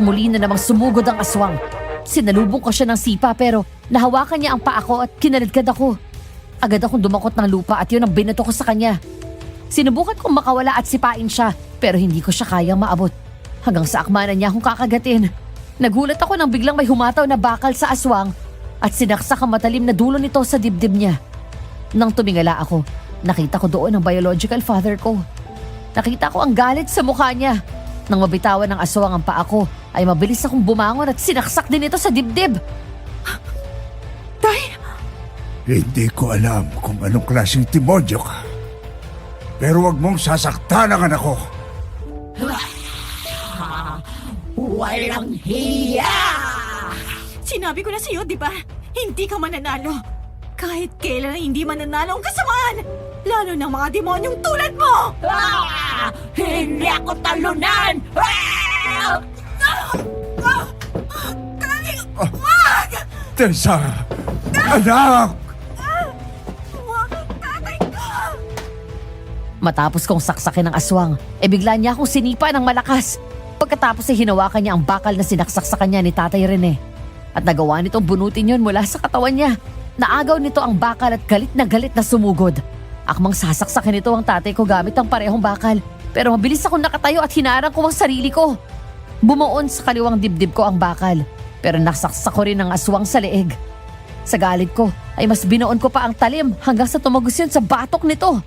Muli na namang sumugod ang aswang. Sinalubong ko siya ng sipa pero nahawakan niya ang paa ko at kinaladkad ako. Agad akong dumakot ng lupa at yun ang binato ko sa kanya. Sinubukan kong makawala at sipain siya pero hindi ko siya kayang maabot. Hanggang sa akmanan niya akong kakagatin. Nagulat ako nang biglang may humataw na bakal sa aswang at sinaksak ang matalim na dulo nito sa dibdib niya. Nang tumingala ako, nakita ko doon ang biological father ko. Nakita ko ang galit sa mukha niya. Nang mabitawan ng aswang ang paa ko, ay mabilis akong bumangon at sinaksak din ito sa dibdib. Hindi ko alam kung anong klaseng demonyo ka. Pero wag mong sasaktan ang anak ko. Walang hiya! Sinabi ko na sa'yo, di ba? Hindi ka mananalo. Kahit kailan ay hindi mananalo ang kasamaan. Lalo ng mga demonyong tulad mo! Hindi ako talunan! Tessa! Anak! Matapos kong saksakin ng aswang, bigla niya akong sinipa ng malakas. Pagkatapos ay hinawakan niya ang bakal na sinaksak sa kanya ni Tatay Rene. At nagawa nitong bunutin yun mula sa katawan niya. Naagaw nito ang bakal at galit na sumugod. Akmang sasaksakin nito ang tatay ko gamit ang parehong bakal. Pero mabilis akong nakatayo at hinarang ko ang sarili ko. Bumuon sa kaliwang dibdib ko ang bakal. Pero nasaksak ko rin ang aswang sa leeg. Sa galit ko ay mas binoon ko pa ang talim hanggang sa tumagos yun sa batok nito.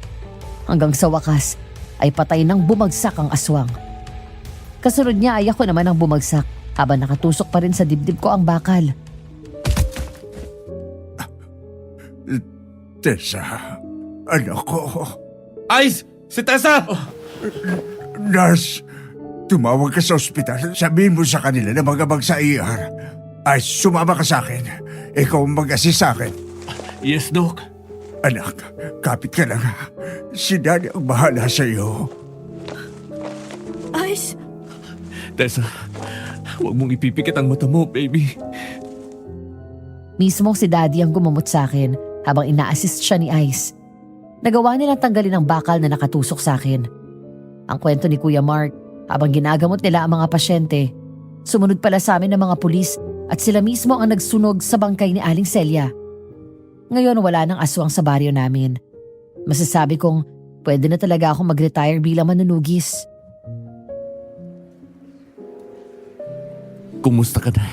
Hanggang sa wakas ay patay nang bumagsak ang aswang. Kasunod niya ay ako naman ang bumagsak habang nakatusok pa rin sa dibdib ko ang bakal. Tessa, anak ko. Ice! Si Tessa! Nurse, tumawag ka sa ospital. Sabihin mo sa kanila na magabag sa ER. Ay, sumama ka sa akin. Ikaw ang mag-assist sa akin. Yes, Doc. Anak, kapit ka lang. Si Daddy ang bahala sa iyo. Ice, Tessa, huwag mong ipipikit ang mata mo, baby. Mismong si Daddy ang gumamot sa akin habang ina-assist siya ni Ice. Nagawa nilang tanggalin ang bakal na nakatusok sa akin. Ang kwento ni Kuya Mark, habang ginagamot nila ang mga pasyente, sumunod pala sa amin ng mga pulis at sila mismo ang nagsunog sa bangkay ni Aling Celia. Ngayon wala nang aswang sa baryo namin. Masasabi kong pwede na talaga akong mag-retire bilang manunugis. Kumusta ka na?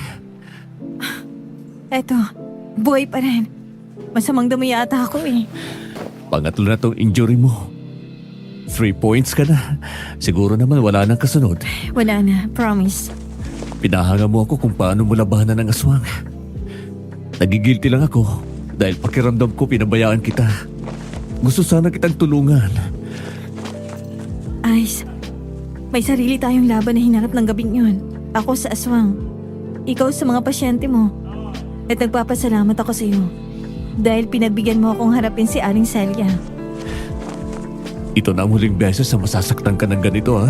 eto, buhay pa rin. Masamang dumi yata ako eh. Pangatlo na tong injury mo. 3 points ka na. Siguro naman wala nang kasunod. Wala na, promise. Pinahanga mo ako kung paano mo labanan ng aswang. Nagigilty lang ako dahil pakiramdam ko pinabayaan kita. Gusto sana kitang tulungan. Ice, may sarili tayong laban na hinarap ng gabing yun. Ako sa aswang. Ikaw sa mga pasyente mo. At nagpapasalamat ako sa iyo. Dahil pinagbigyan mo akong harapin si Aling Celia. Ito na ang huling beses na masasaktan ka ng ganito, ha?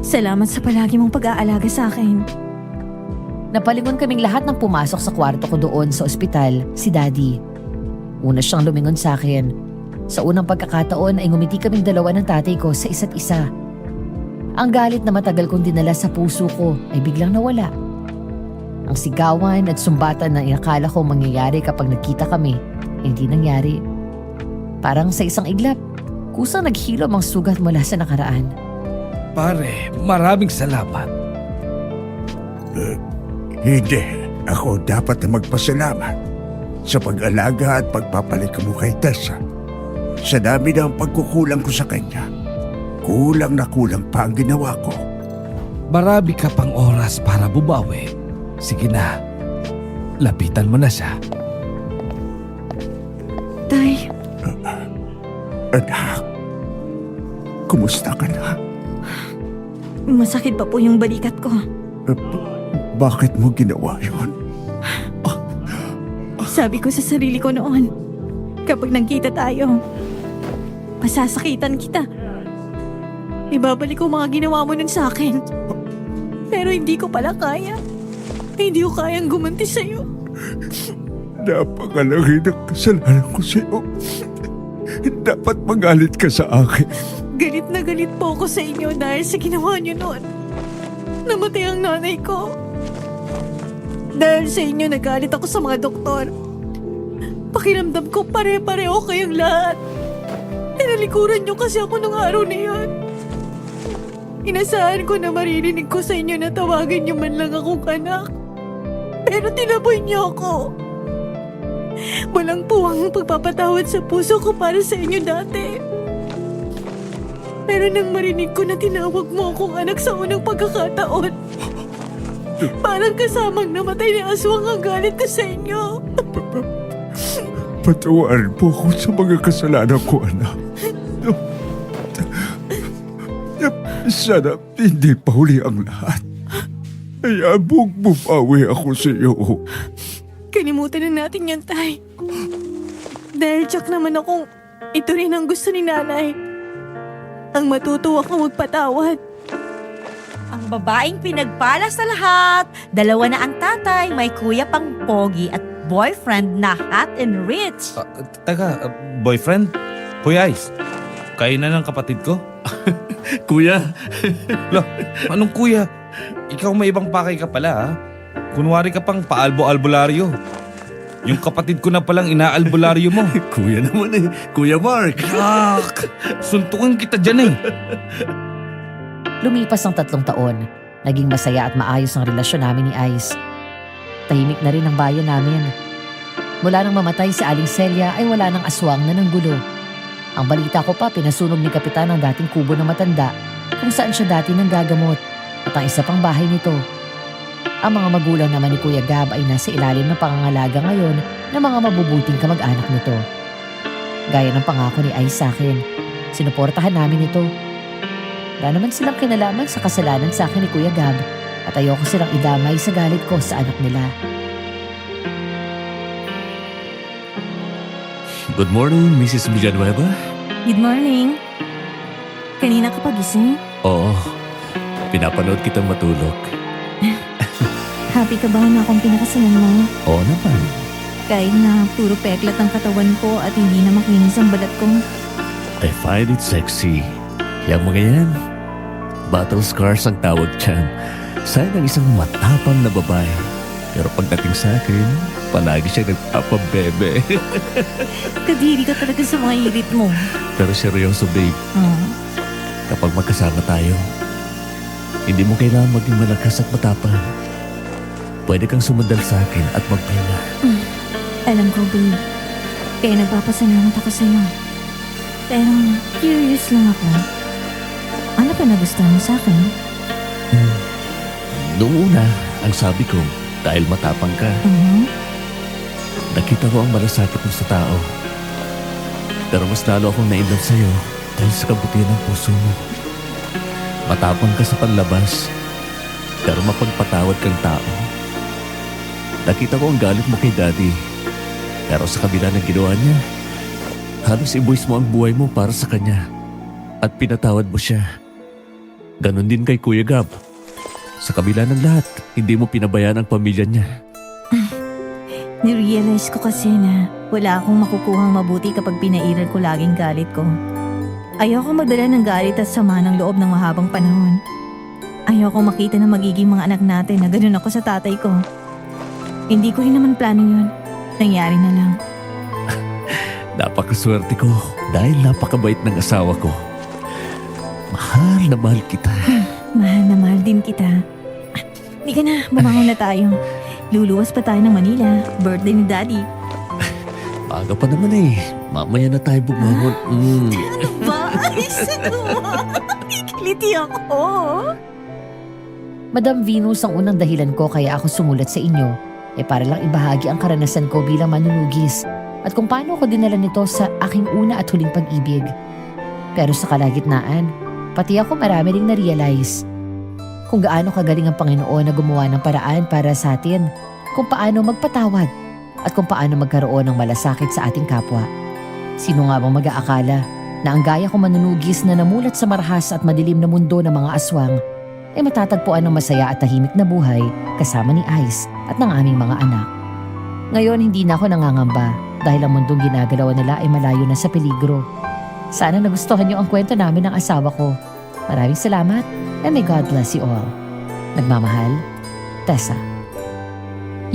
Salamat sa palagi mong pag-aalaga sa akin. Napalingon kaming lahat ng pumasok sa kwarto ko doon sa ospital, si Daddy. Una siyang lumingon sa akin. Sa unang pagkakataon ay ngumiti kaming dalawa ng tatay ko sa isa't isa. Ang galit na matagal kong dinala sa puso ko ay biglang nawala. Ang sigawan at sumbatan na inakala ko mangyayari kapag nagkita kami, hindi nangyari. Parang sa isang iglap, Kusang naghilom ang sugat mula sa nakaraan. Pare, maraming salamat. Hindi. Ako dapat na magpasalamat sa pag-alaga at pagpapalik mo kay Tessa. Sa dami ng pagkukulang ko sa kanya, kulang na kulang pa ang ginawa ko. Marami ka pang oras para bumawi. Sige na, lapitan mo na siya. Tay, Anak, kumusta ka na? masakit pa po yung balikat ko. Bakit mo ginawa yun? Sabi ko sa sarili ko noon, kapag nagkita tayo, pasasakitan kita. Ibabalik ko mga ginawa mo nun sa akin. Pero hindi ko pala kaya. Hindi ko kayang gumanti sa'yo. Napakalaki ng kasalanan ko sa'yo. Dapat magalit ka sa akin. Galit na galit po ako sa inyo dahil sa ginawa niyo noon. Namatay ang nanay ko. Dahil sa inyo nagalit ako sa mga doktor. Pakiramdam ko pare-pareho kayong lahat. Tinalikuran niyo kasi ako nung araw na yun. Inasahan ko na maririnig ko sa inyo na tawagin niyo man lang akong anak. Pero tinaboy niyo ako. Walang puwang pagpapatawad sa puso ko para sa inyo dati. Pero nang marinig ko na tinawag mo akong anak sa unang pagkakataon, parang kasamang namatay ni aswang ang galit ko sa inyo. Patawarin po ako sa mga kasalanan ko, anak. Sana hindi pa huli ang lahat. Hayaan mong bumawi ako sa iyo. Kalimutan na natin yan, Tay. Dahil tsak naman akong ito rin ang gusto ni Nanay. Ang matutuwa kang magpatawad. Ang babaeng pinagpala sa lahat. Dalawa na ang tatay, may kuya pang pogi at boyfriend na hot and rich. Boyfriend? Kuya Ice, kayo na ng kapatid ko? Kuya, Lah, anong kuya? Ikaw may ibang pakay ka pala ha? Kunwari ka pang paalbo-albularyo. Yung kapatid ko na palang inaalbularyo mo. kuya naman eh. Kuya Mark. Kak! Suntukan kita dyan eh. Lumipas ang 3 taon. Naging masaya at maayos ang relasyon namin ni Ice. Tahimik na rin ang bayan namin. Mula nang mamatay si Aling Celia ay wala nang aswang na nanggulo. Ang balita ko pa, pinasunog ni Kapitan ang dating kubo ng matanda kung saan siya dati nang gagamot at ang isa pang bahay nito. Ang mga magulang naman ni Kuya Gab ay nasa ilalim ng pangangalaga ngayon ng mga mabubuting kamag-anak nito. Gaya ng pangako ni Ice sa akin, sinuportahan namin ito. Wala naman silang kinalaman sa kasalanan sa akin ni Kuya Gab at ayoko silang idamay sa galit ko sa anak nila. Good morning, Mrs. Villanueva. Good morning. Kanina ka pagising? Oo, pinapanood kitang matulog. Happy ka ba na akong pinakasalan mo? Oo naman. Kahit na puro peklat ang katawan ko at hindi na makinis ang balat ko. I find it sexy. Yang mga yan, battle scars ang tawag dyan. Sayang ang isang matapang na babae. Pero pagdating sa akin, palagi siya nagpapabebe. Kadiri ka talaga sa mga hirit mo. Pero seryoso babe, kapag magkasama tayo, hindi mo kailangan maging malakas at matapang. Pwede kang sumandal sa akin at magpahinga. Alam ko, babe. Kaya nagpapasalamat ako sa'yo. Pero curious lang ako. Ano pa nagustuhan mo sa akin? Noong una, ang sabi ko, dahil matapang ka, nakita ko ang malasakit mo sa tao. Pero mas lalo akong nainlove sa'yo dahil sa kabutihan ng puso mo. Matapang ka sa panlabas, pero mapagpatawad kang tao. Nakita ko ang galit mo kay Daddy, pero sa kabila ng ginawa niya, halos ibuwis mo ang buhay mo para sa kanya at pinatawad mo siya. Ganon din kay Kuya Gab. Sa kabila ng lahat, hindi mo pinabayaan ang pamilya niya. Nirealize ko kasi na wala akong makukuhang mabuti kapag pinairal ko laging galit ko. Ayoko magdala ng galit at sama ng loob ng mahabang panahon. Ayoko makita na magiging mga anak natin na ganun ako sa tatay ko. Hindi ko rin naman plano yun. Nangyari na lang. Napakaswerte ko dahil napakabait ng asawa ko. Mahal na mahal kita. Mahal na mahal din kita. Di ka na, bumangon na tayo. Luluwas pa tayo ng Manila. Birthday ni Daddy. Maaga pa naman eh. Mamaya na tayo bumangon. Ba? Ay, Kiliti ako. Madam Venus, ang unang dahilan ko kaya ako sumulat sa inyo para lang ibahagi ang karanasan ko bilang manunugis at kung paano ko dinala nito sa aking una at huling pag-ibig. Pero sa kalagitnaan, pati ako marami ring na-realize kung gaano kagaling ang Panginoon na gumawa ng paraan para sa atin, kung paano magpatawad at kung paano magkaroon ng malasakit sa ating kapwa. Sino nga bang mag-aakala na ang gaya kong manunugis na namulat sa marahas at madilim na mundo ng mga aswang ay matatagpuan ng masaya at tahimik na buhay kasama ni Ice at ng aming mga anak. Ngayon hindi na ako nangangamba dahil ang mundong ginagalawan nila ay malayo na sa peligro. Sana nagustuhan niyo ang kwento namin ng asawa ko. Maraming salamat and may God bless you all. Nagmamahal, Tessa.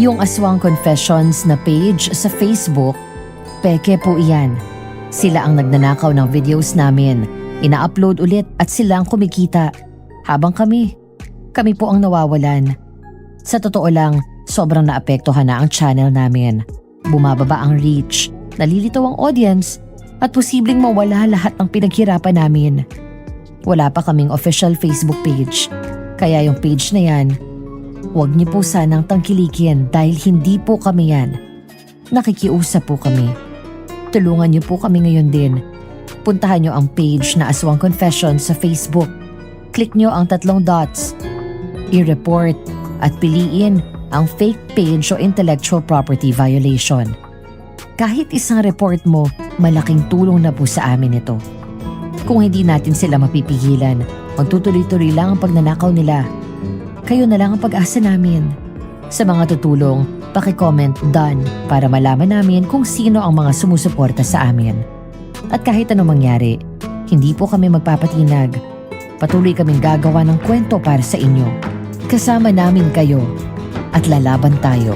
Yung Aswang Confessions na page sa Facebook, peke po iyan. Sila ang nagnanakaw ng videos namin, ina-upload ulit at sila ang kumikita. Habang kami po ang nawawalan. Sa totoo lang, sobrang naapektuhan na ang channel namin. Bumababa ang reach, nalilitaw ang audience, at posibleng mawala lahat ng pinaghirapan namin. Wala pa kaming official Facebook page, kaya yung page na yan, huwag niyo po sanang tangkilikin dahil hindi po kami yan. Nakikiusap po kami. Tulungan niyo po kami ngayon din. Puntahan niyo ang page na Aswang Confessions sa Facebook. Click niyo ang 3 dots, i-report at piliin ang fake page o intellectual property violation. Kahit isang report mo, malaking tulong na po sa amin ito. Kung hindi natin sila mapipigilan, magtutuloy-tuloy lang ang pagnanakaw nila. Kayo na lang ang pag-asa namin. Sa mga tutulong, paki-comment done para malaman namin kung sino ang mga sumusuporta sa amin. At kahit anong mangyari, hindi po kami magpapatinag. Patuloy kaming gagawa ng kwento para sa inyo. Kasama namin kayo at lalaban tayo.